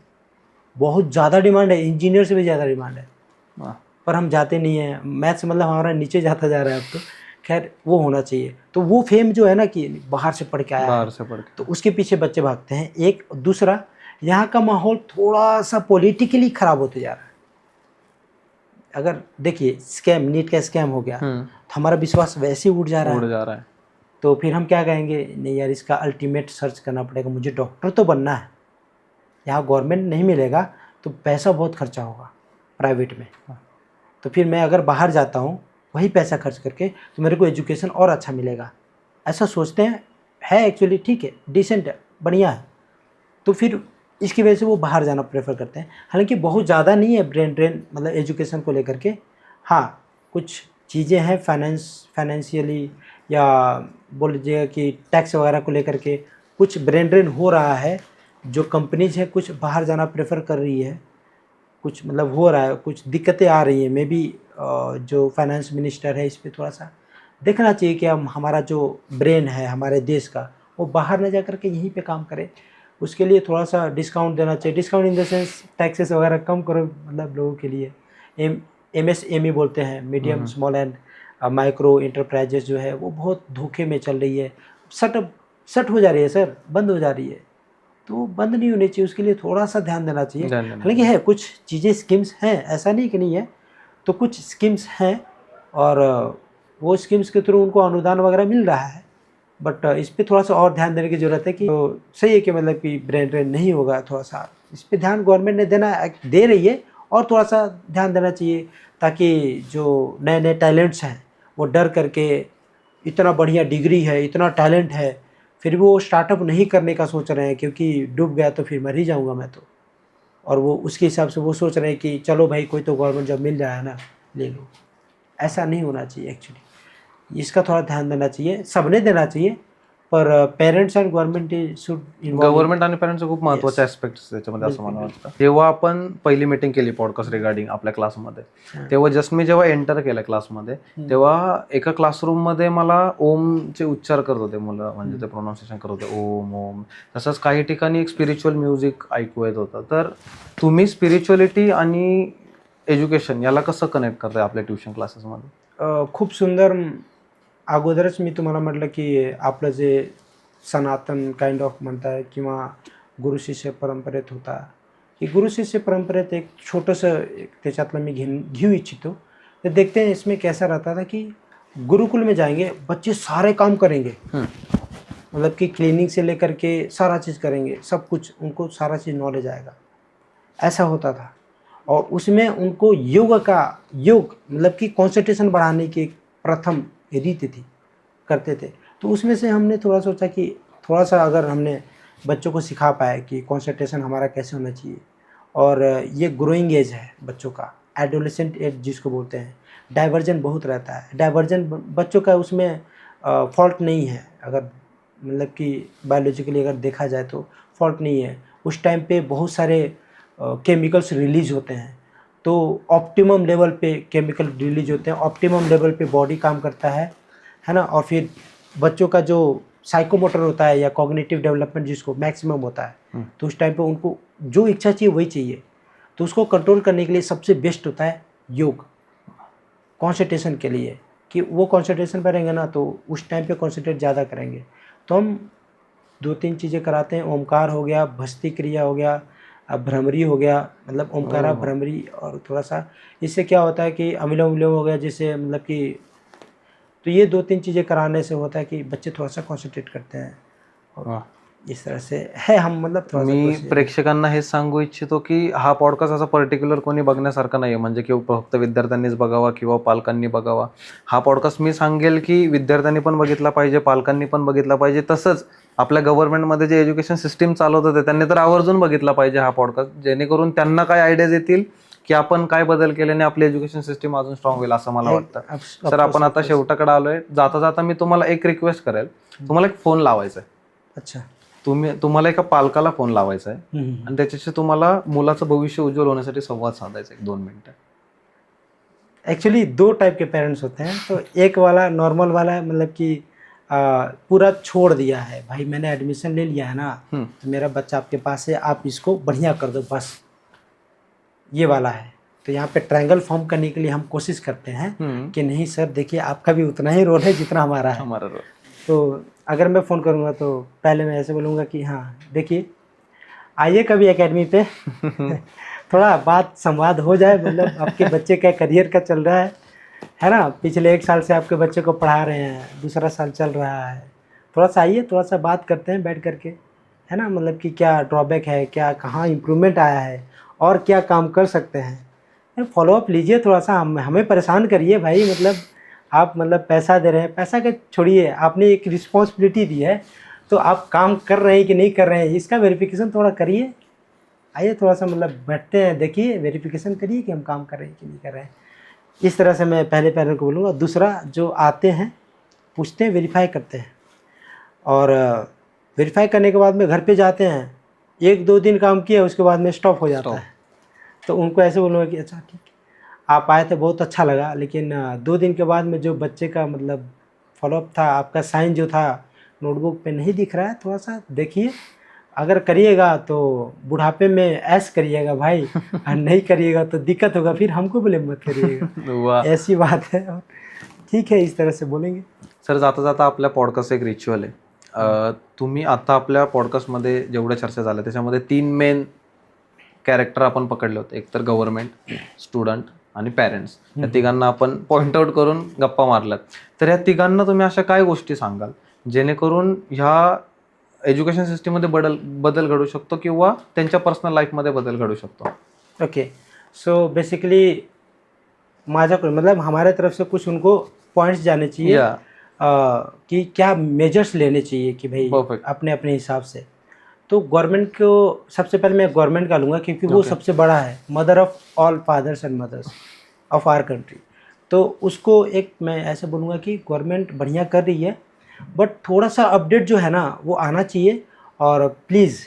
[SPEAKER 1] बहुत ज़्यादा डिमांड है, इंजीनियर से भी ज़्यादा डिमांड है।
[SPEAKER 2] वाह।
[SPEAKER 1] पर हम जाते नहीं हैं, मैथ्स मतलब हमारा नीचे जाता जा रहा है अब तो। खैर वो होना चाहिए, तो वो फेम जो है ना कि बाहर से पढ़ के आया है,
[SPEAKER 2] बाहर से पढ़
[SPEAKER 1] तो
[SPEAKER 2] के।
[SPEAKER 1] उसके पीछे बच्चे भागते हैं। एक दूसरा, यहाँ का माहौल थोड़ा सा पॉलिटिकली ख़राब होते जा रहा है। अगर देखिए स्कैम, नीट का स्कैम हो गया, तो हमारा विश्वास वैसे ही उड़ जा रहा
[SPEAKER 2] उड़
[SPEAKER 1] है।
[SPEAKER 2] जा रहा है।
[SPEAKER 1] तो फिर हम क्या कहेंगे, नहीं यार इसका अल्टीमेट सर्च करना पड़ेगा, मुझे डॉक्टर तो बनना है, यहाँ गवर्नमेंट नहीं मिलेगा तो पैसा बहुत खर्चा होगा प्राइवेट में, तो फिर मैं अगर बाहर जाता हूँ वही पैसा खर्च करके, तो मेरे को एजुकेशन और अच्छा मिलेगा, ऐसा सोचते हैं। है एक्चुअली ठीक है, डिसेंट है, बढ़िया है, तो फिर इसकी वजह से वो बाहर जाना प्रेफर करते हैं। हालांकि बहुत ज़्यादा नहीं है ब्रेन ड्रेन मतलब एजुकेशन को लेकर के। हाँ, कुछ चीज़ें हैं फाइनेंशियली या बोल लीजिएगा कि टैक्स वगैरह को लेकर के कुछ ब्रेन ड्रेन हो रहा है, जो कंपनीज है कुछ बाहर जाना प्रेफर कर रही है, कुछ मतलब हो रहा है, कुछ दिक्कतें आ रही हैं। मे बी जो फाइनेंस मिनिस्टर है इस पर थोड़ा सा देखना चाहिए कि हम हमारा जो ब्रेन है हमारे देश का, वो बाहर न जा कर के यहीं पे काम करे। उसके लिए थोड़ा सा डिस्काउंट देना चाहिए, discount in the sense taxes वगैरह कम करो, मतलब लोगों के लिए। MSME बोलते हैं, medium small and micro enterprises, जो है वो बहुत धोखे में चल रही है, सट हो जा रही है सर, बंद हो जा रही है। तो बंद नहीं होनी चाहिए, उसके लिए थोड़ा सा ध्यान देना चाहिए। हालांकि है कुछ चीज़ें स्कीम्स हैं, ऐसा नहीं कि नहीं है, तो कुछ स्कीम्स हैं और वो स्कीम्स के थ्रू उनको अनुदान वगैरह मिल रहा है, बट इस पे थोड़ा सा और ध्यान देने की ज़रूरत है। कि तो सही है कि मतलब कि ब्रेन ड्रेन नहीं होगा, थोड़ा सा इस पे ध्यान गवर्नमेंट ने दे रही है, और थोड़ा सा ध्यान देना चाहिए, ताकि जो नए नए टैलेंट्स हैं वो डर करके, इतना बढ़िया डिग्री है, इतना टैलेंट है, फिर भी वो स्टार्टअप नहीं करने का सोच रहे हैं, क्योंकि डूब गया तो फिर मर ही जाऊंगा मैं तो। और वो उसके हिसाब से वो सोच रहे हैं कि चलो भाई कोई तो गवर्नमेंट जॉब मिल जाए है ना, ले लो। ऐसा नहीं होना चाहिए एक्चुअली, इसका थोड़ा ध्यान देना चाहिए, सबने देना चाहिए, पर parents and government should involve.
[SPEAKER 2] Government आणि पेरेंट्सचे खूप महत्त्वाचे ऍस्पेक्ट त्याच्यामध्ये असं मला वाटतं. जेव्हा आपण पहिली मीटिंग केली पॉडकास्ट रिगार्डिंग आपल्या क्लासमध्ये, तेव्हा जस्ट मी जेव्हा एंटर केलं क्लासमध्ये, तेव्हा एका क्लासरूममध्ये मला ओमचे उच्चार करत होते मुलं, म्हणजे ते प्रोनाऊन्सिएशन करत होते, ओम ओम. तसंच काही ठिकाणी एक स्पिरिच्युअल म्युझिक ऐकू येत होतं. तर तुम्ही स्पिरिच्युअलिटी आणि एज्युकेशन याला कसं कनेक्ट करताय आपल्या ट्युशन क्लासेसमध्ये?
[SPEAKER 1] खूप सुंदर. अगोदरच मी तुम्हाला म्हटलं की आपलं जे सनातन काइंड ऑफ म्हणताय किंवा गुरु शिष्य परंपरेत होता, की गुरु शिष्य परंपरेत एक छोटंसं एक त्याच्यातलं मी घेऊ इच्छितो. तो देखते हैं इसमें कैसा रहता था कि गुरुकुल में जाएंगे बच्चे, सारे काम करेंगे, मतलब कि क्लीनिंग से लेकर के सारा चीज़ करेंगे, सब कुछ उनको सारा चीज़ नॉलेज आएगा, ऐसा होता था। और उसमें उनको योग मतलब कि कंसंट्रेशन बढ़ाने की एक प्रथम रीति थी, करते थे। तो उसमें से हमने थोड़ा सोचा कि थोड़ा सा अगर हमने बच्चों को सिखा पाए कि कंसंट्रेशन हमारा कैसे होना चाहिए। और ये ग्रोइंग एज है बच्चों का, एडोलेसेंट एज जिसको बोलते हैं, डाइवर्जन बहुत रहता है। डाइवर्जन बच्चों का उसमें फॉल्ट नहीं है, अगर मतलब कि बायोलॉजिकली अगर देखा जाए तो फॉल्ट नहीं है। उस टाइम पे बहुत सारे केमिकल्स रिलीज होते हैं, तो ऑप्टिमम लेवल पे केमिकल रिलीज होते हैं, ऑप्टिमम लेवल पे बॉडी काम करता है ना। और फिर बच्चों का जो साइकोमोटर होता है या कॉग्निटिव डेवलपमेंट जिसको मैक्सिमम होता है, तो उस टाइम पे उनको जो इच्छा चाहिए वही चाहिए। तो उसको कंट्रोल करने के लिए सबसे बेस्ट होता है योग, कॉन्सेंट्रेशन के लिए, कि वो कॉन्सेंट्रेशन पर रहेंगे ना तो उस टाइम पे कॉन्सेंट्रेट ज़्यादा करेंगे। तो हम 2-3 चीज़ें कराते हैं, ओमकार हो गया, भस्ती क्रिया हो गया, भ्रमरी हो गया, मतलब ओमकारा भ्रमरी। और थोड़ा सा इससे क्या होता है कि अनुलोम विलोम हो गया, जिससे मतलब कि, तो ये 2-3 चीज़ें कराने से होता है कि बच्चे थोड़ा सा कॉन्सेंट्रेट करते हैं। और इस तरह से है, हम मतलब थोड़ा सा
[SPEAKER 2] मी प्रेक्षकांना हेच सांगू इच्छितो की हा पॉडकास्ट असा पर्टिक्युलर कोणी बघण्यासारखा नाही आहे, म्हणजे की फक्त विद्यार्थ्यांनीच बघावा किंवा पालकांनी बघावा. हा पॉडकास्ट मी सांगेल की विद्यार्थ्यांनी पण बघितला पाहिजे, पालकांनी पण बघितला पाहिजे. तसंच आपल्या गव्हर्नमेंटमध्ये जे एज्युकेशन सिस्टीम चालवत होते त्यांनी तर आवर्जून बघितला पाहिजे हा पॉडकास्ट, जेणेकरून त्यांना काय आयडियाज येतील की आपण काय बदल केल्याने आपली एज्युकेशन सिस्टीम अजून स्ट्रॉंग होईल असं मला वाटतं. सर, आपण आता शेवटाकडे आलोय. जाता जाता मी तुम्हाला एक रिक्वेस्ट करेल, तुम्हाला एक फोन लावायचा आहे.
[SPEAKER 1] अच्छा,
[SPEAKER 2] तुम्हाला एका पालकाला फोन लावायचा आहे आणि त्याच्याशी तुम्हाला मुलाचं भविष्य उज्ज्वल होण्यासाठी संवाद साधायचा 1-2 मिनिटं.
[SPEAKER 1] एक्चुअली दो टाइप के पेरेंट्स होते हैं। तो एक वाला नॉर्मल वाला मतलब कि पूरा छोड़ दिया है, भाई मैंने एडमिशन ले लिया है ना, तो मेरा बच्चा आपके पास है, आप इसको बढ़िया कर दो बस, ये वाला है। तो यहाँ पे ट्रायंगल फॉर्म करने के लिए हम कोशिश करते हैं कि नहीं सर देखिए आपका भी उतना ही रोल है जितना हमारा है।
[SPEAKER 2] हमारा रोल।
[SPEAKER 1] तो अगर मैं फ़ोन करूँगा तो पहले मैं ऐसे बोलूँगा कि हाँ देखिए आइए कभी एकेडमी पे थोड़ा बात संवाद हो जाए, मतलब आपके बच्चे का करियर का चल रहा है ना, पिछले 1 साल से आपके बच्चे को पढ़ा रहे हैं, दूसरा साल चल रहा है, थोड़ा सा आइए थोड़ा सा बात करते हैं बैठ करके, है ना, मतलब कि क्या ड्रॉबैक है, क्या कहाँ इम्प्रूवमेंट आया है और क्या काम कर सकते हैं। फॉलोअप लीजिए थोड़ा सा, हमें परेशान करिए भाई, मतलब आप मतलब पैसा दे रहे हैं, पैसा के छोड़िए, आपने एक रिस्पॉन्सिबिलिटी दी है तो आप काम कर रहे हैं कि नहीं कर रहे हैं इसका वेरिफिकेशन थोड़ा करिए। आइए थोड़ा सा मतलब बैठते हैं, देखिए वेरिफिकेशन करिए कि हम काम कर रहे हैं कि नहीं कर रहे हैं। इस तरह से मैं पहले पेरेंट को बोलूँगा। दूसरा जो आते हैं पूछते हैं, वेरीफाई करते हैं, और वेरीफाई करने के बाद में घर पे जाते हैं, 1-2 दिन काम किया उसके बाद में स्टॉप हो जाता है। तो उनको ऐसे बोलूँगा कि अच्छा ठीक है आप आए थे बहुत अच्छा लगा, लेकिन 2 दिन के बाद में जो बच्चे का मतलब फॉलोअप था, आपका साइन जो था नोटबुक पे नहीं दिख रहा है, थोड़ा सा देखिए। अगर करिएगा तो बुढ़ापे में ऐश करिएगा भाई, और नहीं करिएगा तो दिक्कत होगा, फिर हमको ब्लेम मत करिएगा। ऐसी बात है। और ठीक है, इस तरह से बोलेंगे।
[SPEAKER 2] सर जाता जाता आपल्या पॉडकास्ट एक रिच्युअल आहे, तुम्ही आता आपल्या पॉडकास्टमध्ये जेवढ्या चर्चा झाल्या त्याच्यामध्ये 3 मेन कॅरेक्टर आपण पकडले होते, एक तर गव्हर्नमेंट, स्टुडंट आणि पॅरेंट्स. या तिघांना आपण पॉईंट आउट करून गप्पा मारल्यात. तर या तिघांना तुम्ही अशा काय गोष्टी सांगाल जेणेकरून ह्या एज्युकेशन सिस्टीममध्ये बदल घडू शकतो किंवा त्यांच्या पर्सनल लाईफमध्ये बदल घडू शकतो?
[SPEAKER 1] ओके, सो बेसिकली माझ्याकडे मतलब हमारे तरफ से कुछ उनको पॉइंट्स जाने चाहिए कि क्या मेजर्स लेने चाहिए कि भाई अपने अपने हिसाब से। तो गवर्नमेंट को सबसे पहले मैं गवर्नमेंट का लूँगा क्योंकि वो सबसे बड़ा है, mother of all fathers and mothers of our country. तो उसको एक मैं ऐसे बोलूँगा कि गवर्नमेंट बढ़िया कर रही है, बट थोड़ा सा अपडेट जो है ना वो आना चाहिए। और प्लीज़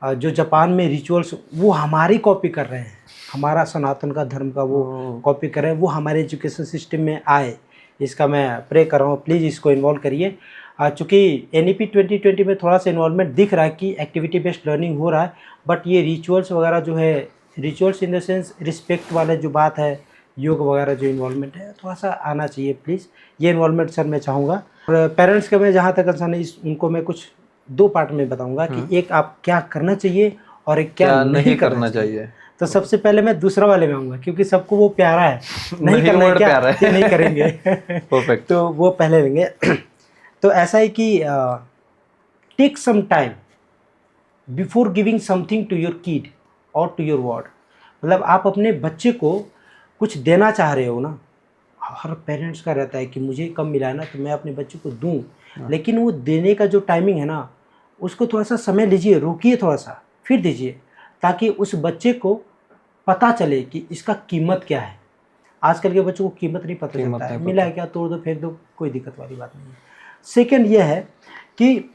[SPEAKER 1] जो जापान में रिचुअल्स वो हमारी कॉपी कर रहे हैं, हमारा सनातन का धर्म का वो कॉपी कर रहे हैं, वो हमारे एजुकेशन सिस्टम में आए, इसका मैं प्रे कर रहा हूँ। प्लीज़ इसको इन्वॉल्व करिए। चूँकि NEP 2020 में थोड़ा सा इन्वॉल्वमेंट दिख रहा है कि एक्टिविटी बेस्ड लर्निंग हो रहा है, बट ये रिचुअल्स वगैरह जो है, rituals in the sense respect वाले जो बात है, योग वगैरह जो इन्वॉल्वमेंट है थोड़ा सा आना चाहिए प्लीज़। ये इन्वॉल्वमेंट सर मैं चाहूँगा। और पेरेंट्स का मैं जहाँ तक कंसर्न है उनको मैं कुछ 2 पार्ट में बताऊँगा कि एक आप क्या करना चाहिए और एक क्या नहीं करना चाहिए। तो सबसे पहले मैं दूसरा वाले में आऊँगा क्योंकि सबको वो प्यारा है, नहीं करना है क्या प्यारा है। नहीं करेंगे परफेक्ट, तो वो पहले लेंगे। तो ऐसा है कि take some time before giving something to your kid और टू योर वर्ड। मतलब आप अपने बच्चे को कुछ देना चाह रहे हो ना, हर पेरेंट्स का रहता है कि मुझे कम मिला है ना तो मैं अपने बच्चे को दूं, लेकिन वो देने का जो टाइमिंग है ना उसको थोड़ा सा समय लीजिए, रोकिए थोड़ा सा, फिर दीजिए, ताकि उस बच्चे को पता चले कि इसका कीमत क्या है। आजकल के बच्चों को कीमत नहीं पता चलता है, मिला है क्या तोड़ दो फेंक दो, कोई दिक्कत वाली बात नहीं है। सेकेंड ये है कि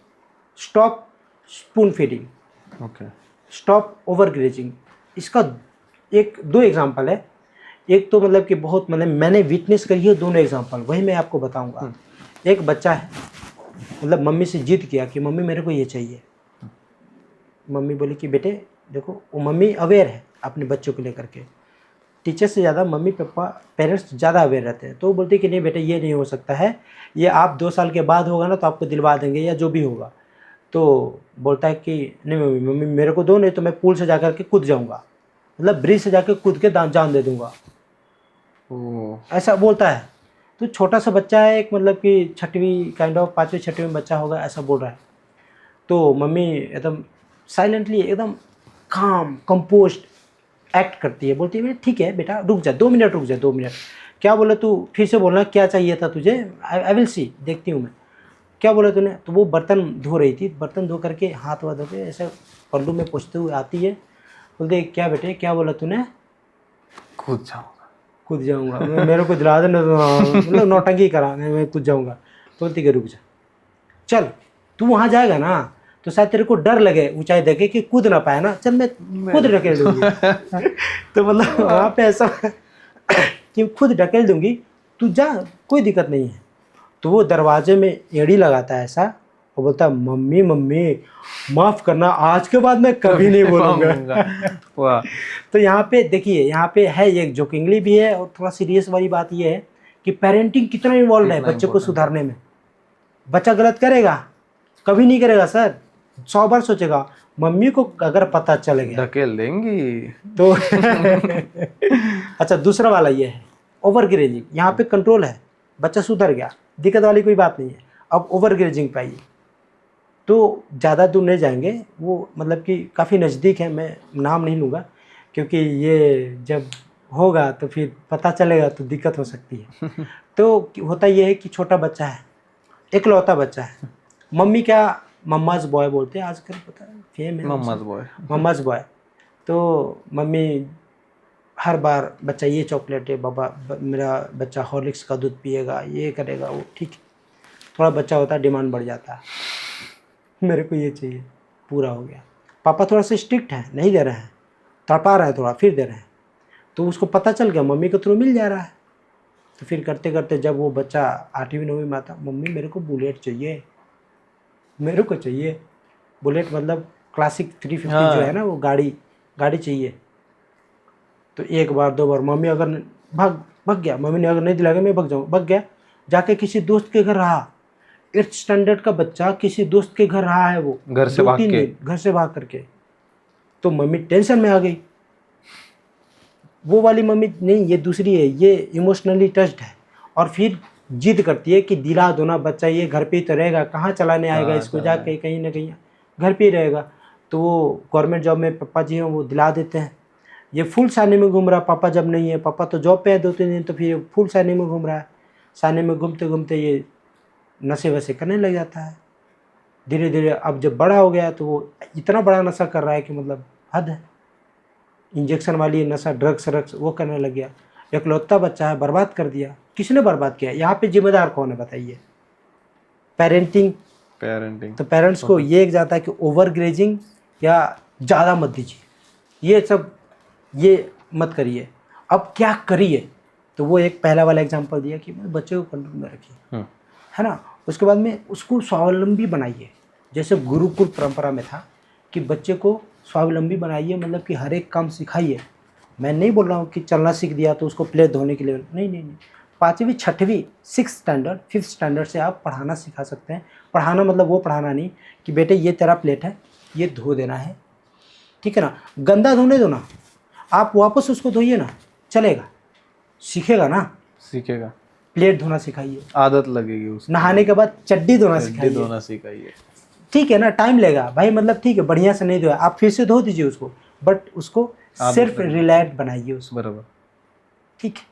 [SPEAKER 1] stop spoon feeding, stop over grazing. इसका 1-2 एग्जाम्पल है। एक तो मतलब कि बहुत मतलब मैंने विटनेस करी है, दोनों एग्जांपल वही मैं आपको बताऊंगा। एक बच्चा है, मतलब मम्मी से जिद किया कि मम्मी मेरे को ये चाहिए। मम्मी बोली कि बेटे देखो, वो मम्मी अवेयर है अपने बच्चों को लेकर के, टीचर से ज़्यादा मम्मी पापा पेरेंट्स ज़्यादा अवेयर रहते हैं। तो वो बोलते कि नहीं बेटे ये नहीं हो सकता है, ये आप 2 साल के बाद होगा ना तो आपको दिलवा देंगे या जो भी होगा। तो बोलता है कि नहीं मम्मी मेरे को दो, नहीं तो मैं पूल से जा कर के कूद जाऊँगा, मतलब ब्रिज से जाकर कूद के जान दे दूँगा, ऐसा बोलता है। तो छोटा सा बच्चा है, एक मतलब कि 6वीं काइंड ऑफ 5वीं-6वीं में बच्चा होगा, ऐसा बोल रहा है। तो मम्मी एकदम साइलेंटली, एकदम काम कंपोज्ड एक्ट करती है, बोलती है ठीक है बेटा रुक जा 2 मिनट, रुक जा 2 मिनट। क्या बोला तू, फिर से बोलना क्या चाहिए था तुझे, आई विल सी, देखती हूँ मैं, क्या बोला तूने। तो वो बर्तन धो रही थी, बर्तन धो करके हाथ धो के ऐसे पल्लू में पोंछते हुए आती है, बोलते क्या बेटे क्या बोला तूने,
[SPEAKER 2] कूद
[SPEAKER 1] जाऊँगा मेरे को दिला दे, मतलब नौटंकी कराने मैं कूद जाऊँगा। तो बोलती कि रुक जा, चल तू वहाँ जाएगा ना तो शायद तेरे को डर लगे ऊंचाई देखे कि कूद ना पाए ना, चल मैं खुद रखे दूँगी। तो मतलब वहाँ पे ऐसा कि खुद ढकेल दूंगी, तू जा, कोई दिक्कत नहीं है। तो वो दरवाजे में एड़ी लगाता है ऐसा और बोलता है मम्मी मम्मी माफ़ करना, आज के बाद मैं कभी नहीं बोलूँगा।
[SPEAKER 2] वाह।
[SPEAKER 1] तो यहाँ पे देखिए, यहाँ पे है एक जोकिंगली भी है और थोड़ा सीरियस वाली बात ये है कि पेरेंटिंग कितना इन्वॉल्व है
[SPEAKER 2] कितना
[SPEAKER 1] बच्चे को
[SPEAKER 2] important
[SPEAKER 1] सुधारने में। बच्चा गलत करेगा, कभी नहीं करेगा सर, 100 बार सोचेगा। मम्मी को अगर पता चल गया
[SPEAKER 2] ढकेल देंगी
[SPEAKER 1] तो अच्छा, दूसरा वाला ये है ओवर ग्रेजिंग। यहाँ पे कंट्रोल है, बच्चा सुधर गया, दिक्कत वाली कोई बात नहीं है। अब ओवर ग्रेजिंग पे आइए, तो ज़्यादा दूर नहीं जाएंगे, वो मतलब कि काफ़ी नज़दीक है, मैं नाम नहीं लूँगा क्योंकि ये जब होगा तो फिर पता चलेगा तो दिक्कत हो सकती है। तो होता ये है कि छोटा बच्चा है, इकलौता बच्चा है, मम्मी क्या मम्माज बॉय बोलते हैं आजकल, पता है फेम है
[SPEAKER 2] मम्माज बॉय।
[SPEAKER 1] Mama's boy. तो मम्मी हर बार बच्चा ये चॉकलेट है बाबा, मेरा बच्चा हॉर्लिक्स का दूध पिएगा, ये करेगा वो, ठीक है। थोड़ा बच्चा होता है डिमांड बढ़ जाता है, मेरे को ये चाहिए, पूरा हो गया। पापा थोड़ा सा स्ट्रिक्ट है, नहीं दे रहे हैं, तड़पा रहा है थोड़ा, फिर दे रहे हैं। तो उसको पता चल गया मम्मी को थ्रू मिल जा रहा है। तो फिर करते करते जब वो बच्चा 8वीं 9वीं में आता, मम्मी मेरे को बुलेट चाहिए, मेरे को चाहिए बुलेट, मतलब क्लासिक 350 जो है ना वो गाड़ी चाहिए। तो एक बार 2 बार मम्मी अगर भाग गया, मम्मी ने अगर नहीं दिलाया मैं भाग गया, जाके किसी दोस्त के घर रहा। 8th स्टैंडर्ड का बच्चा किसी दोस्त के घर रहा है, वो
[SPEAKER 2] घर से भाग
[SPEAKER 1] 2-3
[SPEAKER 2] के।
[SPEAKER 1] दिन घर से भाग करके। तो मम्मी टेंशन में आ गई, वो वाली मम्मी नहीं, ये दूसरी है, ये इमोशनली टच्ड है और फिर जिद करती है कि दिला दो ना, बच्चा ये घर पे ही तो रहेगा, कहाँ चलाने आएगा इसको, जाके कहीं ना कहीं घर पे ही रहेगा। तो वो गवर्नमेंट जॉब में पापा जी हैं, वो दिला देते हैं। ये फुल सानी में घूम रहा, पापा जब नहीं है, पापा तो जॉब पे है 2-3 दिन, तो फिर फुल सानी में घूम रहा है। सानी में घूमते घूमते ये नशे वशे करने लग जाता है। धीरे धीरे अब जब बड़ा हो गया तो वो इतना बड़ा नशा कर रहा है कि मतलब हद है। इंजेक्शन वाली नशा, ड्रग्स वो करने लग गया। इकलौता बच्चा है, बर्बाद कर दिया। किसने बर्बाद किया? यहाँ पे जिम्मेदार कौन है बताइए? पेरेंटिंग। तो पेरेंट्स को ये एक जाता है कि ओवर ग्रेजिंग या ज़्यादा मत दीजिए, ये सब ये मत करिए। अब क्या करिए? तो वो एक पहला वाला एग्जांपल दिया कि बच्चे को कंट्रोल में रखिए, है ना। उसके बाद में उसको स्वावलंबी बनाइए, जैसे गुरुकुल परंपरा में था कि बच्चे को स्वावलंबी बनाइए, मतलब कि हर एक काम सिखाइए। मैं नहीं बोल रहा हूँ कि चलना सीख दिया तो उसको प्लेट धोने के लिए, नहीं। 5वीं 6वीं 6th स्टैंडर्ड 5th स्टैंडर्ड से आप पढ़ाना सिखा सकते हैं। पढ़ाना मतलब वो पढ़ाना नहीं कि बेटे ये तेरा प्लेट है, ये धो देना है, ठीक है ना। गंदा धोने दो ना, आप वापस उसको धोइए ना, चलेगा, सीखेगा ना,
[SPEAKER 2] सीखेगा।
[SPEAKER 1] प्लेट धोना सिखाइए,
[SPEAKER 2] आदत लगेगी उसको।
[SPEAKER 1] नहाने के बाद चड्डी धोना
[SPEAKER 2] सिखाइए,
[SPEAKER 1] ठीक है ना। टाइम लेगा भाई, मतलब ठीक है, बढ़िया से नहीं धोया, आप फिर से धो दीजिए उसको, बट उसको सिर्फ रिलैक्स बनाइए उसको,
[SPEAKER 2] बराबर,
[SPEAKER 1] ठीक है।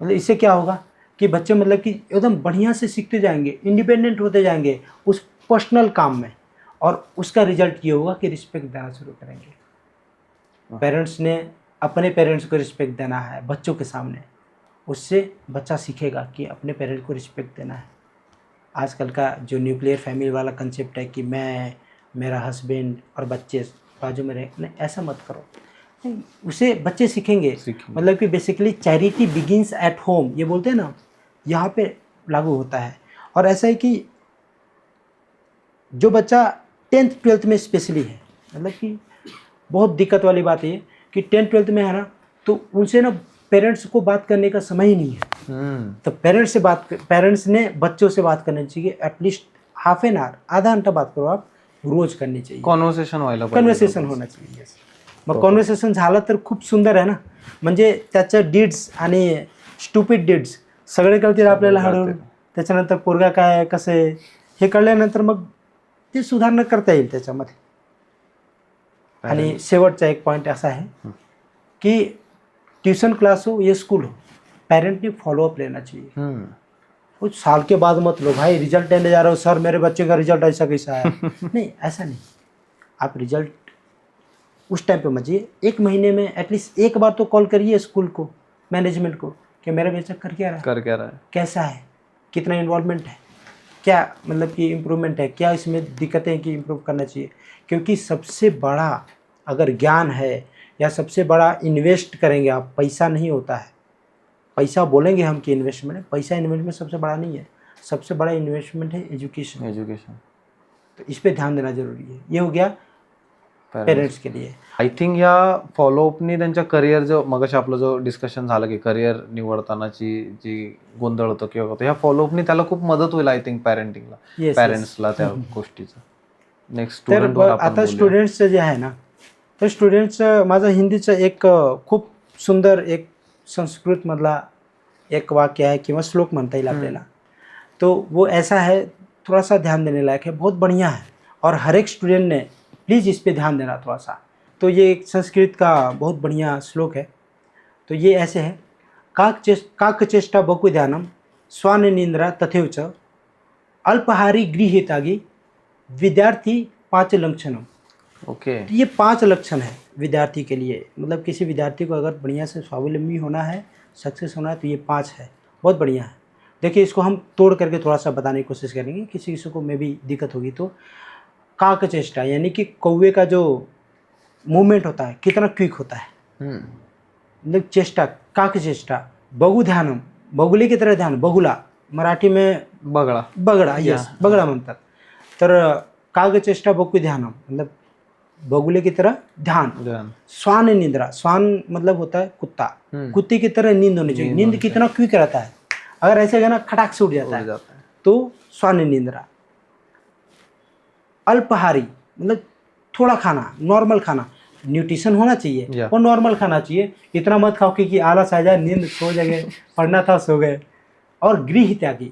[SPEAKER 1] मतलब इससे क्या होगा कि बच्चे मतलब कि एकदम बढ़िया से सीखते जाएंगे, इंडिपेंडेंट होते जाएंगे उस पर्सनल काम में, और उसका रिजल्ट ये होगा कि रिस्पेक्ट देना शुरू करेंगे। पेरेंट्स ने अपने पेरेंट्स को रिस्पेक्ट देना है बच्चों के सामने, उससे बच्चा सीखेगा कि अपने पेरेंट्स को रिस्पेक्ट देना है। आजकल का जो न्यूक्लियर फैमिली वाला कंसेप्ट है कि मैं, मेरा हस्बैंड और बच्चे बाजू में रहे, नहीं, ऐसा मत करो। नहीं, उसे बच्चे सीखेंगे। मतलब कि basically charity begins at home, ये बोलते हैं ना, यहाँ पे लागू होता है। और ऐसा है कि जो बच्चा 10th 12th में स्पेशली है, मतलब कि बहुत दिक्कत वाली बात है कि 10th 12th में है ना, तो उनसे ना पेरेंट्स को बात करने का समय ही नहीं है। तो पेरेंट्स ने बच्चों से बात करनी चाहिए, एटलीस्ट हाफ एन आवर, आधा घंटा बात करो आप, रोज करनी चाहिए। कन्व्हर्सेशन होना चाहिए। मग कन्व्हर्सेशन झालं तर खूप सुंदर आहे ना, म्हणजे त्याच्या डीड्स आणि स्टुपिड डीड्स सगळे कळतील आपल्याला हळूहळू। त्याच्यानंतर पोरगा काय आहे, कसं आहे हे कळल्यानंतर मग ते सुधारणा करता येईल त्याच्यामध्ये। आणि शेवटचा एक पॉईंट असा आहे की ट्यूशन क्लास हो या स्कूल हो, पेरेंट ने फॉलोअप लेना चाहिए। कुछ साल के बाद मत लो भाई, रिजल्ट लेने जा रहे हो सर मेरे बच्चे का रिजल्ट ऐसा कैसा है, नहीं ऐसा नहीं। आप रिजल्ट उस टाइम पे मत जाइए, 1 महीने में एटलीस्ट एक बार तो कॉल करिए स्कूल को, मैनेजमेंट को, कि मेरा बच्चा कर क्या रहा है, कैसा है, कितना इन्वॉल्वमेंट है, क्या मतलब कि इम्प्रूवमेंट है, क्या इसमें दिक्कतें हैं कि इम्प्रूव करना चाहिए। क्योंकि सबसे बड़ा अगर ज्ञान है या सबसे बड़ा इन्वेस्ट करेंगे आप, पैसा नहीं होता है, पैसा बोलेंगे हम कि इन्वेस्टमेंट है, पैसा इन्वेस्टमेंट सबसे बड़ा नहीं है, सबसे बड़ा इन्वेस्टमेंट है एजुकेशन।
[SPEAKER 2] एज्युकेशन
[SPEAKER 1] तो इस पे ध्यान देना जरूरी है। ये हो गया पेरेंट्स के लिए।
[SPEAKER 2] आय थिंक या फॉलोअपनी त्यांच्या करिअर जो मगाशी आपलं जो डिस्कशन झालं की करिअर निवडतानाची जी गोंधळ होतो किंवा होतो, ह्या फॉलोअपनी त्याला खूप मदत होईल आय थिंक पॅरेंटिंगला,
[SPEAKER 1] Yes,
[SPEAKER 2] पॅरेंट्सला त्या गोष्टीचं. नेक्स्ट
[SPEAKER 1] तर
[SPEAKER 2] स्टुडंटवर
[SPEAKER 1] आता स्टुडंट्सचं जे आहे ना, तर स्टुडंट्सचं माझं हिंदीचं एक खूप सुंदर एक संस्कृतमधला एक वाक्य आहे किंवा श्लोक म्हणता येईल आपल्याला. तो वो ऐसा है, थोड़ा सा ध्यान देने लायक है, बहुत बढ़िया है, और हर एक स्टूडेंट ने प्लीज़ इस पे ध्यान देना थोड़ा सा. तो ये एक संस्कृत का बहुत बढ़िया श्लोक है. तो ये ऐसे है, काकचेष्टा बकु ध्यानम स्वान निंद्रा तथैव च अल्पहारी गृहीतागी विद्यार्थी 5 लक्षणम.
[SPEAKER 2] ओके.
[SPEAKER 1] तो ये 5 लक्षण है विद्यार्थी के लिए. मतलब किसी विद्यार्थी को अगर बढ़िया से स्वावलंबी होना है, सक्सेस होना है, तो ये 5 है, बहुत बढ़िया है. देखिए इसको हम तोड़ करके थोड़ा सा बताने की कोशिश करेंगे, किसी किसी को में भी दिक्कत होगी तो. काकचेष्टा यानी कि कौवे का जो मूवमेंट होता है कितना क्विक होता है, मतलब चेष्टा, काकचेष्टा. बगु ध्यानम, बगुले की तरह ध्यान, बगुला मराठी में
[SPEAKER 2] बगळा.
[SPEAKER 1] बगड़ा, यस बगड़ा म्हणतात. तर काकचेष्टा बकु ध्यानम मतलब बगुले की तरह ध्यान. स्वान निंद्रा, स्वान मतलब होता है कुत्ता, कुत्ते की तरह नींद होनी चाहिए. नींद कितना क्विक रहता है, अगर ऐसे गया ना खटाक से उठ जाता है, तो स्वान निंद्रा. अल्पहारी मतलब थोड़ा खाना, नॉर्मल खाना, न्यूट्रिशन होना चाहिए और नॉर्मल खाना चाहिए. इतना मत खाओ कि आलस आ जाए, नींद सो जाए, पढ़ना था सो गए. और गृह त्यागी,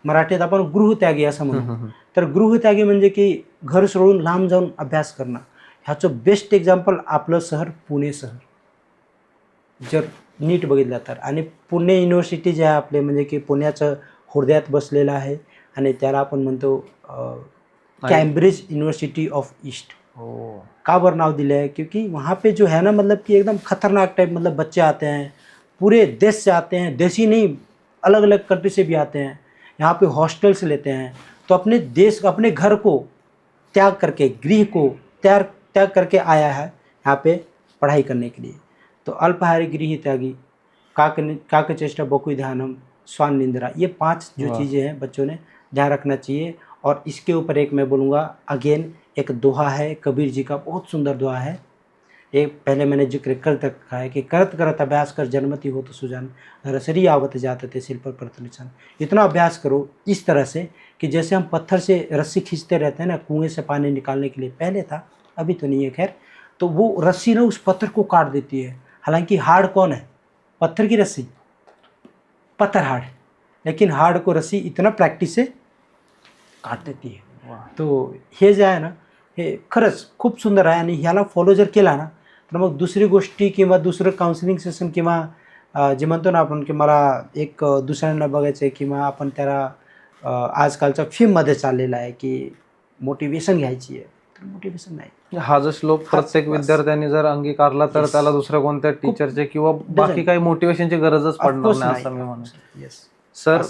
[SPEAKER 1] मराठीत आपण गृहत्यागी असं म्हणतो. तर गृहत्यागी म्हणजे की घर सोडून लांब जाऊन अभ्यास करणं. ह्याचं बेस्ट एक्झाम्पल आपलं शहर पुणे शहर जर नीट बघितलं तर. आणि पुणे युनिव्हर्सिटी जे आहे आपले म्हणजे की पुण्याचं हृदयात बसलेलं आहे आणि त्याला आपण म्हणतो कैम्ब्रिज यूनिवर्सिटी ऑफ ईस्ट. का बर नाव दिया है, क्योंकि वहाँ पे जो है ना मतलब कि एकदम खतरनाक टाइप, मतलब बच्चे आते हैं पूरे देश से आते हैं, देशी नहीं अलग अलग कंट्री से भी आते हैं, यहाँ पे हॉस्टल्स लेते हैं. तो अपने देश, अपने घर को त्याग करके, गृह को त्याग करके आया है यहाँ पे पढ़ाई करने के लिए. तो अल्पहारी गृह त्यागी, काकचेष्टा बकु ध्यानम, स्वान निंद्रा, ये 5 जो चीज़ें हैं बच्चों ने ध्यान रखना चाहिए. और इसके ऊपर एक मैं बोलूँगा अगेन, एक दोहा है कबीर जी का, बहुत सुंदर दोहा है. एक पहले मैंने जिक्र कर रखा है कि करत करत अभ्यास कर जन्मति हो तो सुजान, रसरी आवत जाते थे सिर पर प्रतनिशान. इतना अभ्यास करो इस तरह से कि जैसे हम पत्थर से रस्सी खींचते रहते हैं ना कुएं से पानी निकालने के लिए, पहले था अभी तो नहीं है खैर, तो वो रस्सी ना उस पत्थर को काट देती है. हालांकि हार्ड कौन है, पत्थर की रस्सी, पत्थर हार्ड, लेकिन हार्ड को रस्सी इतना प्रॅक्टिस से काट देती है. तो हे जे आहे ना हे खरंच खूप सुंदर आहे. आणि ह्याला फॉलो जर केला ना तर मग दुसरी गोष्टी किंवा दुसरं काउन्सिलिंग सेशन किंवा जे म्हणतो ना आपण की मला एक दुसऱ्यांना बघायचं आहे किंवा आपण त्याला आजकालच्या फिल्ममध्ये चाललेला आहे की मोटिवेशन घ्यायची आहे, तर मोटिवेशन नाही.
[SPEAKER 2] हा जो श्लोक प्रत्येक विद्यार्थ्यांनी जर अंगीकारला तर त्याला दुसऱ्या कोणत्या टीचरचे किंवा बाकी काही मोटिवेशनची गरजच पडणार नाही असं मी म्हणतो.
[SPEAKER 1] येस
[SPEAKER 2] सर,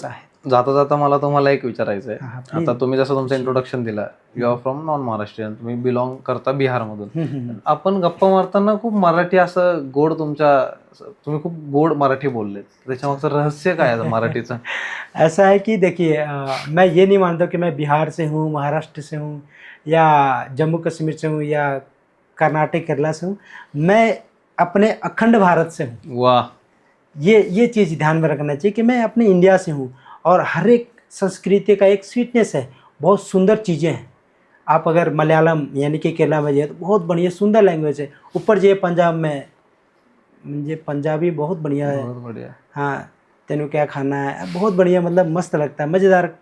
[SPEAKER 2] जाता जाता मला तुम्हाला एक विचारायचं आहे. आता तुम्ही जसं तुमचं इंट्रोडक्शन दिलं, you are from non Maharashtrian, तुम्ही बिलॉंग करता बिहारमधून. आपण गप्पा मारताना खूप मराठी असं गोड तुम्ही खूप गोड मराठी बोलले, त्याच्यामागचं रहस्य काय आहे मराठीचं?
[SPEAKER 1] ऐसा है कि देखिए मैं ये नहीं मानता कि मैं बिहार से हूँ, महाराष्ट्र से हूँ या जम्मू कश्मीर से हूँ या कर्नाटक केरला से हूँ. मैं अपने अखंड भारत से हूँ.
[SPEAKER 2] वाह.
[SPEAKER 1] ये चीज़ ध्यान में रखना चाहिए कि मैं अपने इंडिया से हूँ. और हर एक संस्कृति का एक स्वीटनेस है, बहुत सुंदर चीज़ें हैं. आप अगर मलयालम यानी कि केरला में जाए तो बहुत बढ़िया सुंदर लैंग्वेज है. ऊपर जो पंजाब में मुझे पंजाबी बहुत बढ़िया है.
[SPEAKER 2] बहुत बढ़िया.
[SPEAKER 1] हाँ, तेनू क्या खाना है, बहुत बढ़िया, मतलब मस्त लगता है, मज़ेदार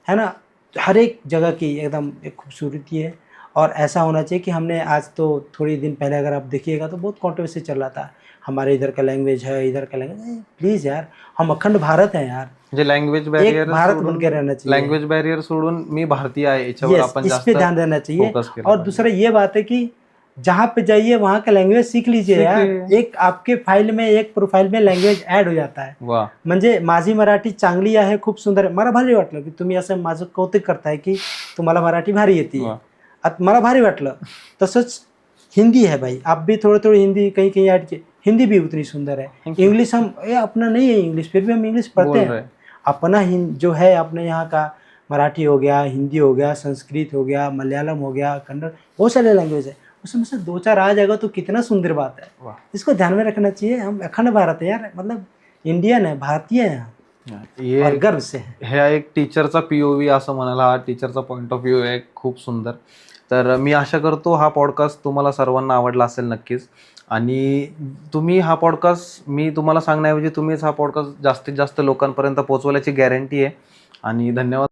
[SPEAKER 1] है ना. हर एक जगह की एकदम एक खूबसूरती है. और ऐसा होना चाहिए कि हमने आज तो थोड़ी दिन पहले अगर आप देखिएगा तो बहुत कॉन्ट्रोवर्सी चल रहा था, हमारे इधर का लैंग्वेज है, इधर का लैंग्वेज. प्लीज़ यार, हम अखंड भारत हैं यार,
[SPEAKER 2] जे लँग्वेज बॅरियर,
[SPEAKER 1] भारत बन के रहना चाहिए.
[SPEAKER 2] लँग्वेज बॅरियर सोडून मी भारतीय आहे याच्यावर आपण
[SPEAKER 1] इस पे ध्यान देना चाहिए. और दूसरा ये बात है कि जहाँ पे जाइए वहाँ का लँग्वेज सीख लीजिए यार. एक आपके फाईल में, एक प्रोफाईल में लँग्वेज ॲड हो जाता है. म्हणजे माझी मराठी चांगली आहे, खूप सुंदर आहे. मला भारी वाटलं की तुम्ही असं माझं कौतुक करताय की तुम्हाला मराठी भारी येते. आता मला भारी वाटलं. तसंच हिंदी है भाई, आप भी थोड़ी थोड़ी हिंदी कहीं कहीं ऐड किए. हिंदी भी उतनी सुंदर है।
[SPEAKER 2] Thank you.
[SPEAKER 1] इंग्लिश हम ये अपना नहीं है इंग्लिश, फिर भी हम इंग्लिश
[SPEAKER 2] बोल
[SPEAKER 1] पढ़ते
[SPEAKER 2] रहे
[SPEAKER 1] हैं। अपना जो है अपने यहाँ का मराठी हो गया, हिंदी हो गया, संस्कृत हो गया, मलयालम हो गया, कन्नड़, बहुत सारे लैंग्वेज है। उसमें से 2-4 आ जाएगा तो कितना सुंदर बात है।
[SPEAKER 2] वाह.
[SPEAKER 1] इसको ध्यान में रखना चाहिए। हम अखंड भारत है यार, मतलब इंडियन है, भारतीय है यहाँ, और
[SPEAKER 2] हे
[SPEAKER 1] गर्व से है।
[SPEAKER 2] ह्या एक टीचरचा POV असं म्हणाला, हा टीचरचा पॉईंट ऑफ व्ह्यू आहे, खूप सुंदर. तर मी आशा करतो हा पॉडकास्ट तुम्हाला सर्वांना आवडला असेल नक्कीच. आणि तुम्ही हा पॉडकास्ट, मी तुम्हाला सांगण्याऐवजी तुम्हीच हा पॉडकास्ट जास्तीत जास्त लोकांपर्यंत पोहोचवल्याची गॅरंटी आहे. आणि धन्यवाद.